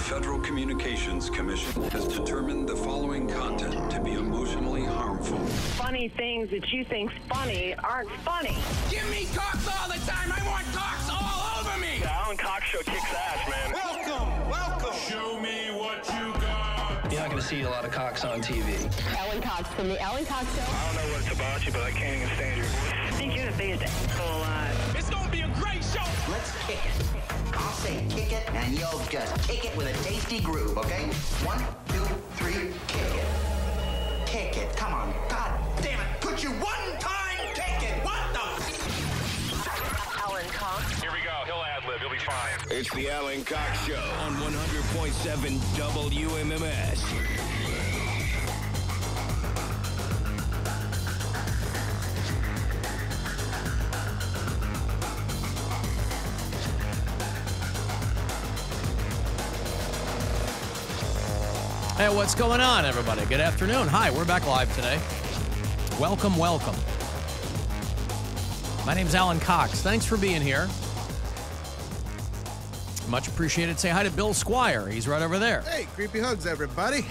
Federal Communications Commission has determined the following content to be emotionally harmful. Funny things that you think's funny aren't funny. Give me cocks all the time. I want cocks all over me. The Alan Cox Show kicks ass, man. Welcome. Show me what you got. You're not going to see a lot of cocks on TV. Alan Cox from the Alan Cox Show. I don't know what it's about you, but I can't even stand your voice. I think you're the biggest asshole alive. It's going to be a great show. Let's kick it. I'll say kick it, and you'll just kick it with a tasty groove, okay? 1, 2, 3, kick it. Kick it. Come on. God damn it. Could you one time kick it? What the? Alan Cox. Here we go. He'll ad-lib. He'll be fine. It's the Alan Cox Show on 100.7 WMMS. Hey, what's going on, everybody? Good afternoon. Hi, we're back live today. Welcome, welcome. My name's Alan Cox. Thanks for being here. Much appreciated. Say hi to Bill Squire. He's right over there. Hey, creepy hugs, everybody.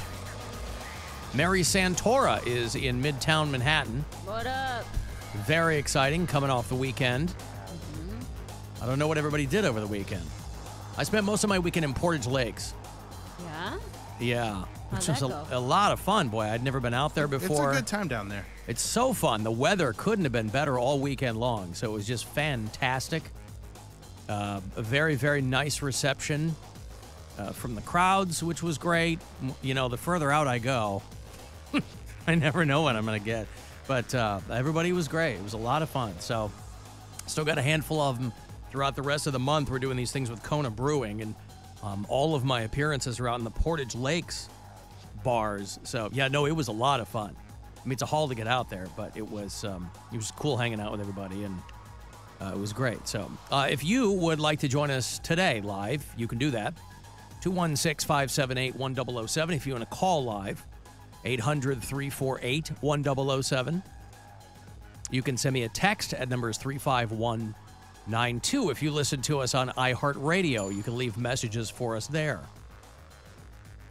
Mary Santora is in Midtown Manhattan. What up? Very exciting, coming off the weekend. I don't know what everybody did over the weekend. I spent most of my weekend in Portage Lakes. Yeah? Yeah. Which How'd was that a lot of fun, boy. I'd never been out there before. It's a good time down there. It's so fun. The weather couldn't have been better all weekend long, so it was just fantastic. A very, very nice reception from the crowds, which was great. You know, the further out I go, I never know what I'm going to get. But everybody was great. It was a lot of fun. So still got a handful of them throughout the rest of the month. We're doing these things with Kona Brewing, and all of my appearances are out in the Portage Lakes bars. So, yeah, no, it was a lot of fun. I mean, it's a haul to get out there, but it was cool hanging out with everybody, and it was great. So, if you would like to join us today live, you can do that. 216-578-1007. If you want to call live, 800-348-1007. You can send me a text at numbers 35192. If you listen to us on iHeartRadio, you can leave messages for us there.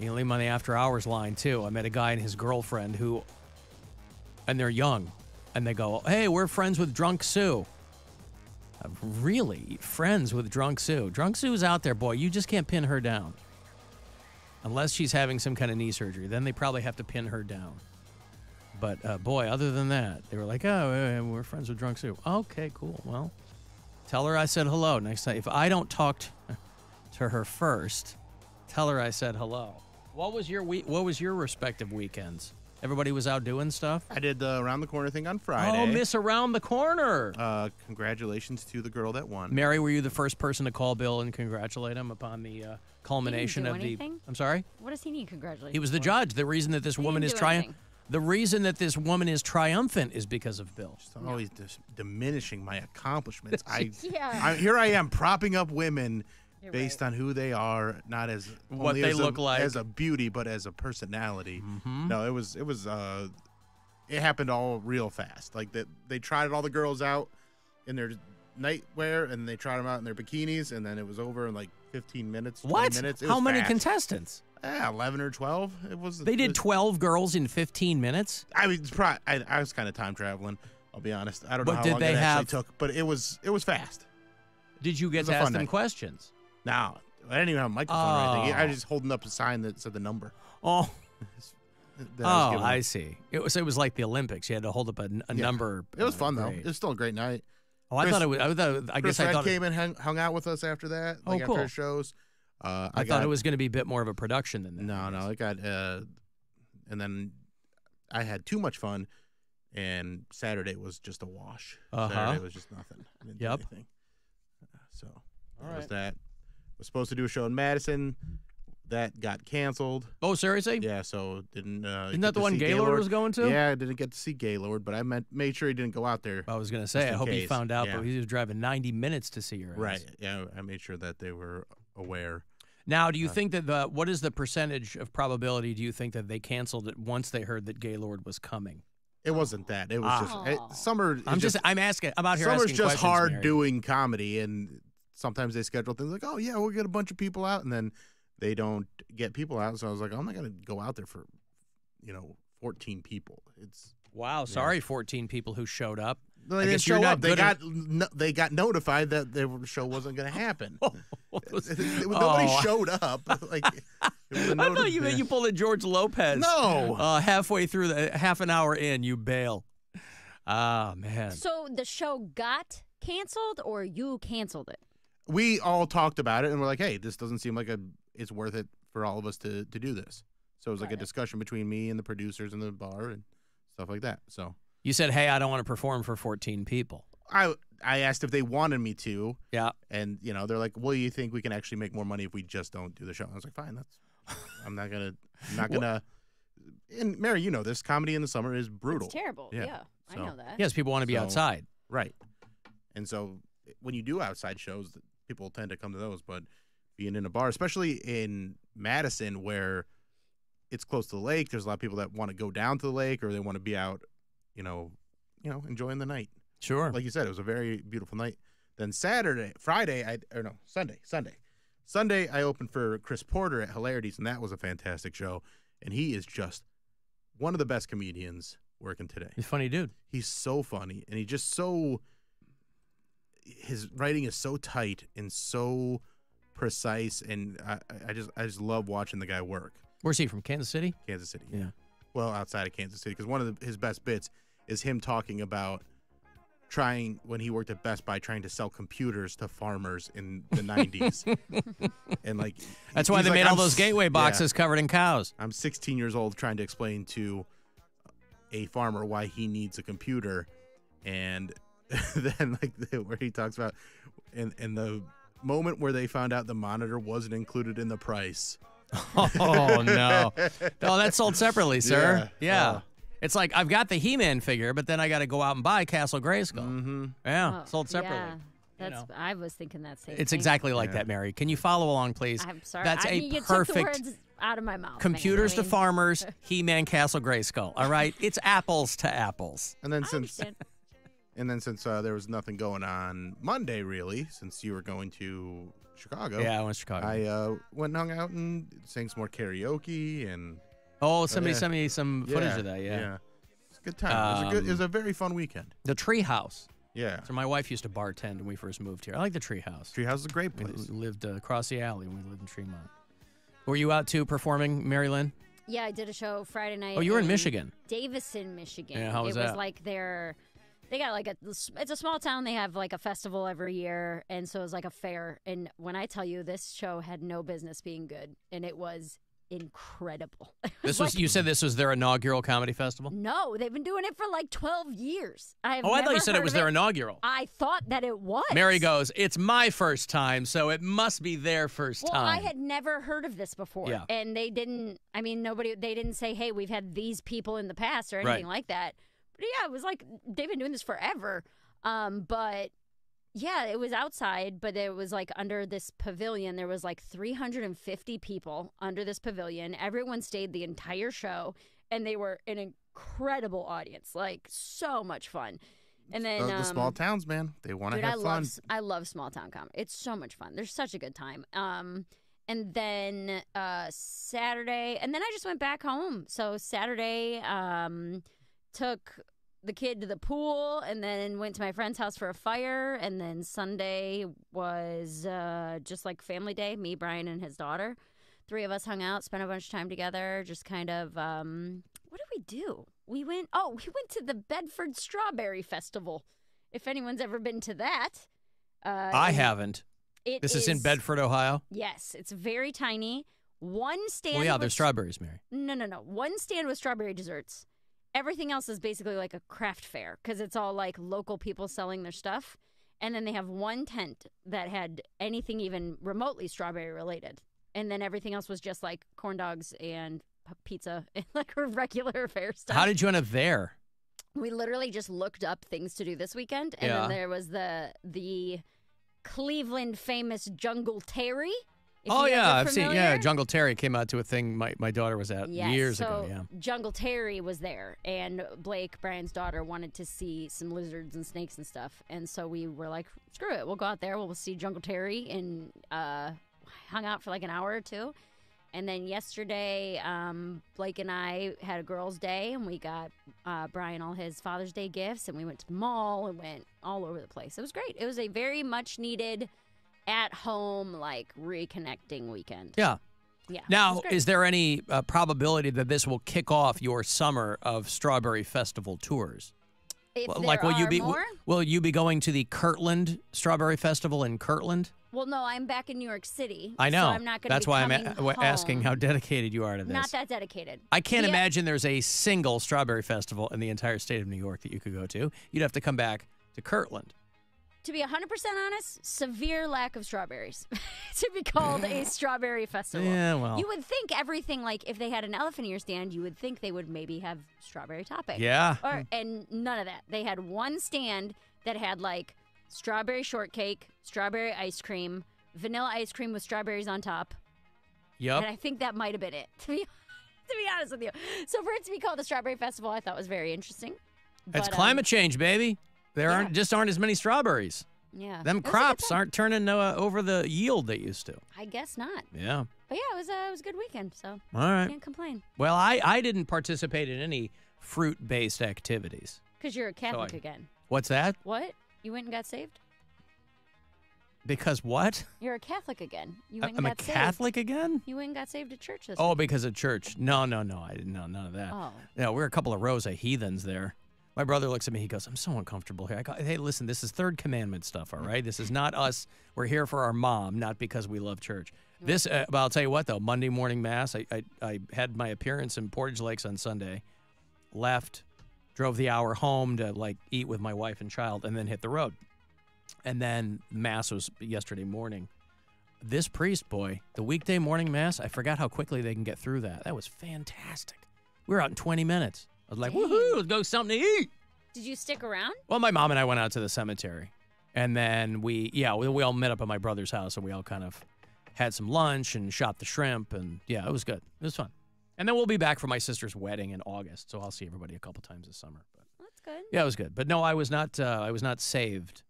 You can leave them on the after hours line, too. I met a guy and his girlfriend and they're young, and they go, hey, we're friends with Drunk Sue. Really? Friends with Drunk Sue? Drunk Sue's out there, boy. You just can't pin her down. Unless she's having some kind of knee surgery. Then they probably have to pin her down. But, boy, other than that, they were like, oh, we're friends with Drunk Sue. Okay, cool. Well, tell her I said hello next time. If I don't talk to her first, tell her I said hello. What was your respective weekends? Everybody was out doing stuff? I did the Around the Corner thing on Friday. Oh, Miss Around the Corner. Congratulations to the girl that won. Mary, were you the first person to call Bill and congratulate him upon the culmination of anything? I'm sorry? What does he need congratulations He was the for? judge. The reason that this woman is The reason that this woman is triumphant is because of Bill. Just always diminishing my accomplishments. Yeah. Here I am propping up women based on who they are, not as what they look like as a beauty, but as a personality. Mm-hmm. No, it happened all real fast. Like they trotted all the girls out in their nightwear, and they trotted them out in their bikinis, and then it was over in like 15 minutes. 20 minutes. How many contestants? 11 or 12. They did 12 girls in 15 minutes. I mean, I was kind of time traveling. I'll be honest. I don't know how long it actually took, but it was fast. Did you get to ask them questions? No, I didn't even have a microphone or anything. I was just holding up a sign that said the number. Oh. I see. It was like the Olympics. You had to hold up a number. It was fun, though. It was still a great night. Oh, I thought it was. I guess I thought came and hung out with us after that. Oh, cool. After our shows. I thought it was going to be a bit more of a production than that. No. It got, and then I had too much fun, and Saturday was just a wash. Saturday was just nothing. I didn't do anything. So that was that. Was supposed to do a show in Madison. That got canceled. Oh, seriously? Yeah, so didn't. Isn't that the one Gaylord was going to? Yeah, I didn't get to see Gaylord, but I made sure he didn't go out there. I was going to say, I hope he found out, but he was driving 90 minutes to see your ass. Right. Yeah, I made sure that they were aware. Now, do you think that what is the percentage of probability? Do you think that they canceled it once they heard that Gaylord was coming? It wasn't that. It was just summer. I'm asking. I'm out here. Summer's asking just hard Mary. doing comedy, and sometimes they schedule things like, oh yeah, we'll get a bunch of people out, and then they don't get people out. So I was like, I'm not going to go out there for, 14 people. Wow, sorry, 14 people who showed up. They didn't show up. They got notified that their show wasn't going to happen. Nobody showed up. Like, I thought you pulled a George Lopez. No. Halfway through half an hour in, you bail. Ah, man. So the show got canceled, or you canceled it? We all talked about it, and we're like, hey, this doesn't seem like it's worth it for all of us to do this. So it was like a discussion between me and the producers in the bar and stuff like that. So you said, hey, I don't want to perform for 14 people. I asked if they wanted me to. Yeah. And, they're like, well, you think we can actually make more money if we just don't do the show? I was like, fine, I'm not going to. And Mary, you know this, comedy in the summer is brutal. It's terrible. Yeah. I know that. Yes, people want to be outside. Right. And so when you do outside shows, people tend to come to those. But being in a bar, especially in Madison, where it's close to the lake, there's a lot of people that want to go down to the lake, or they want to be out, enjoying the night. Sure. Like you said, it was a very beautiful night. Then Sunday, I opened for Chris Porter at Hilarities, and that was a fantastic show. And he is just one of the best comedians working today. He's a funny dude. He's so funny, and his writing is so tight and so precise, and I just love watching the guy work. Where's he from? Kansas City? Kansas City. Yeah. Well, outside of Kansas City, because one of his best bits is him talking about when he worked at Best Buy, trying to sell computers to farmers in the 90s. And like that's why they made all those gateway boxes covered in cows. I'm 16 years old trying to explain to a farmer why he needs a computer, and then where he talks about in the moment where they found out the monitor wasn't included in the price. Oh no. No, that's sold separately, sir. Yeah. It's like, I've got the He-Man figure, but then I got to go out and buy Castle Grayskull. Mm-hmm. Yeah, sold separately. Yeah, I was thinking that same It's thing. exactly like that, Mary. Can you follow along, please? I'm sorry. That's you took the words out of my mouth. Computers to farmers, He-Man, Castle Grayskull. All right? It's apples to apples. And then since there was nothing going on Monday, really, since you were going to Chicago. Yeah, I went to Chicago. I went and hung out and sang some more karaoke and... Oh, somebody sent me some footage of that, yeah. It's a good time. It was a very fun weekend. The Treehouse. Yeah. So my wife used to bartend when we first moved here. I like the Treehouse. Treehouse is a great place. We lived across the alley when we lived in Tremont. Were you out, too, performing, Mary Lynn? Yeah, I did a show Friday night. Oh, you were in Michigan. Davison, Michigan. Yeah, how was that? It was like they got like it's a small town. They have like a festival every year, and so it was like a fair. And when I tell you, this show had no business being good, and it was incredible. You said this was their inaugural comedy festival? No, they've been doing it for like 12 years. I thought you said it was their inaugural. I thought that it was. Mary goes, it's my first time, so it must be their first time. Well, I had never heard of this before. Yeah. And they didn't say, hey, we've had these people in the past or anything like that. But yeah, it was like they've been doing this forever. But yeah, it was outside, but it was like under this pavilion. There was like 350 people under this pavilion. Everyone stayed the entire show, and they were an incredible audience. Like, so much fun. And then the small towns, man, they want to have fun. I love small town comedy. It's so much fun. There's such a good time. And then Saturday, and then I just went back home. So Saturday, took the kid to the pool, and then went to my friend's house for a fire. And then Sunday was just like family day. Me, Brian, and his daughter. 3 of us hung out, spent a bunch of time together. Just kind of, what did we do? We went to the Bedford Strawberry Festival. If anyone's ever been to that, I haven't. This is in Bedford, Ohio. Yes, it's very tiny. One stand. Well, yeah, there's strawberries, Mary. No. One stand with strawberry desserts. Everything else is basically like a craft fair because it's all like local people selling their stuff. And then they have one tent that had anything even remotely strawberry related. And then everything else was just like corn dogs and pizza and like regular fair stuff. How did you end up there? We literally just looked up things to do this weekend. And then there was the Cleveland famous Jungle Terry. Oh, yeah, I've seen. Yeah, Jungle Terry came out to a thing my daughter was at years ago. Yeah, Jungle Terry was there, and Blake, Brian's daughter, wanted to see some lizards and snakes and stuff, and so we were like, screw it, we'll go out there, we'll see Jungle Terry in hung out for like an hour or two. And then yesterday, Blake and I had a girls' day, and we got Brian all his Father's Day gifts, and we went to the mall and went all over the place. It was great. It was a very much needed at-home, like, reconnecting weekend. Yeah. Yeah. Now, is there any probability that this will kick off your summer of Strawberry Festival tours? Will you be going to the Kirtland Strawberry Festival in Kirtland? Well, no, I'm back in New York City. I know. So I'm not going to That's be why I'm home. asking how dedicated you are to this. Not that dedicated. I can't imagine there's a single Strawberry Festival in the entire state of New York that you could go to. You'd have to come back to Kirtland. To be 100% honest, severe lack of strawberries to be called a strawberry festival. Yeah, well. You would think everything, like if they had an elephant ear stand, you would think they would maybe have strawberry topping. Yeah. And none of that. They had one stand that had like strawberry shortcake, strawberry ice cream, vanilla ice cream with strawberries on top. Yep. And I think that might have been it, to be honest with you. So for it to be called the Strawberry Festival, I thought was very interesting. It's climate change, baby. There aren't as many strawberries. Yeah. Them crops aren't turning over the yield they used to. I guess not. Yeah. But yeah, it was a good weekend, so all right. Can't complain. Well, I didn't participate in any fruit-based activities. Because you're a Catholic again. What's that? What? You went and got saved? Because what? You're a Catholic again. You went I'm and got a Catholic saved. again? You went and got saved at church this Oh, week. because of church. No, I didn't know none of that. Oh. No, we're a couple of rows of heathens there. My brother looks at me. He goes, I'm so uncomfortable here. I go, hey, listen, this is third commandment stuff, all right? This is not us. We're here for our mom, not because we love church. This, but I'll tell you what, though, Monday morning mass, I had my appearance in Portage Lakes on Sunday, left, drove the hour home to, like, eat with my wife and child, and then hit the road. And then mass was yesterday morning. This priest, boy, the weekday morning mass, I forgot how quickly they can get through that. That was fantastic. We were out in 20 minutes. I was like, woohoo, let's go something to eat. Did you stick around? Well, my mom and I went out to the cemetery. And then we all met up at my brother's house, and we all kind of had some lunch and shot the shrimp. And, yeah, it was good. It was fun. And then we'll be back for my sister's wedding in August, so I'll see everybody a couple times this summer. But that's good. Yeah, it was good. But, no, I was not saved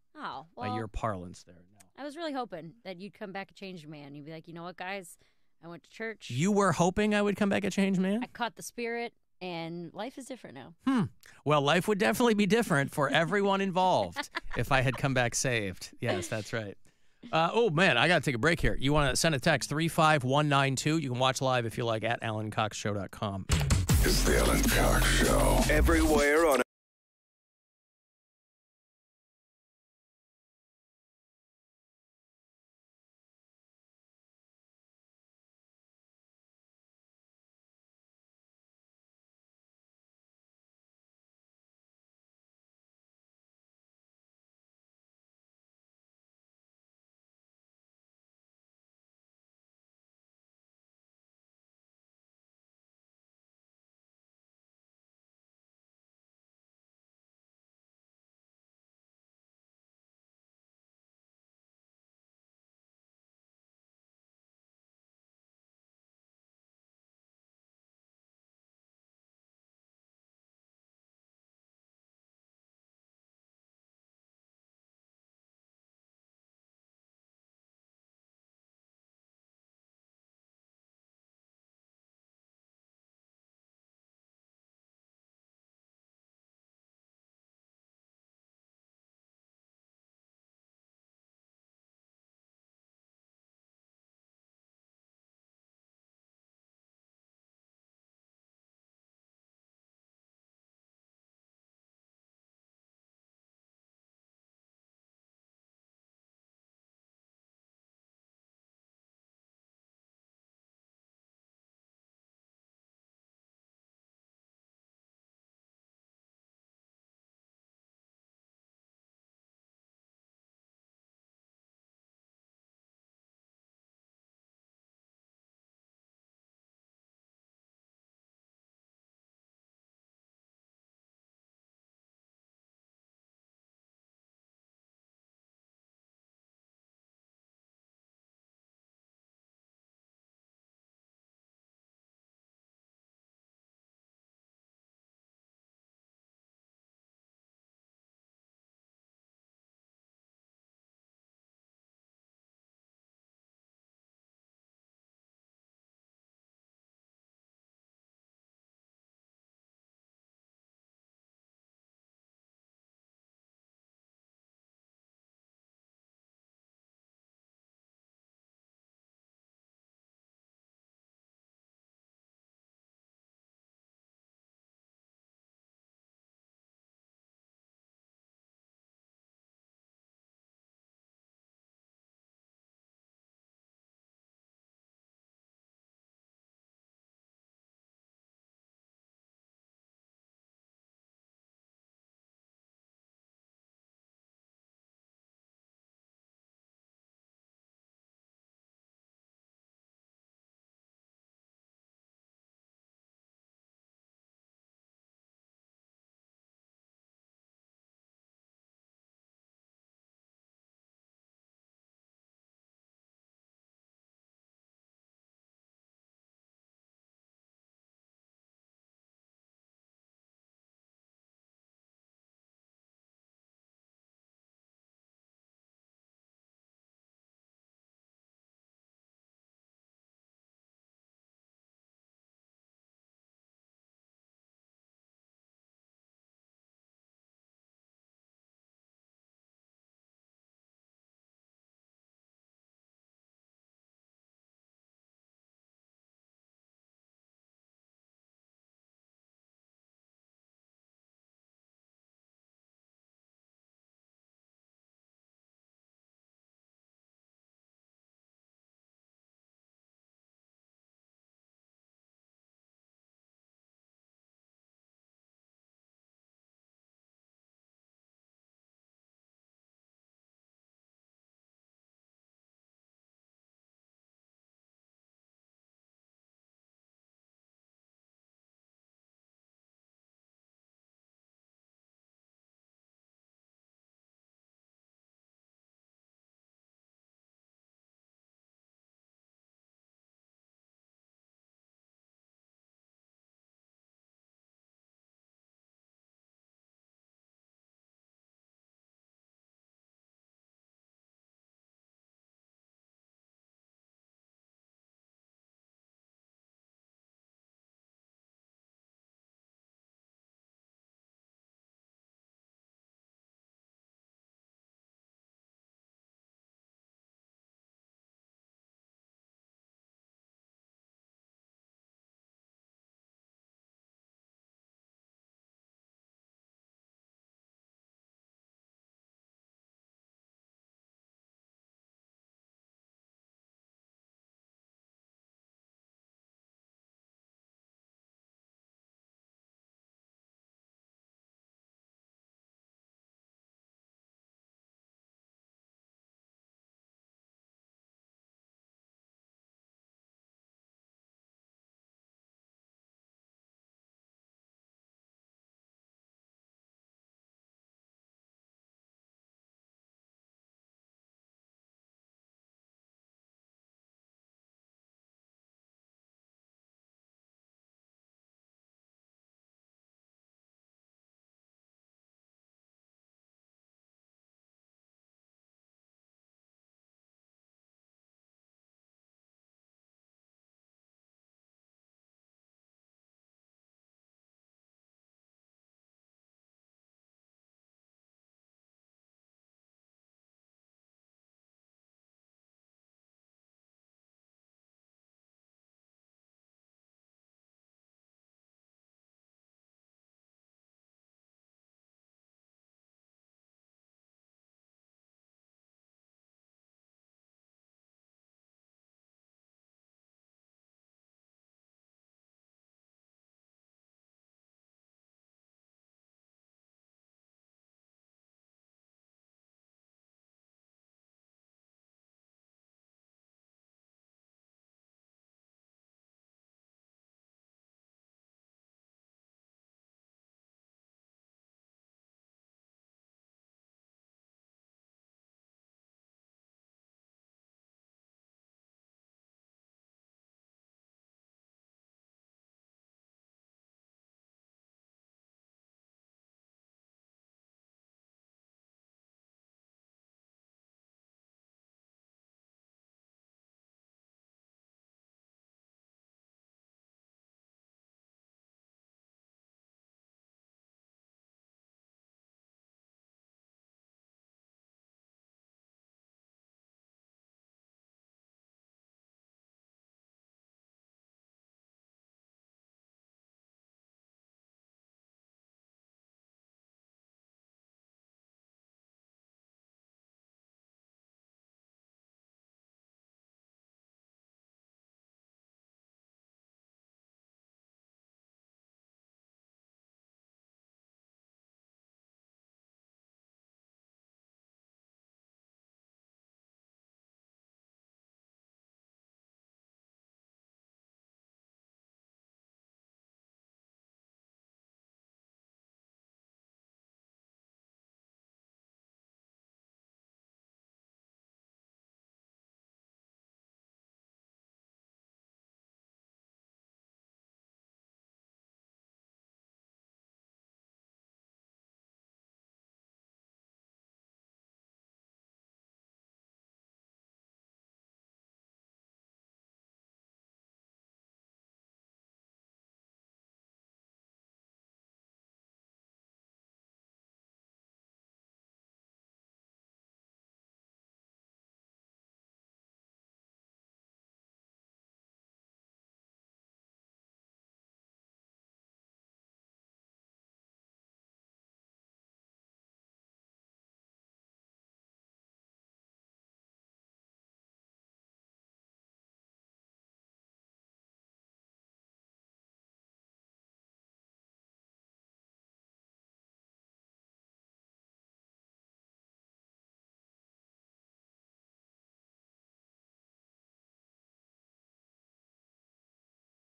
by your parlance there. No. I was really hoping that you'd come back a changed man. You'd be like, you know what, guys? I went to church. You were hoping I would come back a changed man? I caught the spirit. And life is different now. Well, life would definitely be different for everyone involved if I had come back saved. Yes, that's right. Oh, man, I got to take a break here. You want to send a text, 35192. You can watch live if you like at AlanCoxShow.com. It's the Alan Cox Show. Everywhere on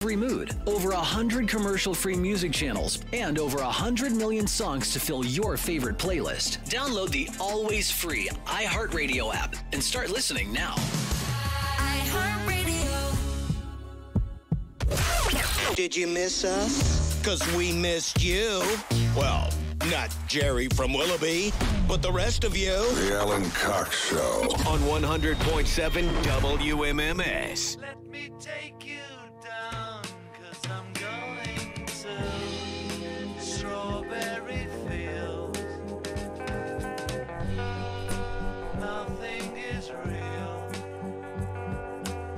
free mood, over 100 commercial-free music channels, and over 100 million songs to fill your favorite playlist. Download the always free iHeartRadio app and start listening now. Did you miss us? 'Cause we missed you. Well, not Jerry from Willoughby, but the rest of you. The Alan Cox Show. On 100.7 WMMS. Let me take you down, 'cause I'm going to Strawberry Fields. Nothing is real,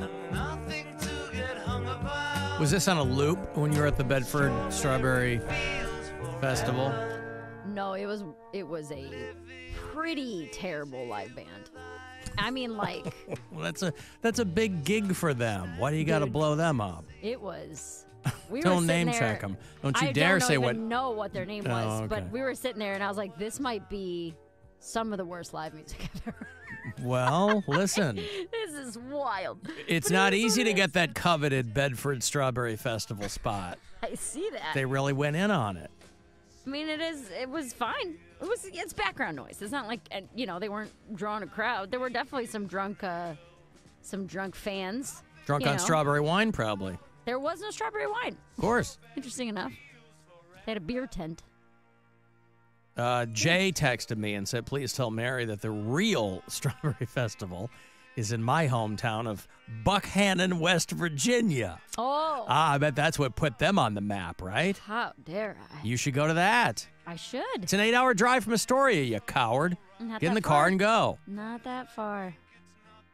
and nothing to get hung about. Was this on a loop when you were at the Bedford Strawberry Festival? No, it was a pretty terrible live band. I mean, like, Well, that's a big gig for them. Why do you got to blow them up? it was. We Don't were name sitting there, check them. Don't you dare say I what. don't even know what their name Oh, was, okay. but we were sitting there, and I was like, this might be some of the worst live music I've ever heard. Well, listen. This is wild. It's But it not was easy to hilarious. get that coveted Bedford Strawberry Festival spot. I see that. They really went in on it. I mean, it was fine. It's background noise. It's not like, and they weren't drawing a crowd. There were definitely some drunk fans. Drunk on strawberry wine, probably. There was no strawberry wine. Of course. Interesting enough. They had a beer tent. Jay texted me and said, please tell Mary that the real Strawberry Festival is in my hometown of Buckhannon, West Virginia. Oh. I bet that's what put them on the map, right? How dare I? You should go to that. I should. It's an 8-hour drive from Astoria, you coward. Not Get in that the car far. and go. Not that far.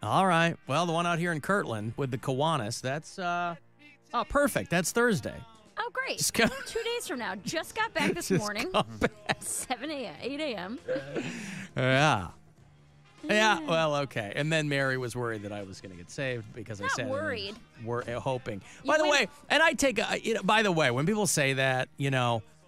All right. Well, the one out here in Kirtland with the Kiwanis, that's, perfect. That's Thursday. Oh, great. Just go- 2 days from now. Just got back this Just morning. come back. 7 a.m., 8 a.m. Yeah. Yeah, well, okay. And then Mary was worried that I was going to get saved because I Not said worried. We're hoping. You By the went- way, and I take by the way, when people say that,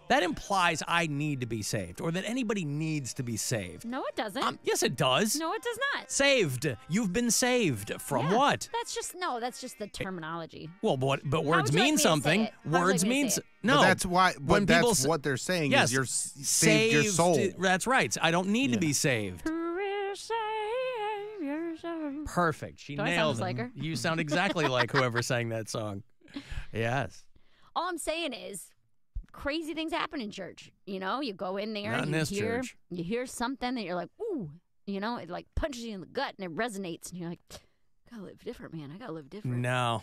that implies I need to be saved or that anybody needs to be saved. No, it doesn't. Yes, it does. No, it does not. Saved. You've been saved from Yeah, what? That's just the terminology. Well, but How words would you like mean me to say something. it? How would you Words like me to mean say it? no. But that's why. But When people that's what they're saying yes, is you're saved your soul. That's right. I don't need to be saved. Perfect. She Do I sound nailed just it. like her? You sound exactly like whoever sang that song. Yes. All I'm saying is, crazy things happen in church. You go in there Not and in this church. you hear something that you're like, ooh, it like punches you in the gut and it resonates, and you're like, gotta live different, man. I gotta live different. No.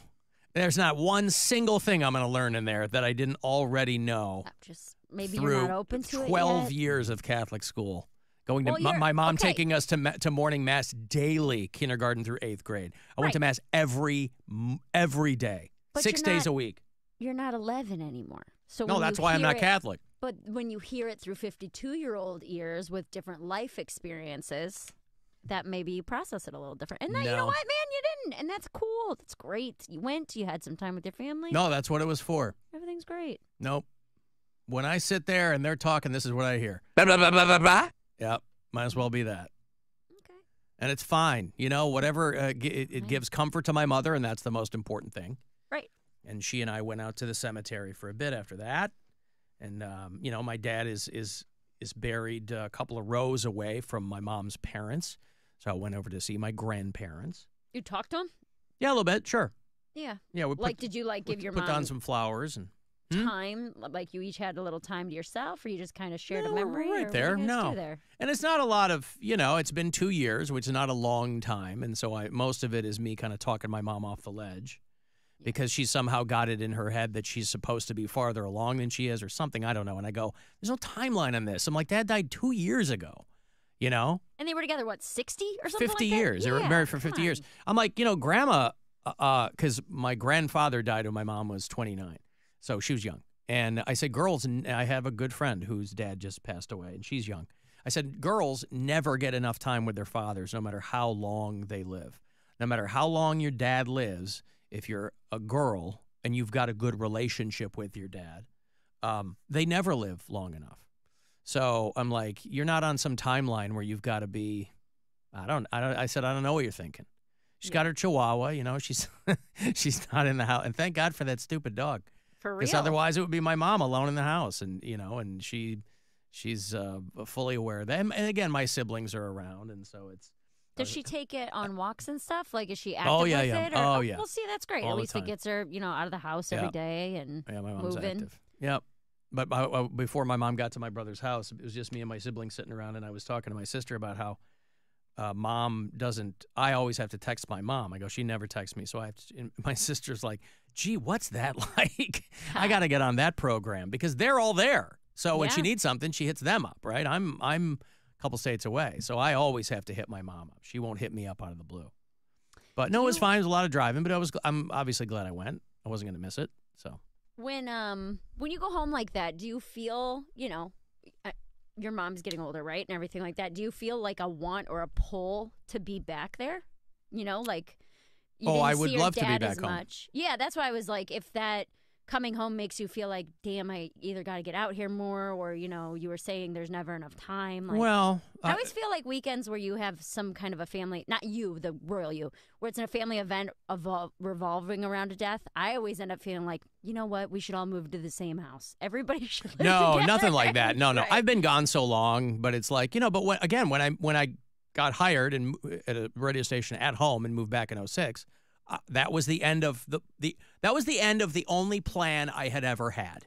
There's not one single thing I'm going to learn in there that I didn't already know. Just maybe through you're not open to 12 it yet. years of Catholic school. Going to Well, you're- my mom okay. taking us to morning mass daily, kindergarten through 8th grade. I went to Right. mass every day, But 6 you're days not- a week. You're not 11 anymore. So No, when that's you why I'm hear not it- Catholic. But when you hear it through 52-year-old ears with different life experiences, that maybe you process it a little different. And then, you know No. what, man? You didn't. And that's cool. That's great. You went. You had some time with your family. No, that's what it was for. Everything's great. Nope. When I sit there and they're talking, this is what I hear. Blah, blah, blah, blah, blah, blah. Yep. Might as well be that. Okay. And it's fine. Whatever, it gives comfort to my mother, and that's the most important thing. Right. And she and I went out to the cemetery for a bit after that. And, my dad is buried a couple of rows away from my mom's parents. So I went over to see my grandparents. You talked to him? Yeah, a little bit, sure. Yeah. Yeah, we Did you give your put mom on some flowers and time? Like you each had a little time to yourself, or you just kind of shared a No, memory? right or there. What did you guys No. do there? And it's not a lot of, it's been 2 years, which is not a long time. And so most of it is me kind of talking my mom off the ledge because she somehow got it in her head that she's supposed to be farther along than she is or something. I don't know. And I go, there's no timeline on this. I'm like, Dad died 2 years ago, And they were together, what, 60 or something 50 like that? years. They were Yeah, married for come 50 on. years. I'm like, Grandma, because my grandfather died when my mom was 29. So she was young. And I said, girls, and I have a good friend whose dad just passed away, and she's young. I said, girls never get enough time with their fathers, no matter how long they live. No matter how long your dad lives, if you're a girl and you've got a good relationship with your dad, they never live long enough. So I'm like, you're not on some timeline where you've got to be, I said, I don't know what you're thinking. She's got her Chihuahua. You know, she's she's not in the house, and thank God for that stupid dog. For real. Because otherwise, it would be my mom alone in the house, and you know, and she's fully aware of that. And again, my siblings are around, and so it's. Does she take it on walks and stuff? Like, is she active Oh, with yeah. it? Or, Oh, yeah. Well, see, that's great. All At the least it time. gets her, out of the house every day and my mom's moving. active. Yep. But before my mom got to my brother's house, it was just me and my siblings sitting around, and I was talking to my sister about how mom doesn't. I always have to text my mom. I go, she never texts me, so I have to. And my sister's like, "Gee, what's that like? I got to get on that program because they're all there. So when she needs something, she hits them up, right? I'm a couple states away, so I always have to hit my mom up. She won't hit me up out of the blue. But no, it was fine. It was a lot of driving, but I'm obviously glad I went. I wasn't going to miss it. So when you go home like that, do you feel, your mom's getting older, right, and everything like that? Do you feel like a want or a pull to be back there? Like you didn't I would see your love to be dad back as home. Much. Yeah, that's why I was like, if that coming home makes you feel like, damn, I either got to get out here more, or you were saying there's never enough time. Like, well, I always feel like weekends where you have some kind of a family, not you, the royal you, where it's a family event revolving around a death. I always end up feeling like, you know what, we should all move to the same house. Everybody should live together. Nothing like that. No. Right. I've been gone so long, but it's like, but when I got hired and at a radio station at home and moved back in 2006, that was the end of the only plan I had ever had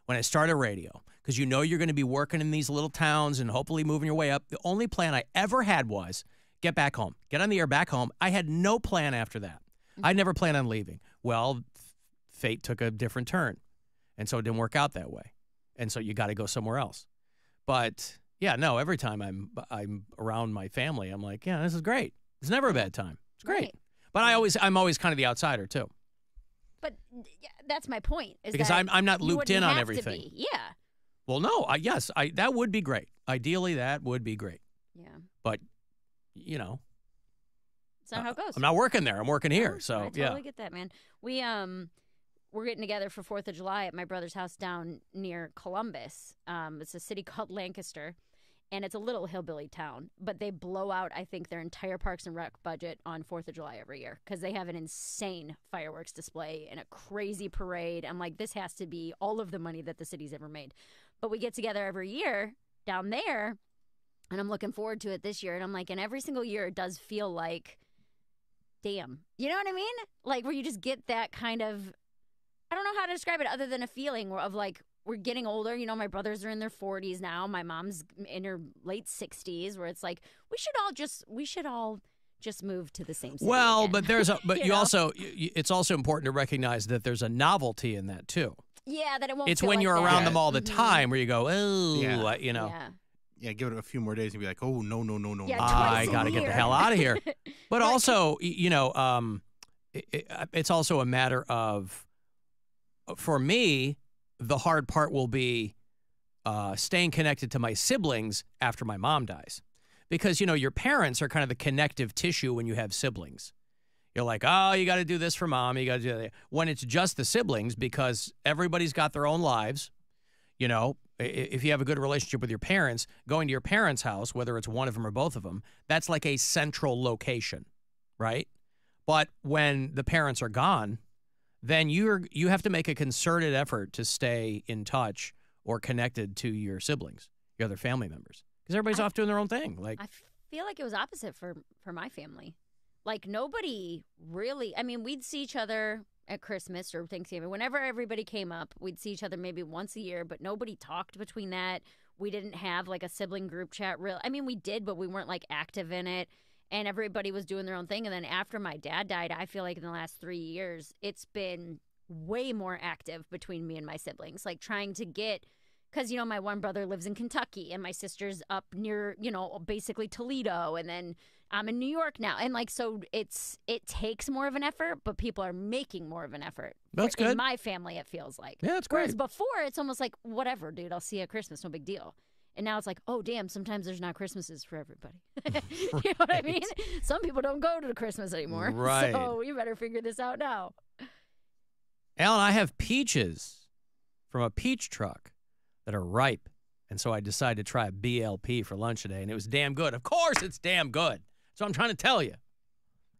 when I started radio, because you're going to be working in these little towns and hopefully moving your way up. The only plan I ever had was get back home, get on the air back home. I had no plan after that. I never planned on leaving. Well, fate took a different turn, and so it didn't work out that way, and so you got to go somewhere else. But yeah, no, every time I'm around my family, I'm like, yeah, this is great. It's never a bad time. It's great. Right. But I'm always kind of the outsider too. But that's my point. Because that I'm not you looped wouldn't in on have to everything. be. Yeah. Well, no, that would be great. Ideally, that would be great. Yeah. But, it's not how it goes. I'm not working there. I'm working here. So, I totally get that, man. We're getting together for 4th of July at my brother's house down near Columbus. It's a city called Lancaster. And it's a little hillbilly town, but they blow out, I think, their entire Parks and Rec budget on 4th of July every year because they have an insane fireworks display and a crazy parade. I'm like, this has to be all of the money that the city's ever made. But we get together every year down there, and I'm looking forward to it this year. And I'm like, and every single year it does feel like, damn. You know what I mean? Like, where you just get that kind of, I don't know how to describe it other than a feeling of like, we're getting older. My brothers are in their 40s now. My mom's in her late 60s, where it's like, we should all just move to the same city. Well, again. but it's also important to recognize that there's a novelty in that too. Yeah, that it won't. It's feel when like you're that. around them all the time where you go, oh, Yeah. Yeah, give it a few more days and be like, oh, no. Yeah, I got to get the hell out of here. But also, it's also a matter of, for me, the hard part will be staying connected to my siblings after my mom dies. Because, your parents are kind of the connective tissue when you have siblings. You're like, oh, you got to do this for mom. You got to do that. When it's just the siblings, because everybody's got their own lives, if you have a good relationship with your parents, going to your parents' house, whether it's one of them or both of them, that's like a central location, right? But when the parents are gone, then you have to make a concerted effort to stay in touch or connected to your siblings, your other family members, because everybody's off doing their own thing. Like, I feel like it was opposite for my family. Like, nobody really. I mean, we'd see each other at Christmas or Thanksgiving. Whenever everybody came up, we'd see each other maybe once a year, but nobody talked between that. We didn't have like a sibling group chat. I mean, we did, but we weren't like active in it. And everybody was doing their own thing. And then after my dad died, I feel like in the last 3 years, it's been way more active between me and my siblings. Like, trying to get, because, my one brother lives in Kentucky and my sister's up near, basically Toledo. And then I'm in New York now. And like, so it takes more of an effort, but people are making more of an effort. That's good. In my family, it feels like. Yeah, that's great. Whereas before, it's almost like, whatever, dude, I'll see you at Christmas, no big deal. And now it's like, oh, damn, sometimes there's not Christmases for everybody. You know what I mean? Some people don't go to Christmas anymore. Right. So you better figure this out now. Alan, I have peaches from a peach truck that are ripe. And so I decided to try a BLP for lunch today, and it was damn good. Of course it's damn good. So I'm trying to tell you.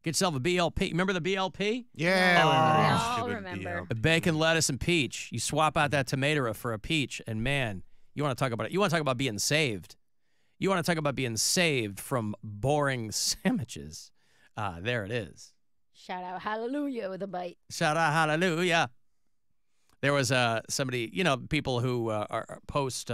Get yourself a BLP. Remember the BLP? Yeah. We all remember. Bacon, lettuce, and peach. You swap out that tomato for a peach, and man, you want to talk about it. You want to talk about being saved. You want to talk about being saved from boring sandwiches. There it is. Shout out hallelujah with a bite. Shout out hallelujah. There was somebody, people who post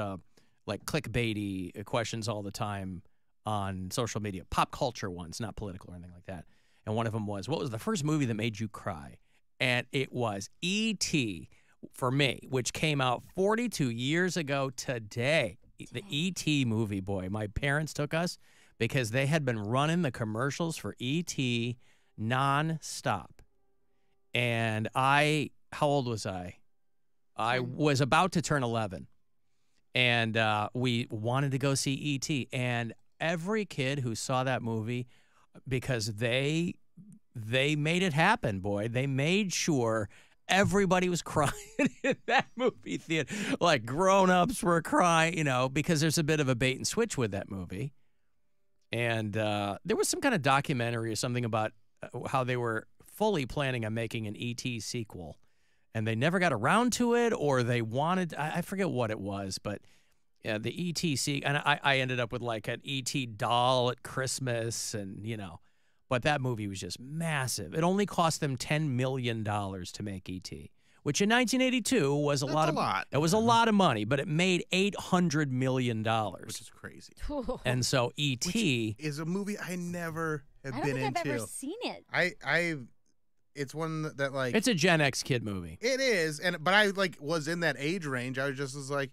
like clickbaity questions all the time on social media, pop culture ones, not political or anything like that. And one of them was, what was the first movie that made you cry? And it was E.T. for me, which came out 42 years ago today. The E.T. movie, boy. My parents took us because they had been running the commercials for E.T. nonstop. And how old was I? I was about to turn 11. And we wanted to go see E.T. And every kid who saw that movie, because they made it happen, boy. They made sure everybody was crying in that movie theater. Like, grown-ups were crying, because there's a bit of a bait and switch with that movie. And there was some kind of documentary or something about how they were fully planning on making an E.T. sequel. And they never got around to it, or they wanted, I forget what it was, but yeah, the E.T. and I ended up with like an E.T. doll at Christmas, and but that movie was just massive. It only cost them $10 million to make E.T., which in 1982 was a lot. It was a lot of money, but it made $800 million, which is crazy. And so E.T. is a movie I never have I been don't think into. I've ever seen it. It's one that like it's a Gen X kid movie. It is, but I was in that age range. I was like,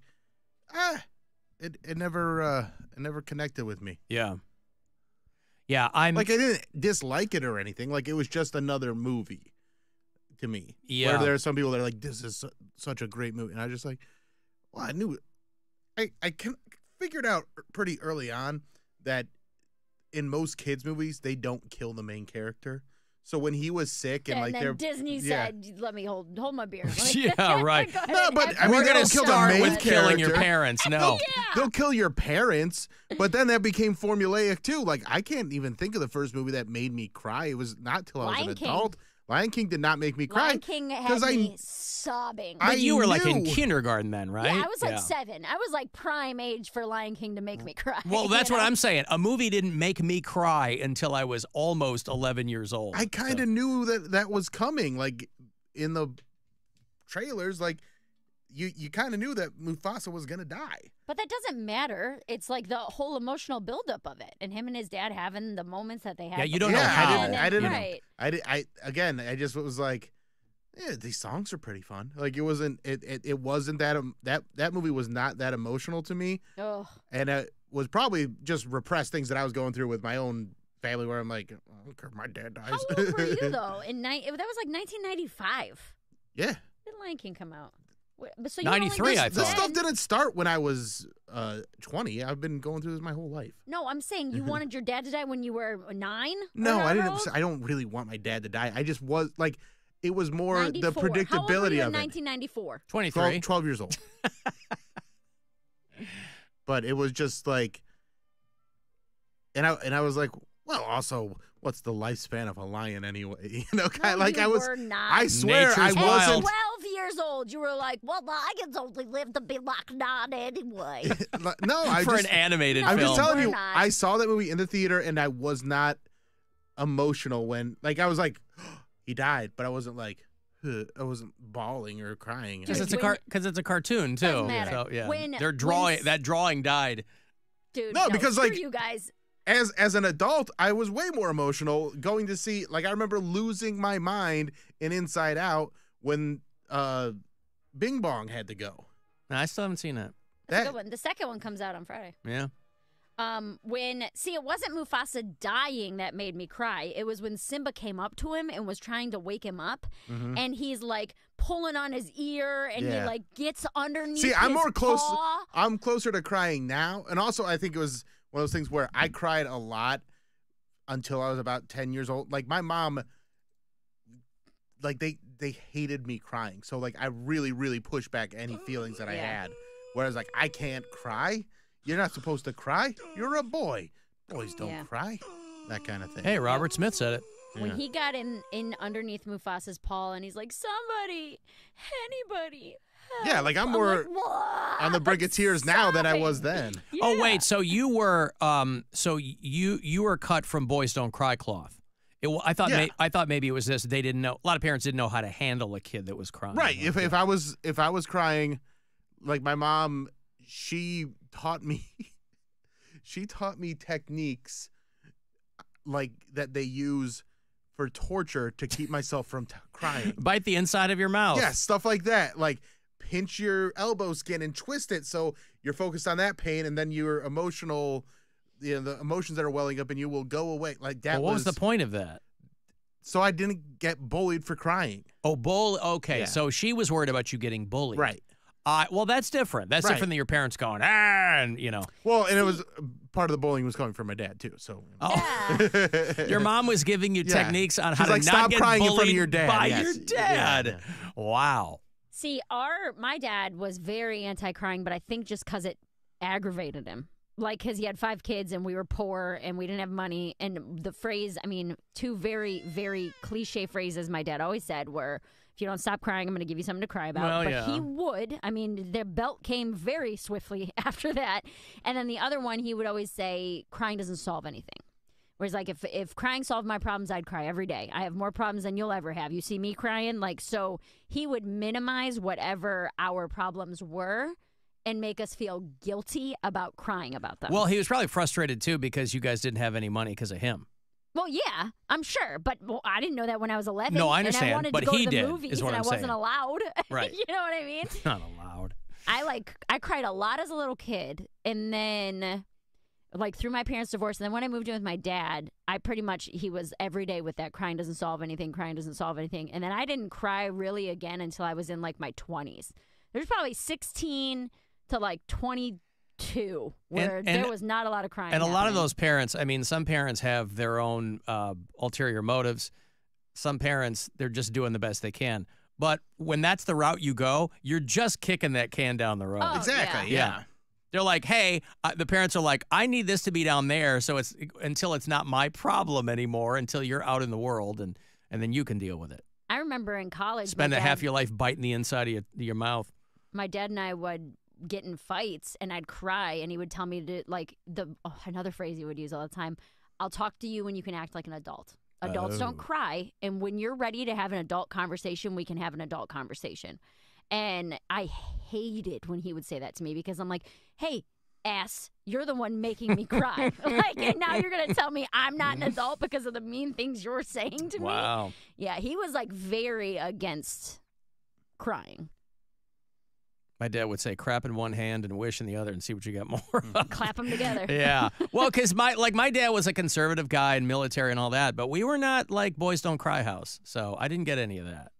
it never connected with me. Yeah. Yeah, I didn't dislike it or anything. Like, it was just another movie to me. Yeah. Where there are some people that are like, this is such a great movie. And I was just like, well, I knew it. I figured out pretty early on that in most kids' movies, they don't kill the main character. So when he was sick and then Disney said, "Let me hold my beer." Yeah, right. No, but I mean, we're gonna kill start the main with killing your character. parents. No, they'll kill your parents, but then that became formulaic too. Like, I can't even think of the first movie that made me cry. It was not till I was an adult. Lion King did not make me cry. Lion King had me sobbing. But you were like in kindergarten then, right? Yeah, I was like 7. I was like prime age for Lion King to make me cry. Well, that's what I'm saying. A movie didn't make me cry until I was almost 11 years old. I kind of knew that was coming. Like, in the trailers, like, you kind of knew that Mufasa was going to die. But that doesn't matter. It's like the whole emotional buildup of it, and him and his dad having the moments that they had. Yeah, you don't know how. I didn't. Right. I just was like, yeah, these songs are pretty fun. Like, it wasn't. It wasn't that movie was not that emotional to me. Oh. And it was probably just repressed things that I was going through with my own family, where I'm like, I don't care if my dad dies. How old were you though? That was like 1995. Yeah. When did Lion King come out? So 93, I thought. This stuff didn't start when I was 20. I've been going through this my whole life. No, I'm saying you wanted your dad to die when you were 9? No, I didn't. I don't really want my dad to die. I just was like, it was more 94. the predictability How old were you of in it. 1994? 23. 12 years old. But it was just like, and I was like, well, also, what's the lifespan of a lion anyway? Kind of like I was. Not. I swear Nature's I wild. wasn't. 12 years old, you were like, well, lions only live to be like 9 anyway. No, I For just, an animated I'm film. just telling We're you, not. I saw that movie in the theater, and I was not emotional when, like, I was like, he died, but I wasn't like, I wasn't bawling or crying. Because it's a cartoon too. Doesn't matter. So yeah, When- that drawing died. Dude, No, because, screw like, you guys. As an adult, I was way more emotional going to see, like, I remember losing my mind in Inside Out when Bing Bong had to go. No, I still haven't seen it. That's a good one. The second one comes out on Friday. Yeah. It wasn't Mufasa dying that made me cry. It was when Simba came up to him and was trying to wake him up, and he's like pulling on his ear, and he like gets underneath. See, I'm his more close. paw. I'm closer to crying now, and also I think it was one of those things where I cried a lot until I was about 10 years old. Like, my mom, like, they hated me crying, so like I really, really pushed back any feelings that I had. Whereas, like, I can't cry. You're not supposed to cry. You're a boy. Boys don't cry. That kind of thing. Hey, Robert Smith said it. When he got in underneath Mufasa's paw and he's like, somebody, anybody. Yeah, like I'm more on the brink of tears now than I was then. Yeah. Oh wait, so you were you were cut from Boys Don't Cry cloth. I thought maybe it was this. They didn't know. A lot of parents didn't know how to handle a kid that was crying. Right. If I was crying, like my mom, she taught me techniques like that they use for torture to keep myself from crying. Bite the inside of your mouth. Yeah, stuff like that. Like pinch your elbow skin and twist it so you're focused on that pain, and then your emotional, the emotions that are welling up in you will go away. Like that. Well, what was the point of that? So I didn't get bullied for crying. Oh, okay. Yeah. So she was worried about you getting bullied. Right. Well, that's different. That's different than your parents going, and you know. Well, and it was part of the bullying was coming from my dad too. So. Your mom was giving you techniques on how to like, not stop get crying in bullied front of your dad. by Yes. your dad. Yeah. Wow. See, my dad was very anti-crying, but I think just because it aggravated him. Like, because he had 5 kids and we were poor and we didn't have money. And the phrase, I mean, 2 very, very cliche phrases my dad always said were, if you don't stop crying, I'm going to give you something to cry about. Well, but yeah. he would. I mean, their belt came very swiftly after that. And then the other one, he would always say, crying doesn't solve anything. Whereas, like, if crying solved my problems, I'd cry every day. I have more problems than you'll ever have. You see me crying? Like, so he would minimize whatever our problems were and make us feel guilty about crying about them. Well, he was probably frustrated, too, because you guys didn't have any money because of him. Well, yeah, I'm sure. But I didn't know that when I was 11. No, I understand, And I wanted but to go he to the did, movies is what and I'm I wasn't saying. allowed. Right. You know what I mean? Not allowed. I cried a lot as a little kid. And then, like, through my parents' divorce. And then when I moved in with my dad, he was every day with that crying doesn't solve anything, crying doesn't solve anything. And then I didn't cry really again until I was in, like, my 20s. There's probably 16 to, like, 22 where there was not a lot of crying. And a lot of happening. those parents, I mean, some parents have their own ulterior motives. Some parents, they're just doing the best they can. But when that's the route you go, you're just kicking that can down the road. Oh, Exactly. Yeah. They're like, hey, the parents are like, I need this to be down there, so it's until it's not my problem anymore, until you're out in the world, and then you can deal with it. I remember in college. Spend half your life biting the inside of your mouth. My dad and I would get in fights, and I'd cry, and he would tell me to, like, another phrase he would use all the time, I'll talk to you when you can act like an adult. Adults don't cry, and when you're ready to have an adult conversation, we can have an adult conversation. And I hated when he would say that to me because I'm like, hey, ass, you're the one making me cry. Like, and now you're going to tell me I'm not an adult because of the mean things you're saying to me? Wow. Yeah, he was, like, very against crying. My dad would say, crap in one hand and wish in the other and see what you got more of. Clap them together. Yeah. Well, because my dad was a conservative guy and military and all that, but we were not like Boys Don't Cry house, so I didn't get any of that.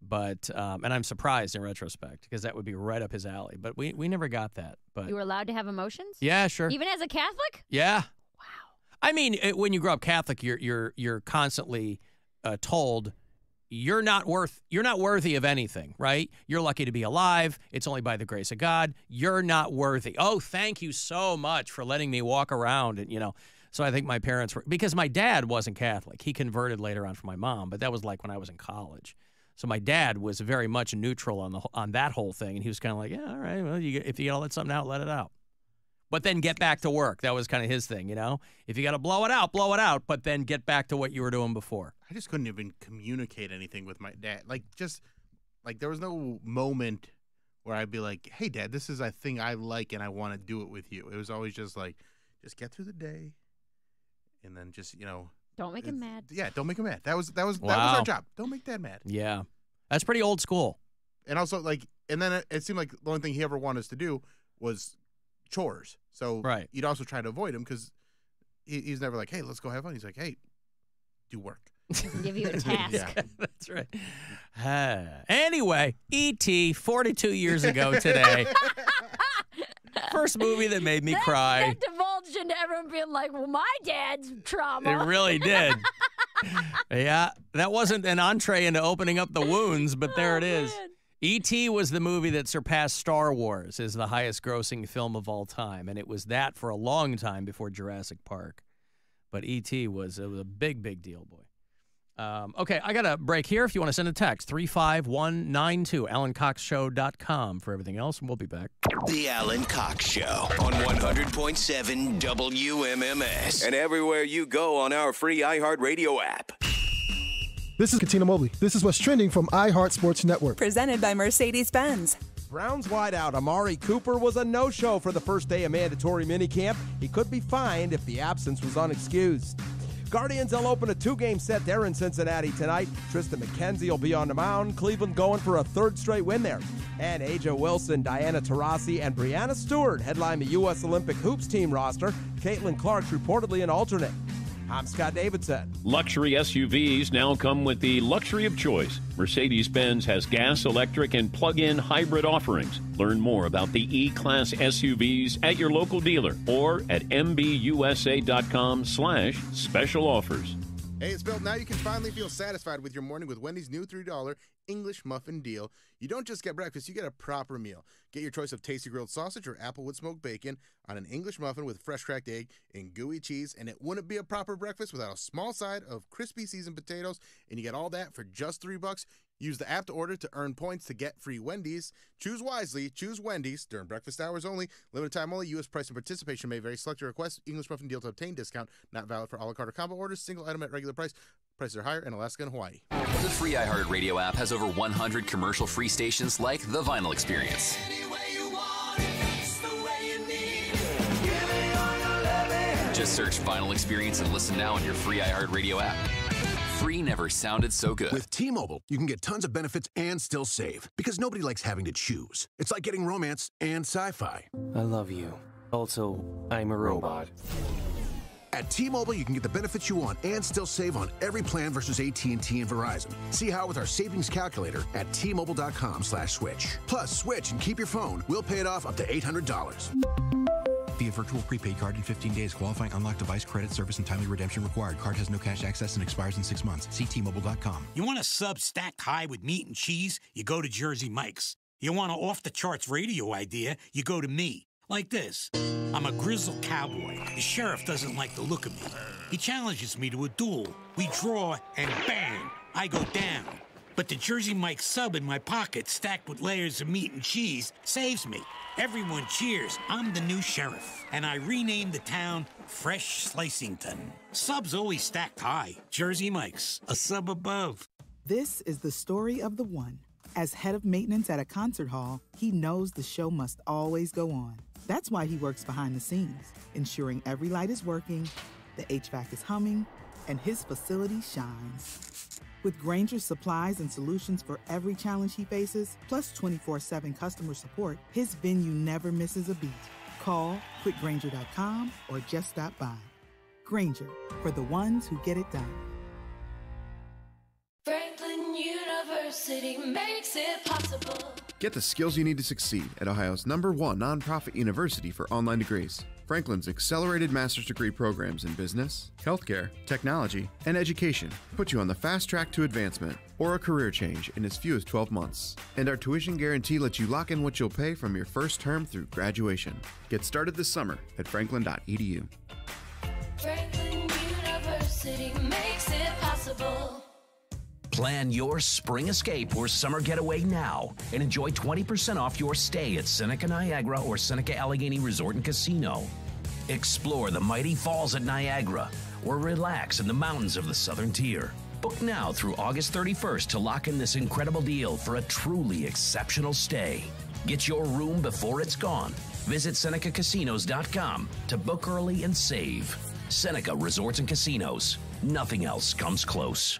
But and I'm surprised in retrospect because that would be right up his alley. But we never got that. But You were allowed to have emotions? yeah, sure. Even as a Catholic? Yeah. Wow. I mean, when you grow up Catholic, you're constantly told you're not worthy of anything, right? You're lucky to be alive. It's only by the grace of God. You're not worthy. Oh, thank you so much for letting me walk around and So I think my parents were, because my dad wasn't Catholic. He converted later on for my mom, but that was like when I was in college. So my dad was very much neutral on that whole thing, and he was kind of like, yeah, all right, well, if you got to let something out, let it out. But then get back to work. That was kind of his thing, If you got to blow it out, but then get back to what you were doing before. I just couldn't even communicate anything with my dad. Like, there was no moment where I'd be like, hey, Dad, this is a thing I like and I want to do it with you. It was always just like, just get through the day and then just, Don't make him mad. Yeah, don't make him mad. That was Wow. our job. Don't make Dad mad. Yeah. That's pretty old school. And also, and then it seemed like the only thing he ever wanted us to do was chores. So you'd also try to avoid him because he's never like, hey, let's go have fun. He's like, hey, do work. Doesn't give you a task. Yeah. That's right. Anyway, E.T., 42 years ago today. First movie that made me cry. That divulged into everyone being like, well, my dad's trauma. It really did. Yeah, that wasn't an entree into opening up the wounds, but there it is. Man. E.T. was the movie that surpassed Star Wars as the highest grossing film of all time, and it was that for a long time before Jurassic Park. But E.T. was a big, big deal, boy. Okay, I got a break here. If you want to send a text, 35192, AlanCoxShow.com for everything else, and we'll be back. The Alan Cox Show on 100.7 WMMS and everywhere you go on our free iHeartRadio app. This is Katina Mobley. This is what's trending from iHeart Sports Network. Presented by Mercedes-Benz. Browns wideout Amari Cooper was a no-show for the first day of mandatory minicamp. He could be fined if the absence was unexcused. Guardians will open a 2-game set there in Cincinnati tonight. Tristan McKenzie will be on the mound. Cleveland going for a third straight win there. And Aja Wilson, Diana Taurasi, and Brianna Stewart headline the U.S. Olympic Hoops team roster. Caitlin Clark's reportedly an alternate. I'm Scott Davidson. Luxury SUVs now come with the luxury of choice. Mercedes-Benz has gas, electric, and plug-in hybrid offerings. Learn more about the E-Class SUVs at your local dealer or at mbusa.com/special offers. Hey, it's Bill. Now you can finally feel satisfied with your morning with Wendy's new $3 English muffin deal. You don't just get breakfast, you get a proper meal. Get your choice of tasty grilled sausage or applewood smoked bacon on an English muffin with fresh cracked egg and gooey cheese, and it wouldn't be a proper breakfast without a small side of crispy seasoned potatoes, and you get all that for just $3. Use the app to order to earn points to get free Wendy's. Choose wisely. Choose Wendy's during breakfast hours only. Limited time only. U.S. price and participation may vary. Select your request. English muffin deal to obtain discount. Not valid for a la carte or combo orders. Single item at regular price. Prices are higher in Alaska and Hawaii. The free iHeartRadio app has over 100 commercial-free stations like The Vinyl Experience. Just search Vinyl Experience and listen now on your free iHeartRadio app. Free never sounded so good. With T-Mobile, you can get tons of benefits and still save, because nobody likes having to choose. It's like getting romance and sci-fi. I love you. Also, I'm a robot. At T-Mobile, you can get the benefits you want and still save on every plan versus AT&T and Verizon. See how with our savings calculator at T-Mobile.com/switch. Plus, switch and keep your phone. We'll pay it off up to $800. Via virtual prepaid card in 15 days. Qualifying unlocked device credit service and timely redemption required. Card has no cash access and expires in 6 months. See T-Mobile.com. You want a sub stacked high with meat and cheese? You go to Jersey Mike's. You want an off-the-charts radio idea? You go to me. Like this. I'm a grizzled cowboy. The sheriff doesn't like the look of me. He challenges me to a duel. We draw, and bang, I go down. But the Jersey Mike sub in my pocket, stacked with layers of meat and cheese, saves me. Everyone cheers. I'm the new sheriff. And I renamed the town Fresh Slicington. Subs always stacked high. Jersey Mike's, a sub above. This is the story of the one. As head of maintenance at a concert hall, he knows the show must always go on. That's why he works behind the scenes, ensuring every light is working, the HVAC is humming, and his facility shines. With Grainger's supplies and solutions for every challenge he faces, plus 24/7 customer support, his venue never misses a beat. Call quickgrainger.com or just stop by. Grainger, for the ones who get it done. Franklin University makes it possible. Get the skills you need to succeed at Ohio's #1 nonprofit university for online degrees. Franklin's accelerated master's degree programs in business, healthcare, technology, and education put you on the fast track to advancement or a career change in as few as 12 months. And our tuition guarantee lets you lock in what you'll pay from your first term through graduation. Get started this summer at franklin.edu. Franklin University makes it possible. Plan your spring escape or summer getaway now and enjoy 20% off your stay at Seneca Niagara or Seneca Allegheny Resort and Casino. Explore the mighty falls at Niagara or relax in the mountains of the Southern Tier. Book now through August 31st to lock in this incredible deal for a truly exceptional stay. Get your room before it's gone. Visit SenecaCasinos.com to book early and save. Seneca Resorts and Casinos. Nothing else comes close.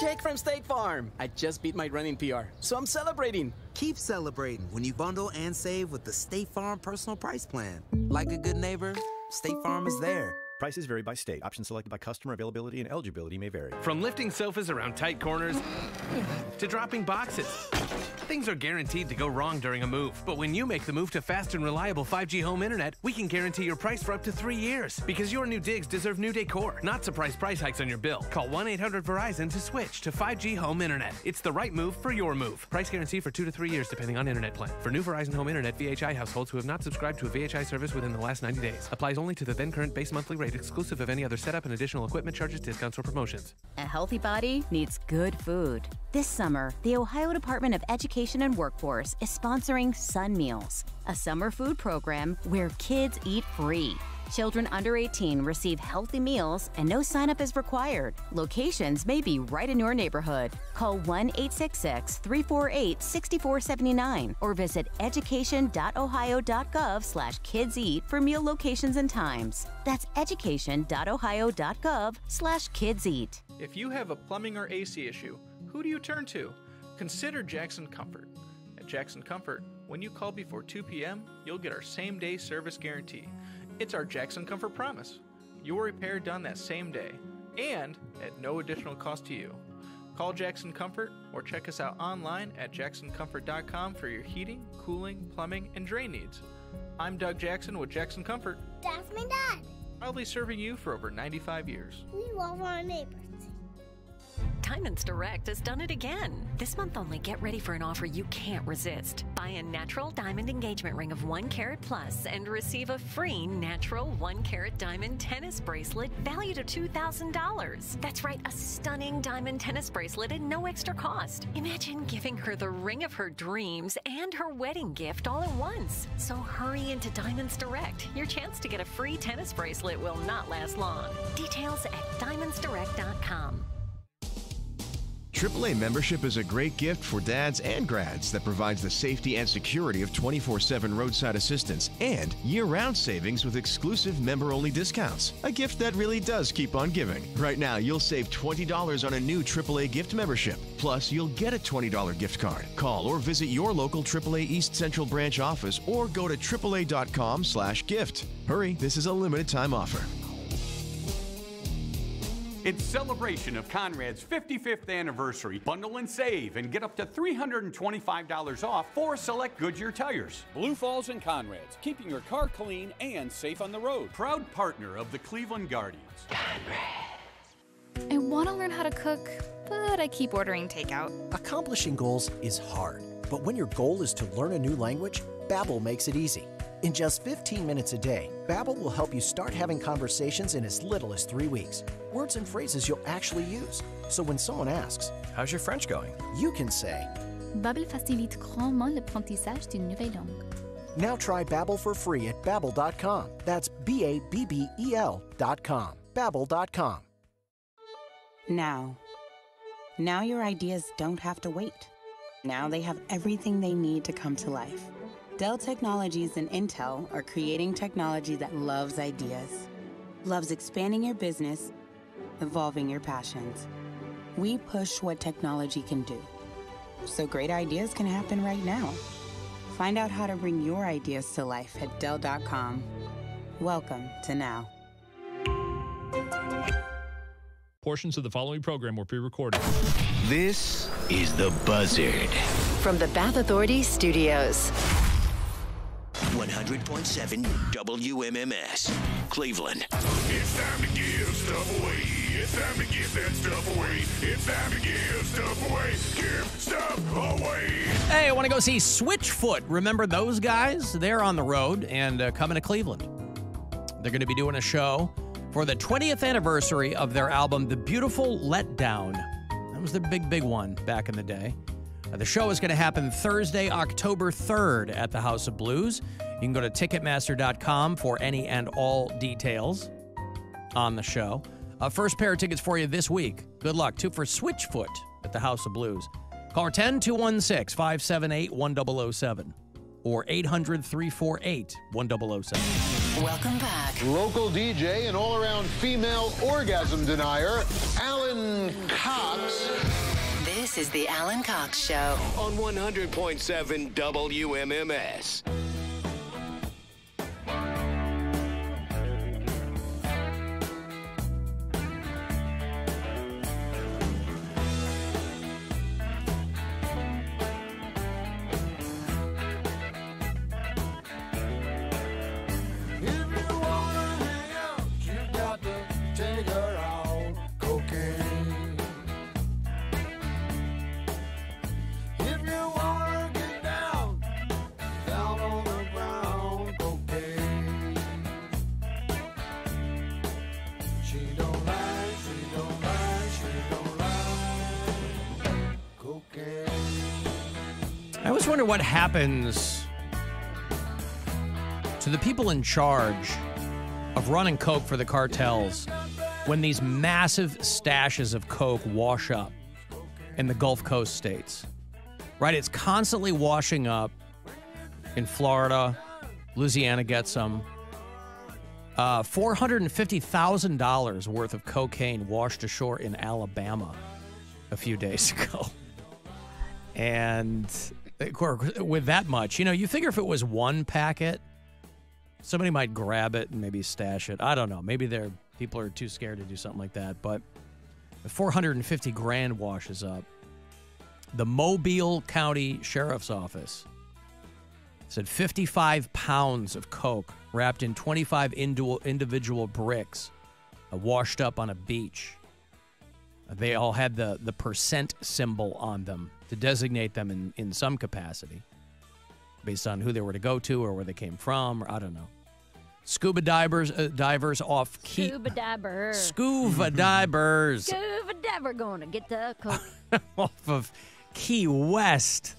Jake from State Farm. I just beat my running PR, so I'm celebrating. Keep celebrating when you bundle and save with the State Farm Personal Price Plan. Like a good neighbor, State Farm is there. Prices vary by state. Options selected by customer. Availability and eligibility may vary. From lifting sofas around tight corners to dropping boxes, Things are guaranteed to go wrong during a move, but when you make the move to fast and reliable 5G home internet, we can guarantee your price for up to 3 years. Because your new digs deserve new decor, not surprise price hikes on your bill. Call 1-800-VERYZON to switch to 5G home internet. It's the right move for your move. Price guarantee for 2 to 3 years depending on internet plan. For new Verizon home internet VHI households who have not subscribed to a VHI service within the last 90 days. Applies only to the then current base monthly rate, exclusive of any other setup and additional equipment charges, discounts, or promotions. A healthy body needs good food. This summer, the Ohio Department of Education and Workforce is sponsoring Sun Meals, a summer food program where kids eat free. Children under 18 receive healthy meals and no sign-up is required. Locations may be right in your neighborhood. Call 1-866-348-6479 or visit education.ohio.gov/kidseat for meal locations and times. That's education.ohio.gov/kidseat. If you have a plumbing or AC issue, who do you turn to? Consider Jackson Comfort. At Jackson Comfort, when you call before 2 p.m., you'll get our same-day service guarantee. It's our Jackson Comfort promise. Your repair done that same day, and at no additional cost to you. Call Jackson Comfort or check us out online at jacksoncomfort.com for your heating, cooling, plumbing, and drain needs. I'm Doug Jackson with Jackson Comfort. That's my dad. Proudly serving you for over 95 years. We love our neighbors. Diamonds Direct has done it again. This month only, get ready for an offer you can't resist. Buy a natural diamond engagement ring of 1 carat plus and receive a free natural 1 carat diamond tennis bracelet valued at $2,000. That's right, a stunning diamond tennis bracelet at no extra cost. Imagine giving her the ring of her dreams and her wedding gift all at once. So hurry into Diamonds Direct. Your chance to get a free tennis bracelet will not last long. Details at diamondsdirect.com. AAA membership is a great gift for dads and grads that provides the safety and security of 24/7 roadside assistance and year-round savings with exclusive member-only discounts. A gift that really does keep on giving. Right now, you'll save $20 on a new AAA gift membership. Plus, you'll get a $20 gift card. Call or visit your local AAA East Central branch office or go to AAA.com/gift. Hurry, this is a limited time offer. It's celebration of Conrad's 55th anniversary. Bundle and save and get up to $325 off for select Goodyear tires. Blue Falls and Conrad's, keeping your car clean and safe on the road. Proud partner of the Cleveland Guardians. I want to learn how to cook, but I keep ordering takeout. Accomplishing goals is hard, but when your goal is to learn a new language, Babbel makes it easy. In just 15 minutes a day, Babbel will help you start having conversations in as little as 3 weeks. Words and phrases you'll actually use. So when someone asks, "How's your French going?" you can say, Babbel facilite grandement l'apprentissage d'une nouvelle langue. Now try Babbel for free at Babbel.com. That's BABBEL.com. Babbel.com. Now your ideas don't have to wait. Now they have everything they need to come to life. Dell Technologies and Intel are creating technology that loves ideas, loves expanding your business, evolving your passions. We push what technology can do, so great ideas can happen right now. Find out how to bring your ideas to life at Dell.com. Welcome to Now. Portions of the following program were pre-recorded. This is The Buzzard. From the Bath Authority Studios. 100.7 WMMS, Cleveland. It's time to give stuff away. It's time to give that stuff away. It's time to give stuff away. Give stuff away. Hey, I want to go see Switchfoot. Remember those guys? They're on the road and coming to Cleveland. They're going to be doing a show for the 20th anniversary of their album, The Beautiful Letdown. That was their big one back in the day. The show is going to happen Thursday, October 3rd at the House of Blues. You can go to Ticketmaster.com for any and all details on the show. First pair of tickets for you this week. Good luck, too, for Switchfoot at the House of Blues. Call 10-216-578-1007 or 800-348-1007. Welcome back. Local DJ and all-around female orgasm denier, Alan Cox. This is the Alan Cox Show on 100.7 WMMS. I always wonder what happens to the people in charge of running coke for the cartels when these massive stashes of coke wash up in the Gulf Coast states. Right? It's constantly washing up in Florida. Louisiana gets some. $450,000 worth of cocaine washed ashore in Alabama a few days ago. And with that much, you figure if it was one packet, somebody might grab it and maybe stash it. I don't know. Maybe people are too scared to do something like that. But $450,000 washes up. The Mobile County Sheriff's Office said 55 pounds of coke wrapped in 25 individual bricks washed up on a beach. They all had the percent symbol on them to designate them in some capacity based on who they were to go to or where they came from, or I don't know. Scuba divers off Key... Scuba divers. Scuba divers. Scuba diver going to get the coke. Off of Key West.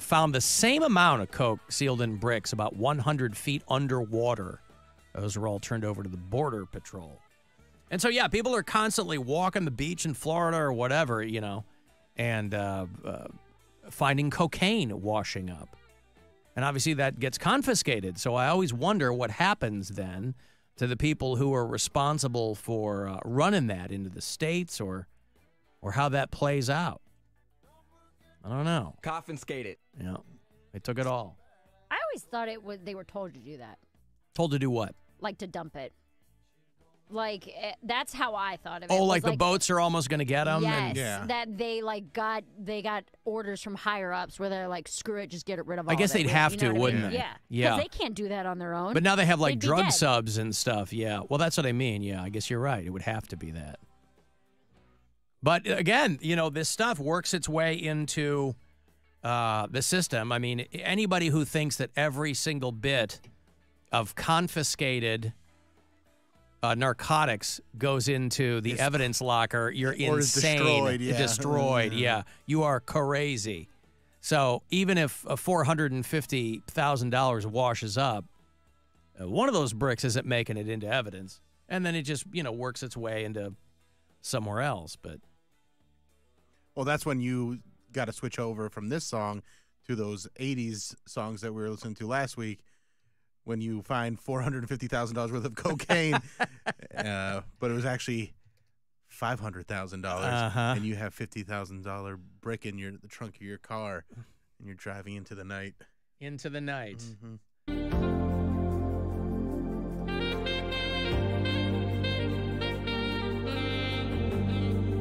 Found the same amount of coke sealed in bricks about 100 feet underwater. Those were all turned over to the Border Patrol. And so, yeah, people are constantly walking the beach in Florida or whatever, and finding cocaine washing up. And obviously that gets confiscated. So I always wonder what happens then to the people who are responsible for running that into the states or how that plays out. I don't know. Confiscated. Yeah, they took it all. I always thought they were told to do that. Told to do what? Like to dump it. Like, that's how I thought of it. Oh, like the boats are almost going to get them? Yes, that they got orders from higher ups where they're like, screw it, just get rid of all I guess of it. they'd have to, wouldn't they? Yeah. Yeah. Because they can't do that on their own. But now they have like They'd be drug dead. subs and stuff. Yeah. Well, that's what I mean. Yeah, I guess you're right. It would have to be that. But again, this stuff works its way into the system. I mean, anybody who thinks that every single bit of confiscated narcotics goes into the evidence locker, you're insane. Destroyed, yeah. Destroyed, yeah. You are crazy. So even if $450,000 washes up, one of those bricks isn't making it into evidence. And then it just, works its way into somewhere else. But well, that's when you got to switch over from this song to those 80s songs that we were listening to last week. When you find $450,000 worth of cocaine, but it was actually $500,000, and you have $50,000 brick in the trunk of your car, and you're driving into the night. Into the night. Mm-hmm.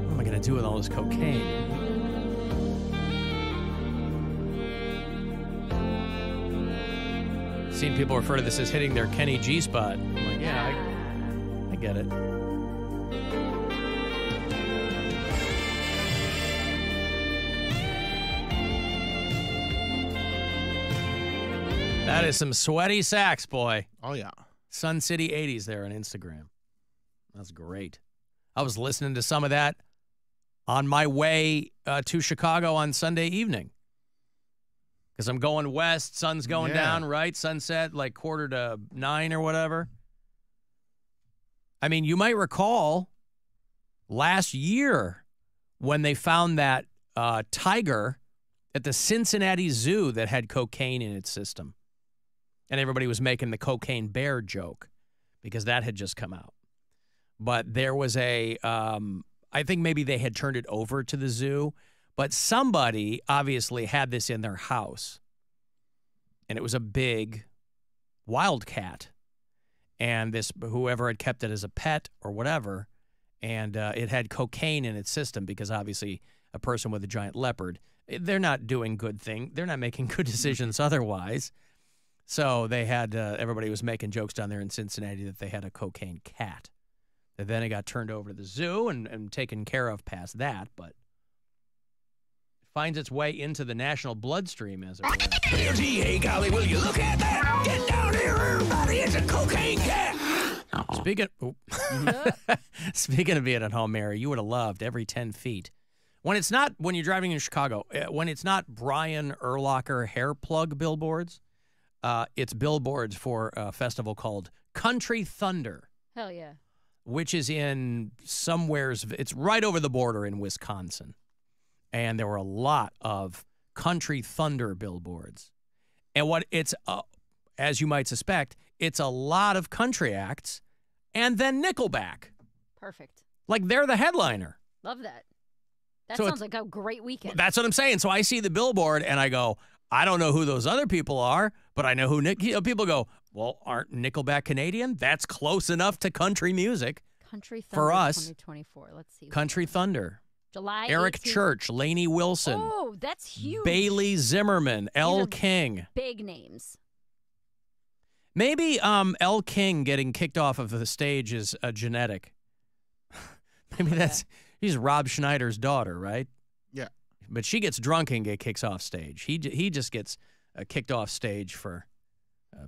What am I going to do with all this cocaine? Seen people refer to this as hitting their Kenny G spot. I'm like, yeah, I get it. That is some sweaty sax, boy. Oh, yeah. Sun City 80s there on Instagram. That's great. I was listening to some of that on my way to Chicago on Sunday evening. Because I'm going west, sun's going down, right? Sunset, like 8:45 or whatever. I mean, you might recall last year when they found that tiger at the Cincinnati Zoo that had cocaine in its system. And everybody was making the cocaine bear joke because that had just come out. But there was I think maybe they had turned it over to the zoo. But somebody obviously had this in their house, and it was a big wildcat. And whoever had kept it as a pet or whatever, and it had cocaine in its system because obviously a person with a giant leopard, they're not doing good thing. They're not making good decisions otherwise. So they had everybody was making jokes down there in Cincinnati that they had a cocaine cat. And then it got turned over to the zoo and taken care of past that, but finds its way into the national bloodstream, as it were. Hey, golly, will you look at that? Get down here, everybody. It's a cocaine cat. Speaking of being at home, Mary, you would have loved every 10 feet When it's not, when you're driving in Chicago, when it's not Brian Urlacher hair plug billboards, it's billboards for a festival called Country Thunder. Hell yeah. Which is in somewheres, it's right over the border in Wisconsin. And there were a lot of Country Thunder billboards. And what it's, as you might suspect, it's a lot of country acts and then Nickelback. Perfect. Like they're the headliner. Love that. That So sounds like a great weekend. That's what I'm saying. So I see the billboard and I go, I don't know who those other people are, but I know who people go, well, aren't Nickelback Canadian? That's close enough to country music. Country Thunder for us. 2024. Let's see. Country Thunder. July Eric 18th. Church, Lainey Wilson. Oh, that's huge. Bailey Zimmerman, Elle King. Big names. Maybe Elle King getting kicked off of the stage is genetic. Maybe he's Rob Schneider's daughter, right? Yeah. But she gets drunk and kicks off stage. He just gets kicked off stage for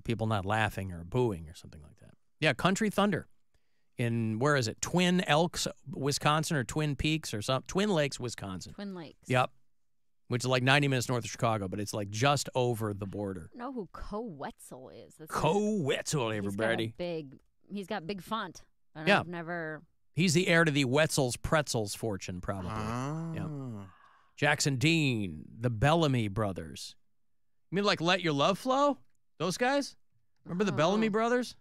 people not laughing or booing or something like that. Yeah, Country Thunder in, where is it? Twin Elks, Wisconsin, or Twin Peaks or something? Twin Lakes, Wisconsin. Twin Lakes. Yep. Which is like 90 minutes north of Chicago, but it's like just over the border. I don't know who Co Wetzel is. Wetzel, everybody. He's got big font. And Yeah. I've never. He's the heir to the Wetzel's Pretzels fortune, probably. Yep. Jackson Dean, the Bellamy Brothers. You mean like Let Your Love Flow? Those guys? Remember the Bellamy Brothers?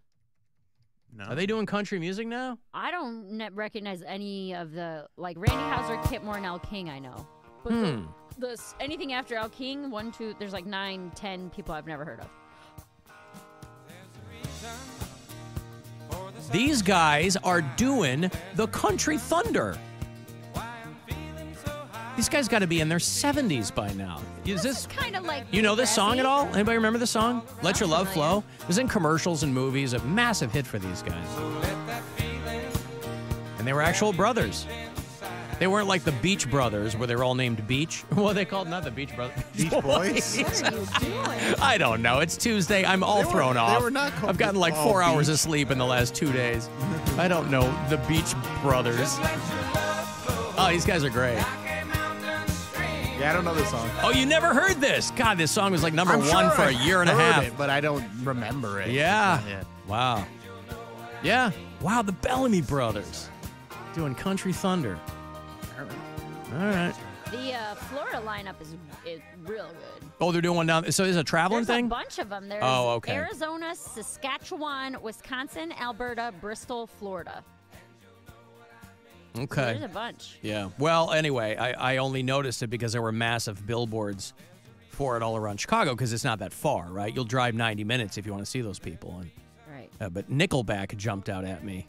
No. Are they doing country music now? I don't recognize any of the, like, Randy Houser, Kip Moore, and Al King, I know. But anything after Al King, there's like 9, 10 people I've never heard of. These guys are doing the Country Thunder. These guys got to be in their 70s by now. Is this kind of like, you know this song at all? Anybody remember the song? Let Your Love Flow? It was in commercials and movies, a massive hit for these guys. And they were actual brothers. They weren't like the Beach Brothers, where they were all named Beach. What are they called? Not the Beach Brothers. Beach Boys? What are you doing? I don't know. It's Tuesday. I'm all thrown off. They were not called I've gotten like 4 hours of sleep in the last 2 days. I don't know the Beach Brothers. Oh, these guys are great. Yeah, I don't know this song. Oh, you never heard this? God, this song was like number I'm one sure for a I've year and a heard half. it, but I don't remember it. Yeah. Wow. Yeah. Wow, the Bellamy Brothers doing Country Thunder. All right. The Florida lineup is real good. Oh, they're doing one down. So is it a traveling There's thing? a bunch of them. There's okay. Arizona, Saskatchewan, Wisconsin, Alberta, Bristol, Florida. Okay. So there's a bunch. Yeah. Well, anyway, I only noticed it because there were massive billboards for it all around Chicago because it's not that far, right? You'll drive 90 minutes if you want to see those people. And, right. But Nickelback jumped out at me.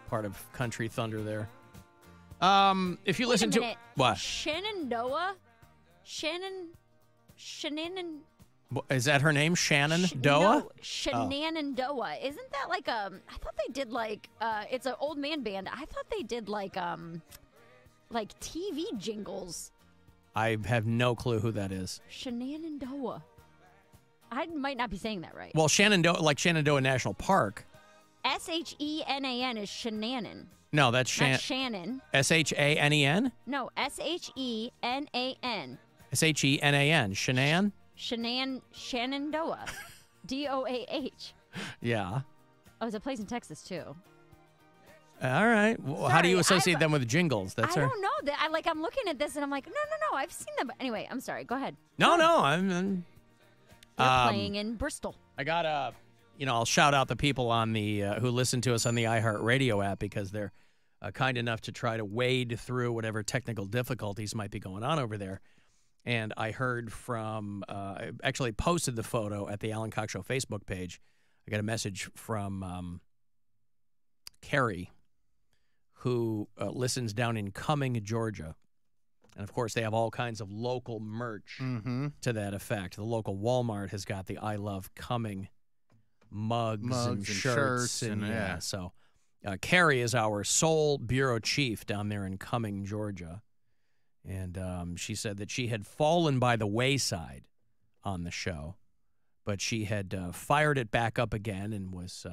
Part of Country Thunder there. If you listen to what? Shenandoah? Is that her name? Shannon Doa? No, Shenandoah. Isn't that like I thought they did like it's an old man band. I thought they did like TV jingles. I have no clue who that is. Shenandoah. I might not be saying that right. Well, Shenandoah, like Shenandoah National Park. Shenan is Shenanan. No, that's Not Shannon. Shanen? No, Shenan. Shenan. Shenan? Shenandoah. Doah. Yeah. Oh, it's a place in Texas too. All right. Well, how do you associate them with jingles? I don't know. I'm looking at this and I'm like, no. I've seen them. Anyway, I'm sorry. Go ahead. No. They're playing in Bristol. I got I'll shout out the people on the who listen to us on the iHeartRadio app because they're kind enough to try to wade through whatever technical difficulties might be going on over there. And I heard from, I actually posted the photo at the Alan Cox Show Facebook page. I got a message from Carrie, who listens down in Cumming, Georgia. And, of course, they have all kinds of local merch to that effect. The local Walmart has got the I Love Cumming mugs and shirts. And yeah. So Carrie is our sole bureau chief down there in Cumming, Georgia. And she said that she had fallen by the wayside on the show, but she had fired it back up again and was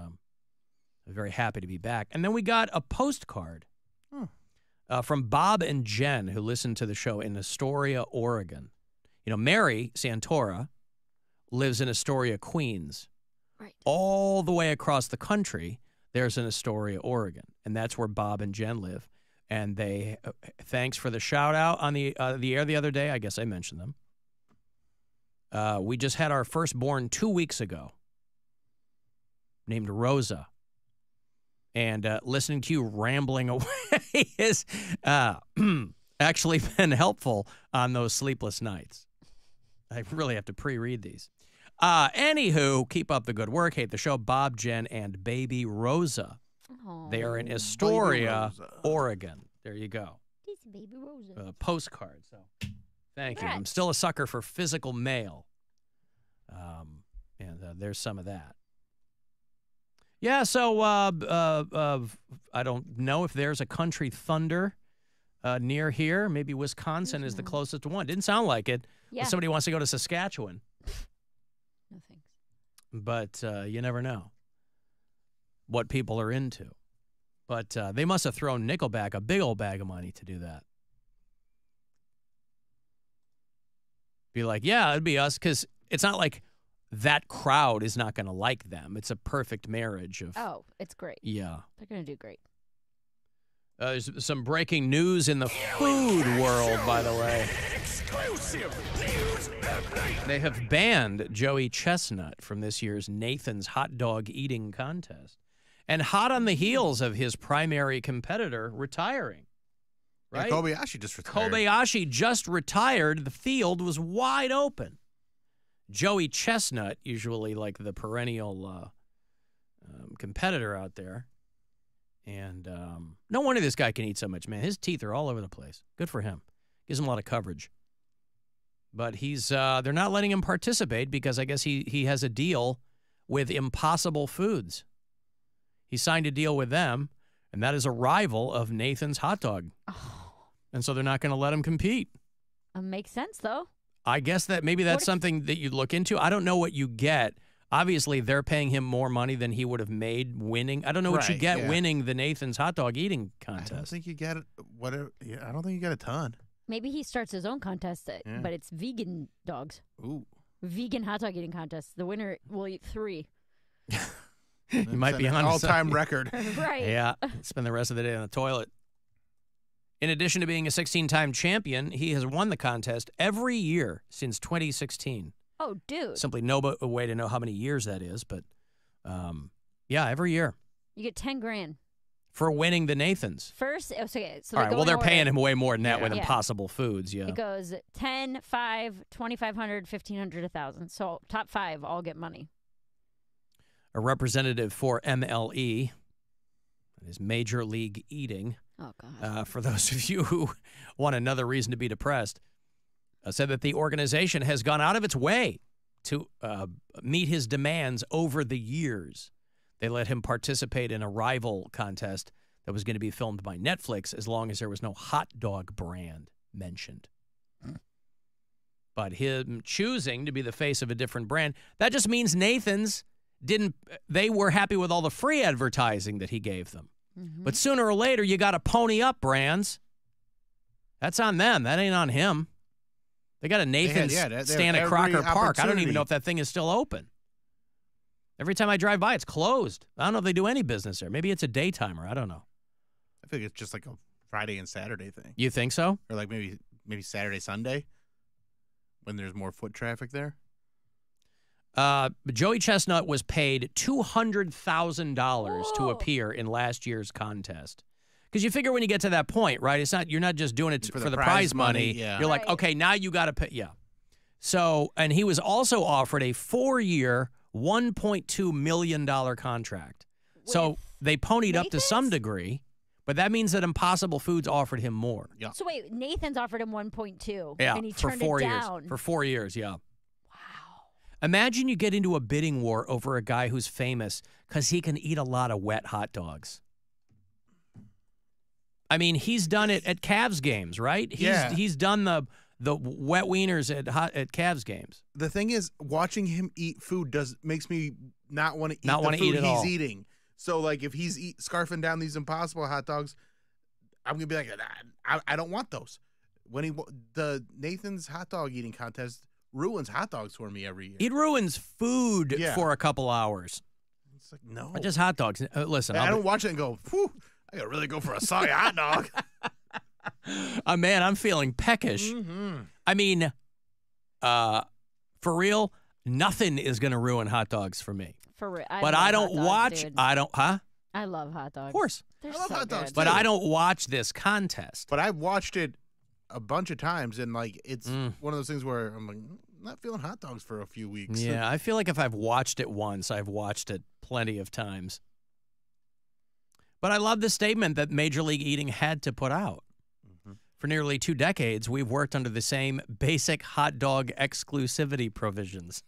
very happy to be back. And then we got a postcard from Bob and Jen, who listen to the show in Astoria, Oregon. You know, Mary Santora lives in Astoria, Queens. Right. All the way across the country, there's an Astoria, Oregon, and that's where Bob and Jen live. And they, thanks for the shout out on the air the other day. I guess I mentioned them. We just had our firstborn 2 weeks ago, named Rosa. And listening to you rambling away has actually been helpful on those sleepless nights. I really have to pre-read these. Anywho, keep up the good work. Hate the show. Bob, Jen, and baby Rosa. Aww. They are in Astoria, Oregon. There you go. This baby Rosa. Postcard. So, thank you. I'm still a sucker for physical mail. And there's some of that. Yeah, so I don't know if there's a Country Thunder near here. Maybe Wisconsin is the closest one. Didn't sound like it. Yeah. If somebody wants to go to Saskatchewan. No thanks. But you never know what people are into. But they must have thrown Nickelback a big old bag of money to do that. Be like, yeah, it'd be us, because it's not like that crowd is not going to like them. It's a perfect marriage of. Oh, it's great. Yeah. They're going to do great. There's some breaking news in the food world, by the way. Exclusive news update. They have banned Joey Chestnut from this year's Nathan's hot dog eating contest. And hot on the heels of his primary competitor retiring. Right? Yeah, Kobayashi just retired. Kobayashi just retired. The field was wide open. Joey Chestnut, usually like the perennial competitor out there. And no wonder this guy can eat so much, man. His teeth are all over the place. Good for him. Gives him a lot of coverage. But he's they're not letting him participate because I guess he has a deal with Impossible Foods. He signed a deal with them, and that is a rival of Nathan's Hot Dog. Oh. And so they're not going to let him compete. Makes sense, though. I guess that maybe that's something that you'd look into. I don't know what you get. Obviously, they're paying him more money than he would have made winning. I don't know what you get winning the Nathan's hot dog eating contest. I don't think you get whatever. Yeah, I don't think you get a ton. Maybe he starts his own contest, but it's vegan dogs. Ooh. Vegan hot dog eating contest. The winner will eat 3. You might be on all-time record. Right. Yeah. Spend the rest of the day on the toilet. In addition to being a 16-time champion, he has won the contest every year since 2016. Oh, dude. Simply no way to know how many years that is, but yeah, every year. You get $10,000 for winning the Nathans. First, so all right, well, they're paying him way more than that with Yeah. Impossible Foods, yeah. It goes 10, 5, 2,500, 1,500, 1,000. So top 5 all get money. A representative for MLE, that is Major League Eating. Oh, God. For those of you who want another reason to be depressed, said that the organization has gone out of its way to meet his demands over the years. They let him participate in a rival contest that was going to be filmed by Netflix as long as there was no hot dog brand mentioned. But him choosing to be the face of a different brand, that just means Nathan's they were happy with all the free advertising that he gave them. Mm-hmm. But sooner or later, you got to pony up, brands. That's on them. That ain't on him. They got a Nathan's stand at Crocker Park. I don't even know if that thing is still open. Every time I drive by, it's closed. I don't know if they do any business there. Maybe it's a daytimer. I don't know. I think it's just like a Friday and Saturday thing. You think so? Or like maybe Saturday, Sunday, when there's more foot traffic there. Joey Chestnut was paid $200,000 to appear in last year's contest. Because you figure when you get to that point, right? You're not just doing it for the prize money. Yeah. You're like, okay, now you got to pay. Yeah. So, and he was also offered a 4-year, $1.2 million contract. So they ponied up to some degree, but that means that Impossible Foods offered him more. Yeah. So wait, Nathan's offered him 1.2. Yeah, and he for turned 4 it years. down. For 4 years, yeah. Wow. Imagine you get into a bidding war over a guy who's famous because he can eat a lot of wet hot dogs. I mean, he's done it at Cavs games, right? He's done the wet wieners at Cavs games. The thing is, watching him eat food makes me not want to eat the food eat at all. He's eating. So, like, if he's scarfing down these Impossible hot dogs, I'm gonna be like, I don't want those. When the Nathan's hot dog eating contest ruins hot dogs for me every year. It ruins food for a couple hours. It's like, no. Or just hot dogs. Listen, I don't watch it and go, whew, I gotta really go for a soggy hot dog. Man, I'm feeling peckish. Mm-hmm. I mean, for real, nothing is going to ruin hot dogs for me. For real. But I don't watch. Dude. I don't. Huh? I love hot dogs. Of course. They're I love so hot dogs, good. But I don't watch this contest. But I've watched it a bunch of times, and like it's one of those things where I'm like, not feeling hot dogs for a few weeks. Yeah, I feel like if I've watched it once, I've watched it plenty of times. But I love the statement that Major League Eating had to put out. For nearly 2 decades, we've worked under the same basic hot dog exclusivity provisions.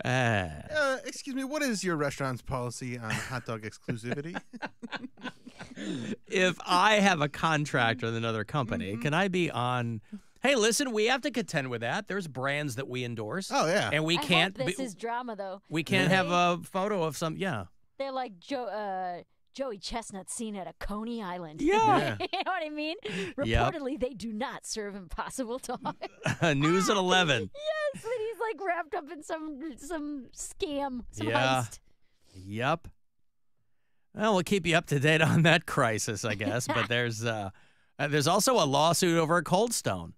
Excuse me, what is your restaurant's policy on hot dog exclusivity? If I have a contract with another company, can I be on... Hey, listen, we have to contend with that. There's brands that we endorse. Oh, yeah. And we I can't... hope this is drama, though. We can't have a photo of some... Yeah. They're like Joey Chestnut seen at a Coney Island. Yeah. You know what I mean? Reportedly, they do not serve Impossible Dog. News at 11. Yes, and he's like wrapped up in some scam, some Yeah. heist. Yep. Well, we'll keep you up to date on that crisis, I guess. But there's also a lawsuit over at Cold Stone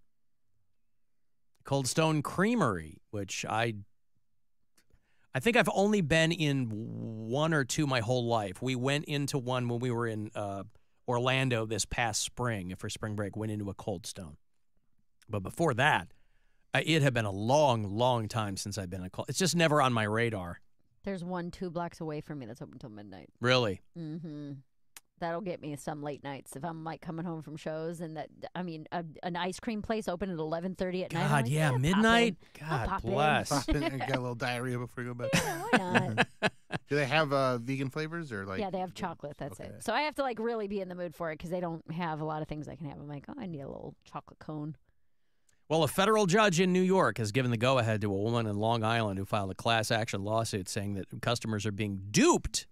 Creamery, which I think I've only been in one or two my whole life. We went into one when we were in Orlando this past spring for spring break, went into a Cold Stone. But before that, it had been a long, long time since I've been in a Cold. It's just never on my radar. There's one 2 blocks away from me that's open until midnight. Really? Mm-hmm. That'll get me some late nights if I'm like coming home from shows, and an ice cream place open at 11:30 at night. God, like, yeah, midnight. I'll God pop bless. Pop in and get a little diarrhea before you go to bed. Yeah, why not? Do they have vegan flavors or like? Yeah, they have chocolate. That's it. So I have to like really be in the mood for it because they don't have a lot of things I can have. I'm like, oh, I need a little chocolate cone. Well, a federal judge in New York has given the go-ahead to a woman in Long Island who filed a class action lawsuit saying that customers are being duped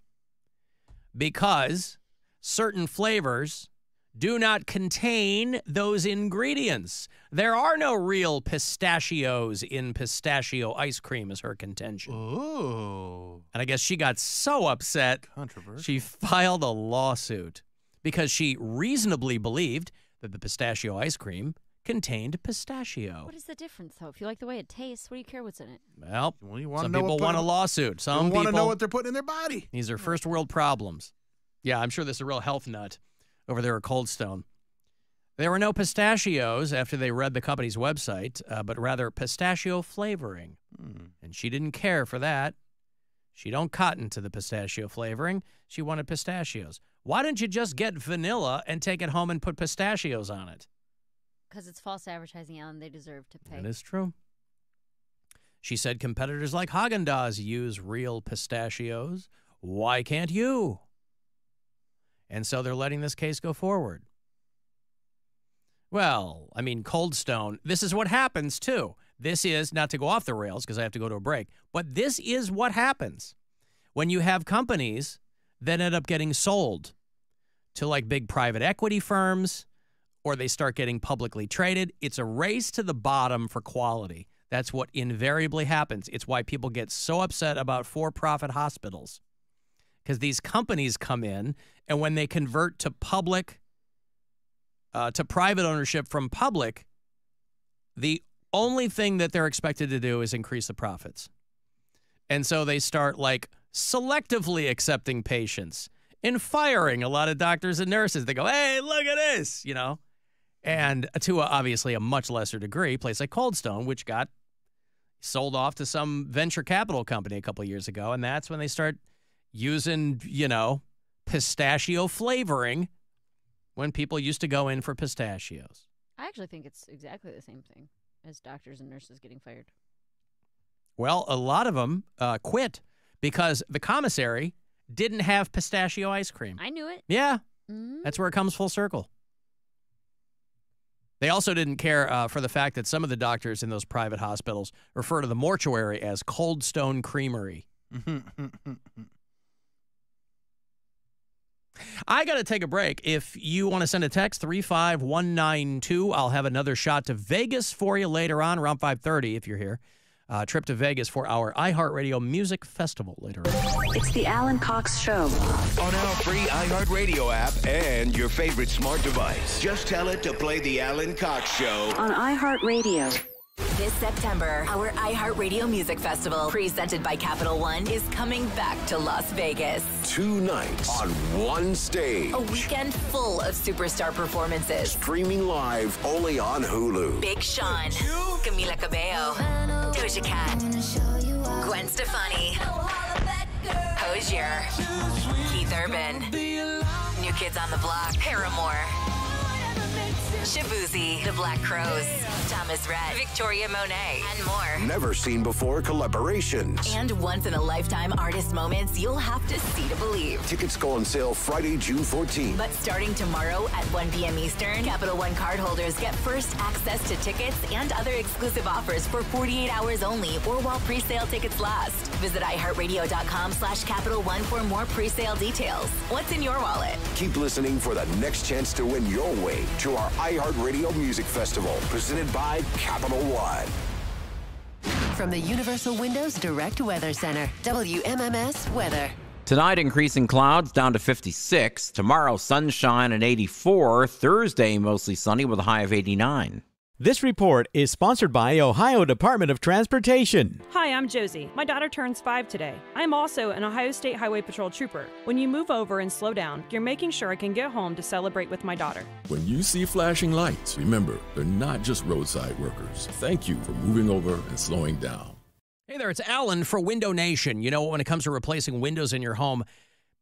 because certain flavors do not contain those ingredients. There are no real pistachios in pistachio ice cream, is her contention. Oh. And I guess she got so upset, she filed a lawsuit because she reasonably believed that the pistachio ice cream contained pistachio. What is the difference, though? If you like the way it tastes, what do you care what's in it? Well, you some people want a lawsuit. Some want people to know what they're putting in their body. These are first world problems. Yeah, I'm sure this is a real health nut over there at Cold Stone. There were no pistachios after they read the company's website, but rather pistachio flavoring. And she didn't care for that. She don't cotton to the pistachio flavoring. She wanted pistachios. Why didn't you just get vanilla and take it home and put pistachios on it? Because it's false advertising, Alan. They deserve to pay. That is true. She said competitors like Haagen-Dazs use real pistachios. Why can't you? And so they're letting this case go forward. Well, I mean, Cold Stone, this is what happens, too. This is, not to go off the rails because I have to go to a break, but this is what happens when you have companies that end up getting sold to like big private equity firms, or they start getting publicly traded. It's a race to the bottom for quality. That's what invariably happens. It's why people get so upset about for-profit hospitals, because these companies come in, and when they convert to private ownership from public, the only thing that they're expected to do is increase the profits. And so they start like selectively accepting patients and firing a lot of doctors and nurses. They go, hey, look at this, you know. And to obviously a much lesser degree, a place like Cold Stone, which got sold off to some venture capital company a couple of years ago, and that's when they start using, you know, pistachio flavoring when people used to go in for pistachios. I actually think it's exactly the same thing as doctors and nurses getting fired. Well, a lot of them quit because the commissary didn't have pistachio ice cream. I knew it. Yeah, that's where it comes full circle. They also didn't care for the fact that some of the doctors in those private hospitals refer to the mortuary as Cold Stone Creamery. I got to take a break. If you want to send a text, 35192, I'll have another shot to Vegas for you later on, around 5:30 if you're here. Trip to Vegas for our iHeartRadio Music Festival later on. It's the Alan Cox Show. On our free iHeartRadio app and your favorite smart device. Just tell it to play the Alan Cox Show. On iHeartRadio. This September, our iHeartRadio Music Festival, presented by Capital One, is coming back to Las Vegas. 2 nights on one stage. A weekend full of superstar performances. Streaming live only on Hulu. Big Sean, Camila Cabello, Doja Cat, Gwen Stefani, Hozier, Keith Urban, New Kids on the Block, Paramore, Shabuzi, The Black Crowes, Thomas Rhett, Victoria Monet, and more. Never seen before collaborations. And once-in-a-lifetime artist moments you'll have to see to believe. Tickets go on sale Friday, June 14th. But starting tomorrow at 1 p.m. Eastern, Capital One cardholders get first access to tickets and other exclusive offers for 48 hours only or while pre-sale tickets last. Visit iHeartRadio.com/Capital One for more pre-sale details. What's in your wallet? Keep listening for the next chance to win your way to our iHeartRadio Music Festival, presented by Capital One. From the Universal Windows Direct Weather Center, WMMS Weather. Tonight, increasing clouds down to 56. Tomorrow, sunshine and 84. Thursday, mostly sunny with a high of 89. This report is sponsored by Ohio Department of Transportation. Hi, I'm Josie. My daughter turns 5 today. I'm also an Ohio State Highway Patrol trooper. When you move over and slow down, you're making sure I can get home to celebrate with my daughter. When you see flashing lights, remember, they're not just roadside workers. Thank you for moving over and slowing down. Hey there, it's Alan for Window Nation. You know, when it comes to replacing windows in your home,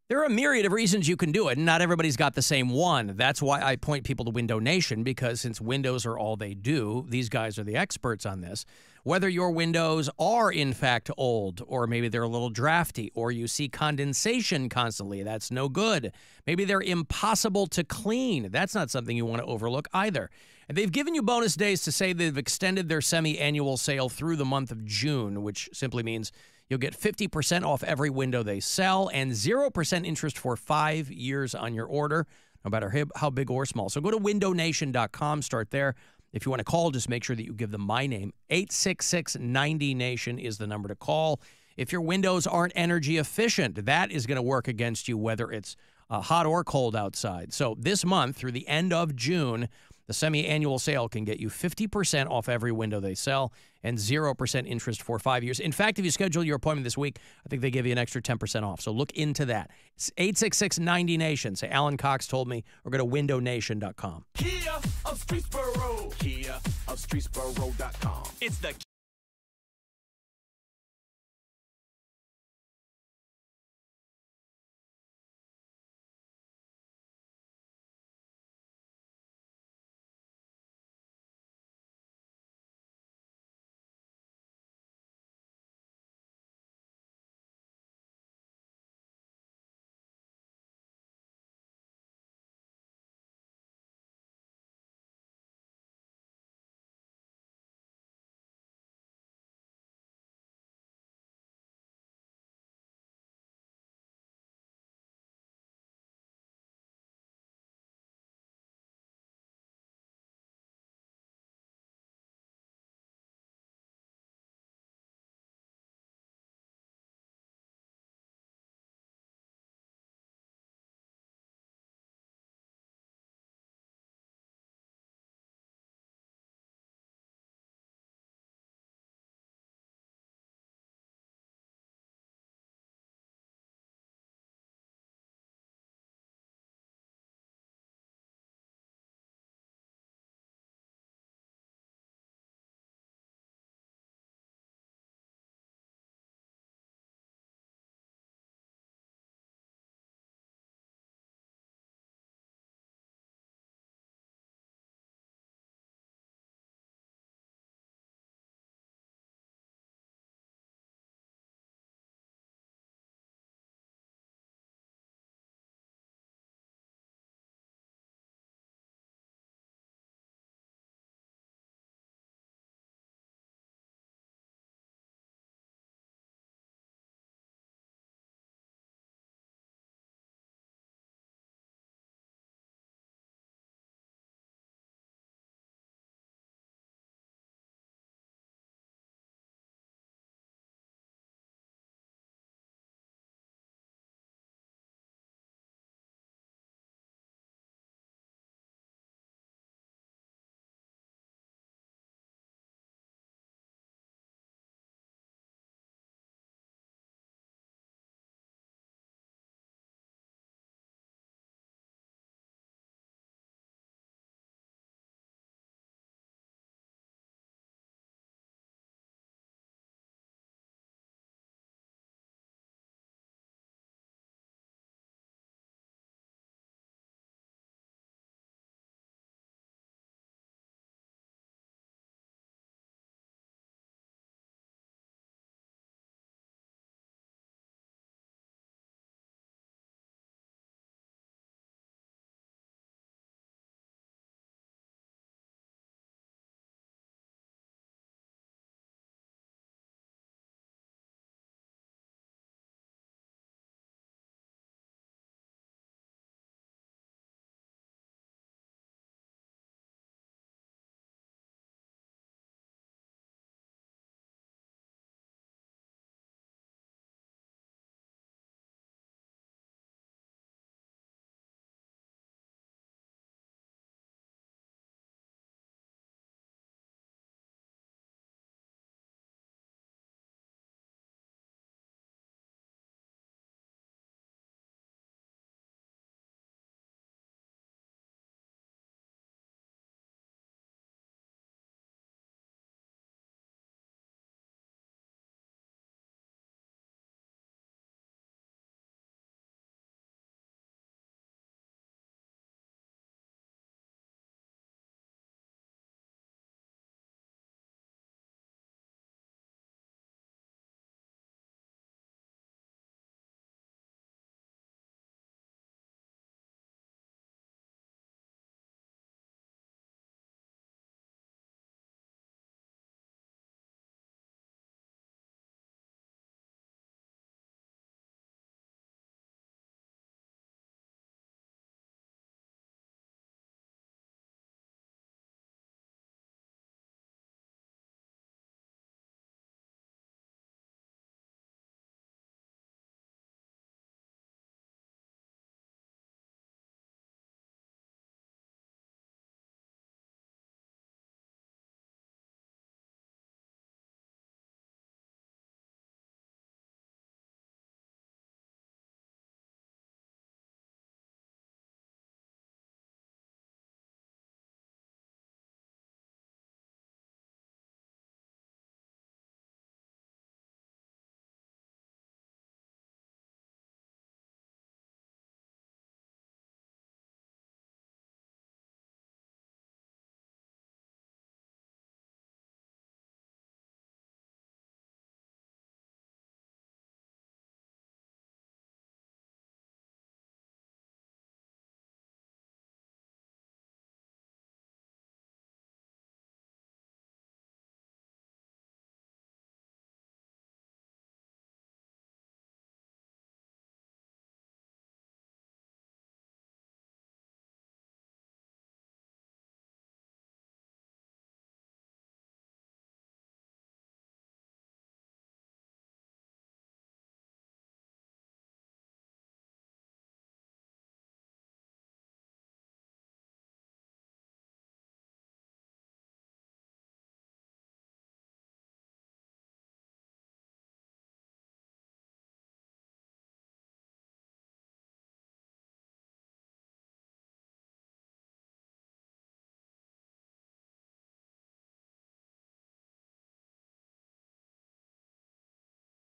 there are a myriad of reasons you can do it, and not everybody's got the same one. That's why I point people to Window Nation, because since windows are all they do, these guys are the experts on this. Whether your windows are, in fact, old, or maybe they're a little drafty, or you see condensation constantly, that's no good. Maybe they're impossible to clean. That's not something you want to overlook either. And they've given you bonus days to say they've extended their semi-annual sale through the month of June, which simply means you'll get 50% off every window they sell and 0% interest for 5 years on your order, no matter how big or small. So go to windownation.com, start there. If you want to call, just make sure that you give them my name. 866-90-NATION is the number to call. If your windows aren't energy efficient, that is going to work against you, whether it's hot or cold outside. So this month, through the end of June, the semi-annual sale can get you 50% off every window they sell and 0% interest for 5 years. In fact, if you schedule your appointment this week, I think they give you an extra 10% off. So look into that. It's 866-90-NATION. Say Alan Cox told me, or go to windownation.com. Kia of Streetsboro. Kia of Streetsboro.com. It's the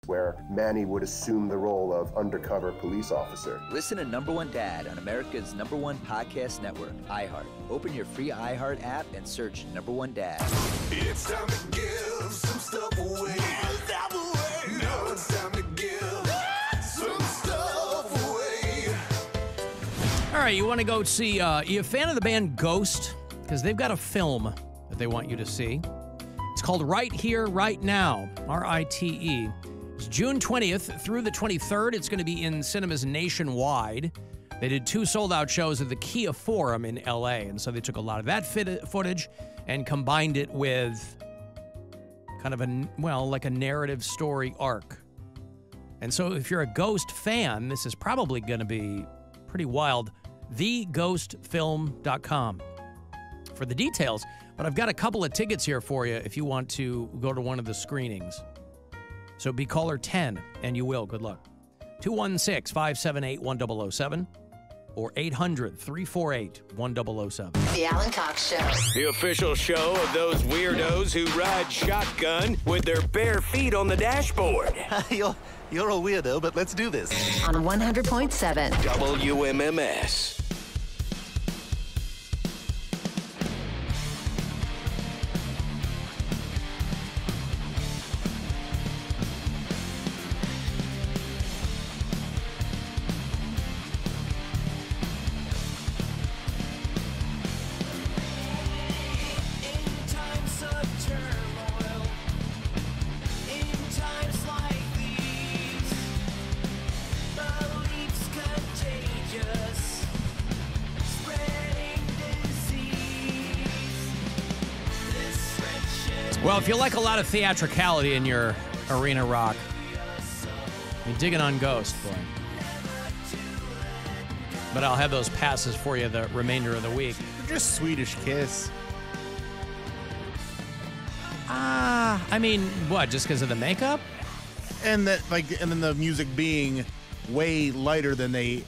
where Manny would assume the role of undercover police officer. Listen to Number One Dad on America's #1 podcast network, iHeart. Open your free iHeart app and search Number One Dad. It's time to give some stuff away. Now it's time to give some stuff away. All right, you want to go see, you a fan of the band Ghost? Because they've got a film that they want you to see. It's called Right Here, Right Now, RITE. It's June 20th through the 23rd. It's going to be in cinemas nationwide. They did 2 sold-out shows at the Kia Forum in L.A., and so they took a lot of that footage and combined it with kind of like a narrative story arc. And so if you're a Ghost fan, this is probably going to be pretty wild. TheGhostFilm.com for the details. But I've got a couple of tickets here for you if you want to go to one of the screenings. So be caller 10, and you will. Good luck. 216-578-1007 or 800-348-1007. The Alan Cox Show. The official show of those weirdos who ride shotgun with their bare feet on the dashboard. You're a weirdo, but let's do this. On 100.7 WMMS. Well, if you like a lot of theatricality in your arena rock, you're digging on Ghost, boy. But I'll have those passes for you the remainder of the week. Just Swedish Kiss. I mean, what, just because of the makeup? And then the music being way lighter than the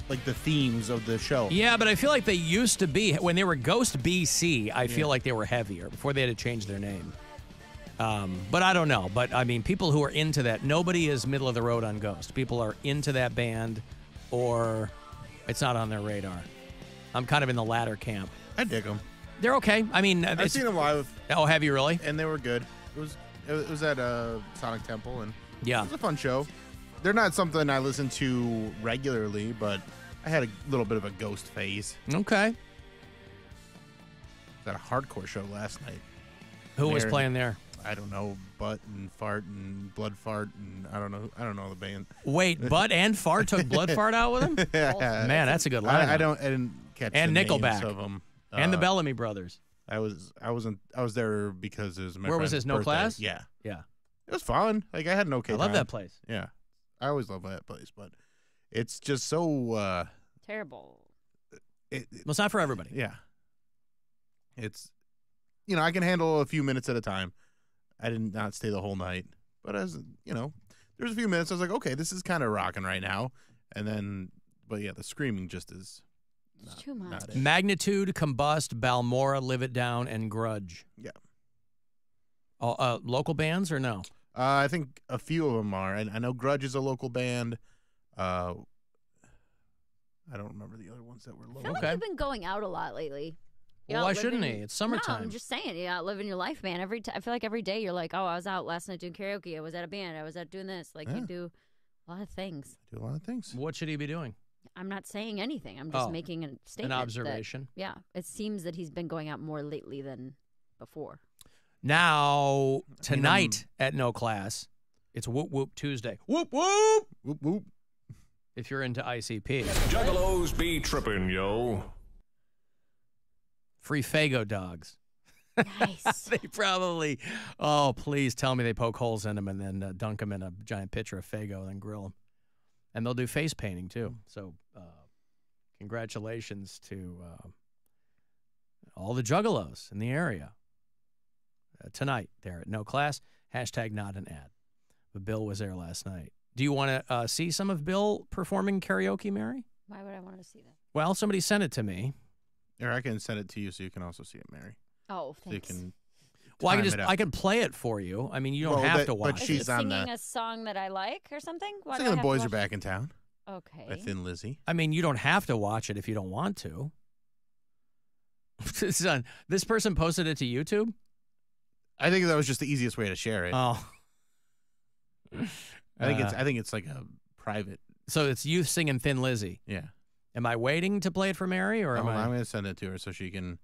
themes of the show. Yeah, but I feel like they used to be, when they were Ghost BC, I feel like they were heavier before they had to change their name. But I don't know. But, I mean, people who are into that, nobody is middle of the road on Ghost. People are into that band or it's not on their radar. I'm kind of in the latter camp. I dig them. They're okay. I mean, I've seen them live. Oh, have you really? And they were good. It was at Sonic Temple, and yeah, it was a fun show. They're not something I listen to regularly, but I had a little bit of a Ghost phase. Okay. Got a hardcore show last night. Who was playing there? I don't know. Butt and Fart and Blood Fart and I don't know the band. Wait, Butt and Fart took Blood Fart out with him? Yeah. Man, that's a good line. I didn't catch and the Nickelback names of them. And the Bellamy Brothers. I was there because it was my Where was friend's this? No birthday. Class? Yeah. Yeah. It was fun. Like I had an okay I love time. that place. Yeah. I always love that place, but it's just so terrible. Well, it's not for everybody. Yeah. It's I can handle a few minutes at a time. I did not stay the whole night, but as there's a few minutes I was like, okay, this is kind of rocking right now. And then but yeah, the screaming just is It's too much. not it. Magnitude, Combust, Balmora, Live It Down, and Grudge. Yeah. Local bands or no? I think a few of them are. I know Grudge is a local band. I don't remember the other ones that were local. I feel like you've been going out a lot lately. Well, why shouldn't he? It's summertime. No, I'm just saying, you're out living your life, man. I feel like every day you're like, oh, I was out last night doing karaoke. I was at a band. I was out doing this. Like, you do a lot of things. I do a lot of things. What should he be doing? I'm not saying anything. I'm just making a statement. An observation. Yeah. It seems that he's been going out more lately than before. Now, tonight at No Class, it's Whoop Whoop Tuesday. Whoop Whoop! Whoop Whoop. If you're into ICP. Juggalos be tripping, yo. Free Faygo dogs. Nice. They probably, please tell me they poke holes in them and then dunk them in a giant pitcher of Faygo and then grill them. And they'll do face painting, too. So congratulations to all the juggalos in the area. Tonight there at No Class. Hashtag not an ad. But Bill was there last night. Do you want to see some of Bill performing karaoke, Mary? Why would I want to see that? Well, somebody sent it to me. Or I can send it to you so you can also see it, Mary. Oh, thanks. So you can. Well, time it up. I can play it for you. I mean, you don't Well, have that- to watch but it. she's Is it on singing the a song that I like or something? Why do I singing "The have to Boys Are watch Back in Town" by Okay. Thin Lizzy. I mean, you don't have to watch it if you don't want to. Son, this person posted it to YouTube? I think that was just the easiest way to share it. Oh. I think it's like a private. So it's you singing Thin Lizzy. Yeah. Am I waiting to play it for Mary, or am I'm going to send it to her so she can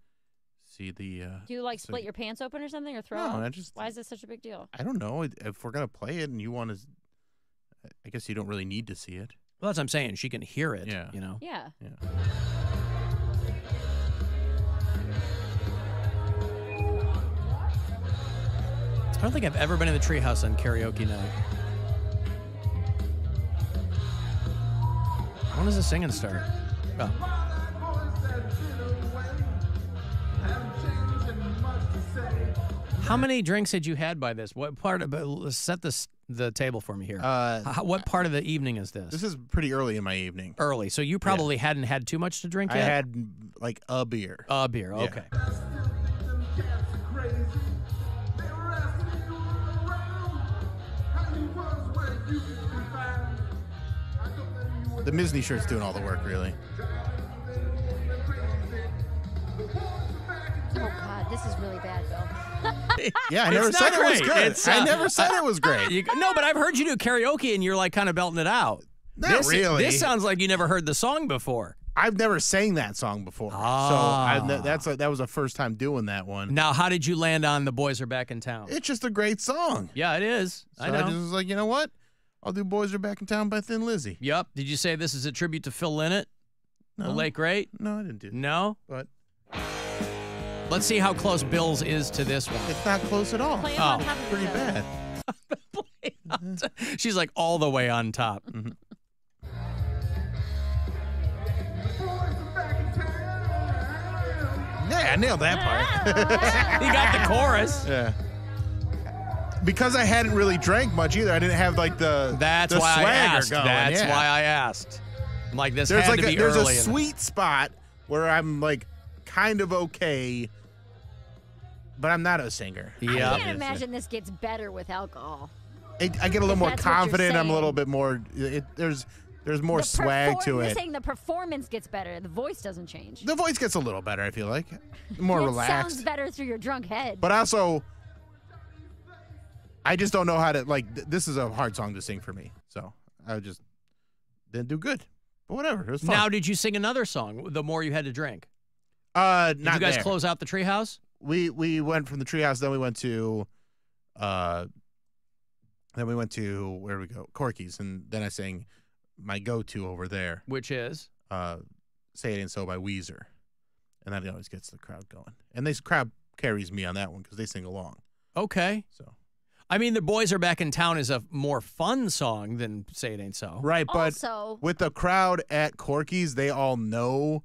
see the. Do you like split your pants open or something or throw No, up? I just- Why is this such a big deal? I don't know if we're going to play it and you want to. I guess you don't really need to see it. Well, that's what I'm saying. She can hear it. Yeah. You know. Yeah. I don't think I've ever been in the treehouse on karaoke night. When does the singing start? Oh. How many drinks had you had by this? What part of? Let's set the table for me here. What part of the evening is this? This is pretty early in my evening. Early, so you probably hadn't had too much to drink I yet. had like a beer. A beer, Yeah. okay. The Misney shirt's doing all the work, really. Oh God, this is really bad, Bill. Yeah, I never It's said not it was great. good. It's, I never said it was great. No, but I've heard you do karaoke and you're like kind of belting it out. Not really. This sounds like you never heard the song before. I've never sang that song before, so that was the first time doing that one. Now, how did you land on "The Boys Are Back in Town"? It's just a great song. Yeah, it is. So I know. just was like, you know what? I'll do "Boys Are Back in Town" by Thin Lizzy. Yep. Did you say this is a tribute to Phil Lynott, the No. late great? No, I didn't do that. No. But Let's see how close Bill's is to this one. it's not close at all. Play it on top of Pretty the- bad. She's like all the way on top. Mm-hmm. Yeah, I nailed that part. He got the chorus. Yeah. Because I hadn't really drank much either, I didn't have like the That's the why I swagger asked. going. That's yeah. why I asked. I'm like, this There's had like to be there's early. a sweet spot where I'm like kind of okay, but I'm not a singer. I can't imagine this gets better with alcohol. I get a little If more that's what you're confident. I'm a saying. little bit more. There's more swag to You're it. saying the performance gets better. The voice doesn't change. The voice gets a little better. I feel like more It relaxed. sounds better through your drunk head. But also, I just don't know how to this is a hard song to sing for me, so I just didn't do good. But whatever, it was fun. Now, did you sing another song? The more you had to drink. Not Did you guys there. close out the treehouse? We went from the treehouse, then we went to, where did we go? Corky's, and then I sang my go-to over there, Which is? "Say It Ain't So" by Weezer, and that always gets the crowd going. And this crowd carries me on that one because they sing along. Okay. So, I mean, "The Boys Are Back in Town" is a more fun song than "Say It Ain't So." right, but Also- with the crowd at Corky's, they all know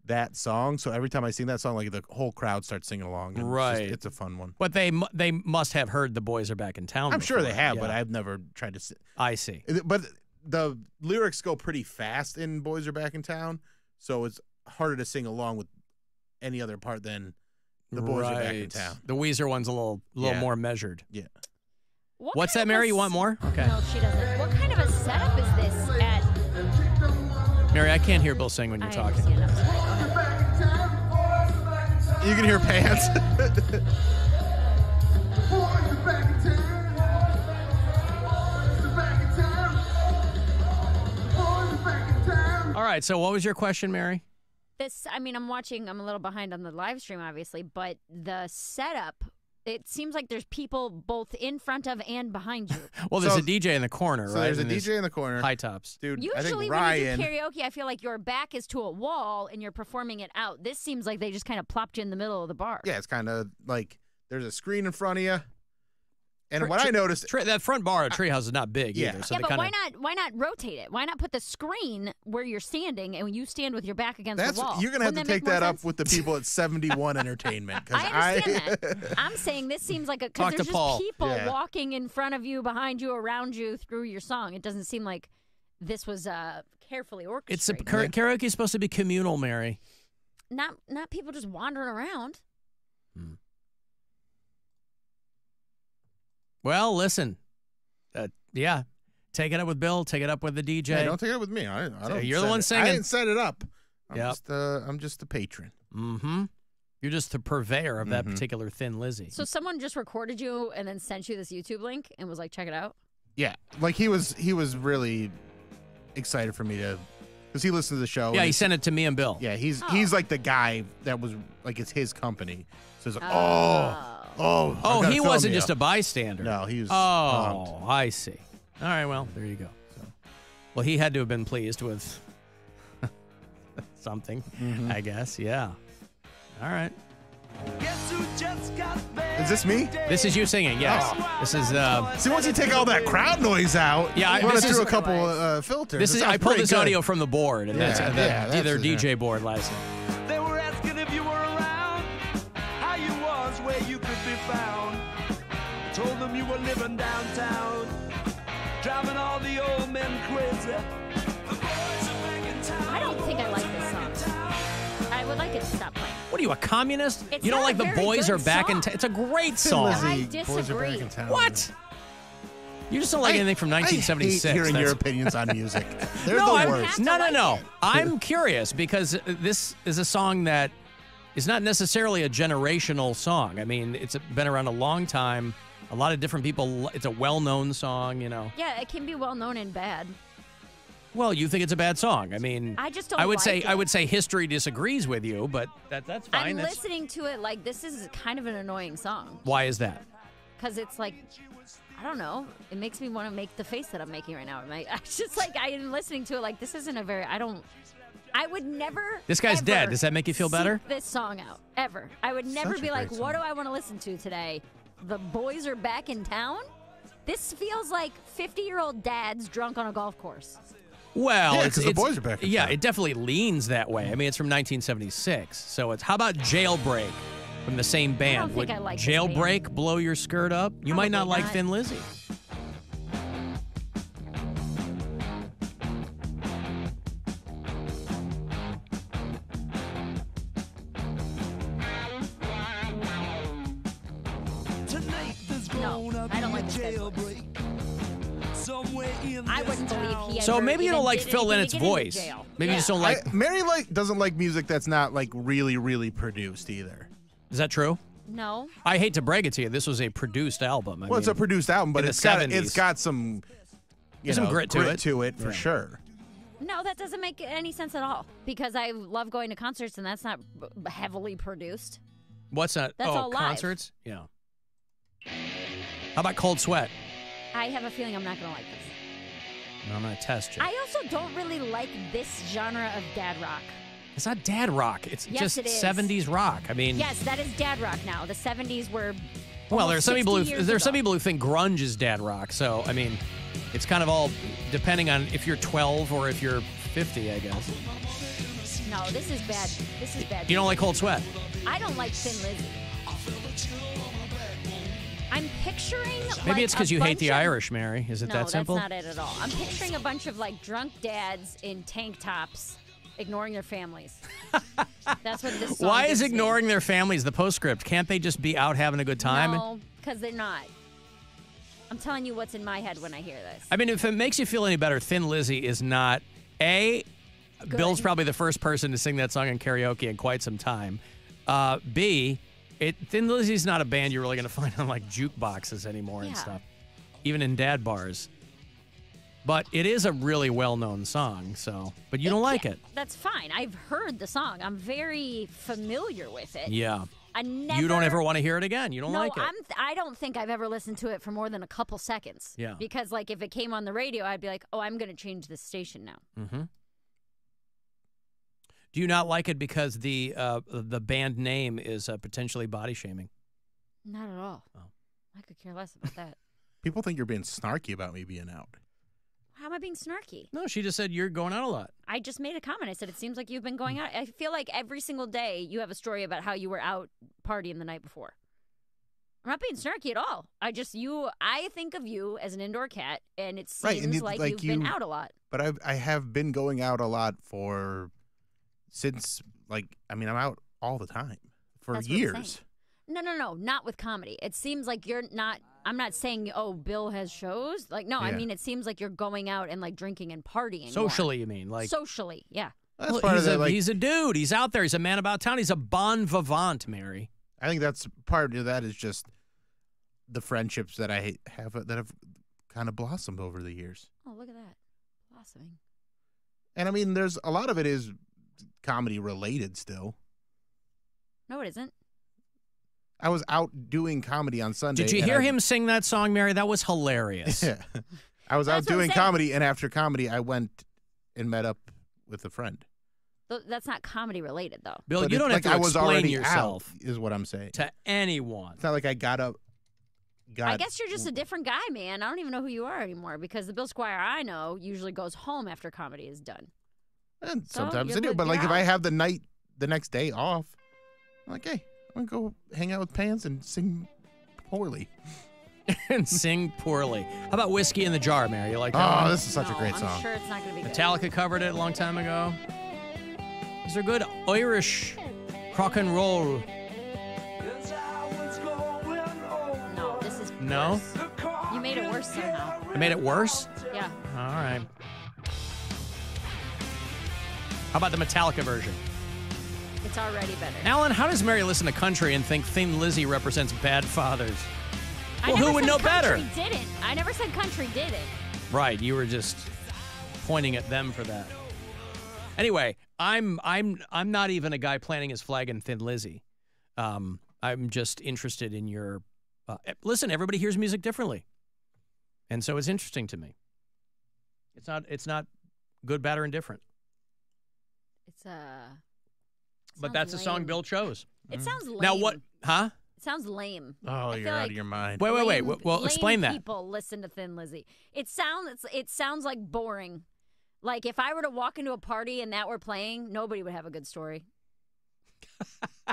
that song. So every time I sing that song, like the whole crowd starts singing along. and Right. it's a fun one. But they must have heard "The Boys Are Back in Town." I'm sure they before. have, Yeah. but I've never tried to sing. I see. But the lyrics go pretty fast in "Boys Are Back in Town," so it's harder to sing along with any other part than "The Boys Are Back in Right. Town." The Weezer one's a little Yeah. more measured. Yeah. What's that, Mary? You want more? Okay. No, she doesn't. What kind of a setup is this at? Mary, I can't hear Bill sing when you're talking. You can hear pants. All right, so what was your question, Mary? This, I mean, I'm a little behind on the live stream, obviously, but the setup, it seems like there's people both in front of and behind you. Well, there's a DJ in the corner, So right? there's a And DJ in the corner. High tops. Dude, I Usually think when Ryan. you do karaoke, I feel like your back is to a wall and you're performing it out. This seems like they just kind of plopped you in the middle of the bar. Yeah, it's kind of like there's a screen in front of you. And what I noticed, that front bar at Treehouse is not big Yeah. either. So Yeah, they but kinda, why not rotate it? Why not put the screen where you're standing and you stand with your back against that's the wall? you're gonna have Wouldn't to take make more that up sense? with the people at 71 Entertainment. 'Cause I understand that. I'm saying this seems like because Talk to there's just Paul. people Yeah. walking in front of you, behind you, around you through your song. It doesn't seem like this was carefully it's a orchestrated. karaoke is supposed to be communal, Mary. Not people just wandering around. Well, listen. Yeah. Take it up with Bill. Take it up with the DJ. Hey, don't take it up with me. I don't. You're the one singing. I didn't set it up. Yep. I'm just the patron. Mm-hmm. You're just the purveyor of that particular Thin Lizzy. So someone just recorded you and then sent you this YouTube link and was like, check it out? Yeah. Like he was really excited for me to, because he listened to the show. Yeah, he sent it to me and Bill. Yeah, he's like the guy that was like, it's his company. So he's like, oh, he wasn't just a bystander. No, he was. Oh, I see. All right, well, there you go. So, well, he had to have been pleased with something, I guess. Yeah. All right. Is this me? This is you singing, yes. Oh. This is. See, once you take all that crowd noise out, run it through a couple filters. This is. I pulled this audio from the board, and that's their DJ board last night. They were asking if you were around, how you was, where you could be found. I told them you were living downtown, driving all the old men crazy. I don't think I like this song. I would like it to stop playing. What are you, a communist? It's you don't not like a the very boys good are back in song. town? It's a great song. I disagree. What? You just don't like anything from 1976. I hate hearing your That's- opinions on music. They're no, the worst. No. I'm curious because this is a song that is not necessarily a generational song. I mean, it's been around a long time. A lot of different people. It's a well-known song, you know. Yeah, it can be well known and bad. Well, you think it's a bad song. I mean, I just don't I would like say it. I would say history disagrees with you, but that's fine. I'm listening to it like this is kind of an annoying song. Why is that? Because it's like, I don't know. It makes me want to make the face that I'm making right now. I just like, I am listening to it like this isn't a very, I would never. This guy's ever dead. Does that make you feel better? seek this song out, ever. I would never Such a be like, great what do I want to listen to today? The boys are back in town? This feels like 50-year-old dads drunk on a golf course. Well, Yeah, it's 'cause the boys are back in Yeah, it definitely leans that way. I mean, it's from 1976, so it's. How about Jailbreak from the same band? think Would I like this Jailbreak blow your skirt up? You might not Probably like not. Thin Lizzy. No, I don't like this guy's voice. I wouldn't believe he So ever maybe you even don't like did Phil anything to Lynnett's get into voice. jail. Maybe you just don't like. Mary doesn't like music that's not like really produced either. Is that true? No. I hate to brag it to you. This was a produced album. I Well, it's mean, a produced album, but in the it's got 70s. some There's some grit to it. for Yeah. sure. No, that doesn't make any sense at all. Because I love going to concerts, and that's not heavily produced. What's that? That's all live. Concerts? Yeah. How about Cold Sweat? I have a feeling I'm not going to like this. I'm going to test you. I also don't really like this genre of dad rock. It's not dad rock. It's Yes, just it is. 70s rock. I mean, Yes, that is dad rock now. The 70s were. well, there are almost some people 60 who years ago. people who think grunge is dad rock. So I mean, it's kind of all depending on if you're 12 or if you're 50, I guess. No, this is bad. This is bad. You don't like Cold Sweat? I don't like Thin Lizzy. I'm picturing. Maybe it's because you hate the Irish. Irish, Mary. Is it No, that simple? that's not it at all. I'm picturing a bunch of like drunk dads in tank tops ignoring their families. That's what this song Why is gives me. ignoring their families the postscript? Can't they just be out having a good time? No, because they're not. I'm telling you what's in my head when I hear this. I mean, if it makes you feel any better, Thin Lizzy is not Bill's probably the first person to sing that song in karaoke in quite some time. B, Thin Lizzy's not a band you're really going to find on like jukeboxes anymore and Yeah. stuff, even in dad bars. But it is a really well-known song, so. But you don't like it. That's fine. I've heard the song. I'm very familiar with it. Yeah. I never. You don't ever want to hear it again. You don't no, like it. I don't think I've ever listened to it for more than a couple seconds. Yeah. Because like if it came on the radio, I'd be like, oh, I'm going to change this station now. Mm-hmm. Do you not like it because the band name is potentially body shaming? Not at all. Oh. I could care less about that. People think you're being snarky about me being out. How am I being snarky? No, she just said you're going out a lot. I just made a comment. I said it seems like you've been going out. I feel like every single day you have a story about how you were out partying the night before. I'm not being snarky at all. I think of you as an indoor cat, and it seems like you've been out a lot. But I have been going out a lot since I'm out all the time for That's what I'm years. saying. No, not with comedy. It seems like you're not. I'm not saying, oh, Bill has shows. Like, no, I mean, it seems like you're going out and like drinking and partying. Socially, you mean? Like socially, yeah. That's part of that. Like, he's a dude. He's out there. He's a man about town. He's a bon vivant, Mary. I think that's part of that is just the friendships that I have that have kind of blossomed over the years. Oh, look at that. Blossoming. And I mean, there's a lot of it is comedy related still. No, it isn't. I was out doing comedy on Sunday. Did you hear him sing that song, Mary? That was hilarious. Yeah. I was out doing comedy, and after comedy, I went and met up with a friend. That's not comedy related, though. Bill, But you don't have like to I was explain already yourself out, is what I'm saying. to anyone. It's not like I got up. I guess you're just a different guy, man. I don't even know who you are anymore because the Bill Squire I know usually goes home after comedy is done. And So sometimes I you're do, good- but like you're if I out. have the next day off, I'm like, hey, I'm gonna go hang out with Pants and sing poorly. And sing poorly. How about Whiskey in the Jar, Mary? You like that Oh, one? this is such a great song. I'm sure it's not going to be good. Metallica covered it a long time ago. These are good Irish rock and roll. No, this is No? worse. You made it worse somehow. I made it worse? Yeah. All right. How about the Metallica version? It's already better. Alan, how does Mary listen to country and think Thin Lizzy represents bad fathers? I Well, never who would said know better? country didn't. I never said country did it. Right, you were just pointing at them for that. Anyway, I'm not even a guy planting his flag in Thin Lizzy. I'm just interested in your listen, everybody hears music differently. And so it's interesting to me. It's not good, bad, or indifferent. But that's a song Bill chose. It sounds lame. Now what? Huh? It sounds lame. Oh, I you're feel out like of your mind. Wait. Well, lame explain that. People listen to Thin Lizzy. It sounds like boring. Like if I were to walk into a party and that were playing, nobody would have a good story.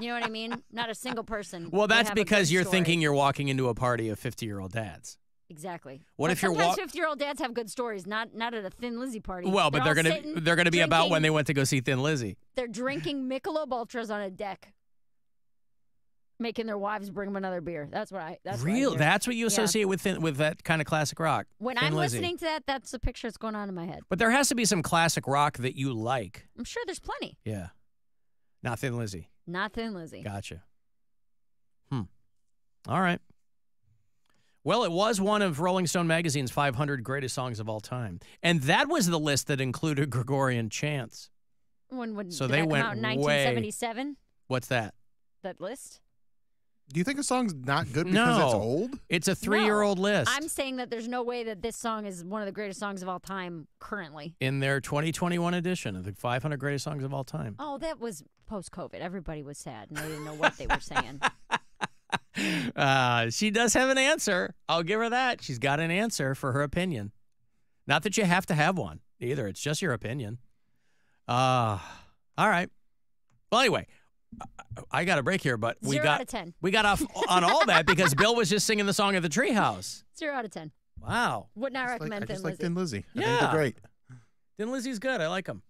You know what I mean? Not a single person. Well, would that's have a because good you're story. thinking you're walking into a party of 50-year-old dads. Exactly. What if you're sometimes 50-year-old dads have good stories, not at a Thin Lizzy party. Well, but they're gonna be about when they went to go see Thin Lizzy. They're drinking Michelob Ultras on a deck, making their wives bring them another beer. That's what I Real? hear. That's what you Yeah. associate with that kind of classic rock. When Thin I'm Lizzy. listening to that, that's the picture that's going on in my head. But there has to be some classic rock that you like. I'm sure there's plenty. Yeah. Not Thin Lizzy. Not Thin Lizzy. Gotcha. All right. Well, it was one of Rolling Stone magazine's 500 greatest songs of all time. And that was the list that included Gregorian chants. So they that went come out in way- 1977? What's that? That list? Do you think a song's not good because No. it's old? It's a 3-year-old list. I'm saying that there's no way that this song is one of the greatest songs of all time currently. In their 2021 edition of the 500 greatest songs of all time. Oh, that was post-COVID. Everybody was sad, and they didn't know what they were saying. She does have an answer. I'll give her that. She's got an answer for her opinion. Not that you have to have one either. It's just your opinion. All right. Well, anyway, I got a break here, but 0 out of 10. we got off on all that because Bill was just singing the song of the Treehouse. 0 out of 10. Wow. Would not recommend I Thin just Lizzy. like Thin Lizzy. I Yeah. think they're great. Thin Lizzy's good. I like them.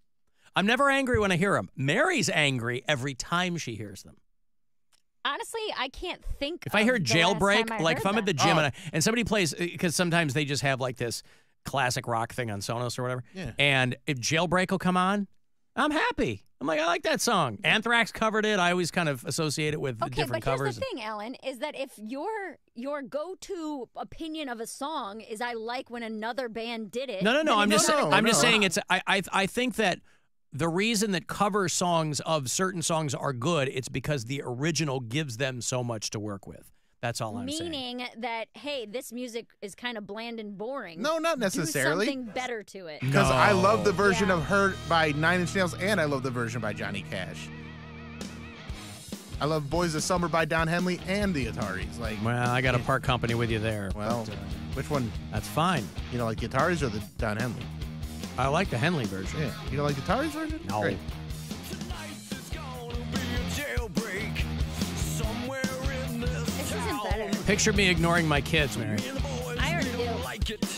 I'm never angry when I hear them. Mary's angry every time she hears them. Honestly, I can't think If I hear of the last Jailbreak, time I like heard if I'm at the that. gym and somebody plays, because sometimes they just have like this classic rock thing on Sonos or whatever. Yeah. And if Jailbreak will come on, I'm happy. I'm like, I like that song. Anthrax covered it. I always kind of associate it with Okay, different but covers. here's the thing, Alan, is that if your go-to opinion of a song is I like when another band did it. No. then I'm it's just not I'm just good. saying it's. I think that the reason that cover songs of certain songs are good, it's because the original gives them so much to work with. That's all I'm saying. Meaning that, hey, this music is kind of bland and boring. No, not necessarily. Do something better to it. Because I love the No. version of Hurt by 9 Inch Nails, and I love the version by Johnny Cash. I love Boys of Summer by Don Henley and the Ataris. Like, Well, I got to part company with you there. well, but, which one? that's fine. You know, like the Ataris or the Don Henley? I like the Henley version. Yeah. You don't like the Ataris version? No. Great. This isn't better. Picture me ignoring my kids, Mary. I already do.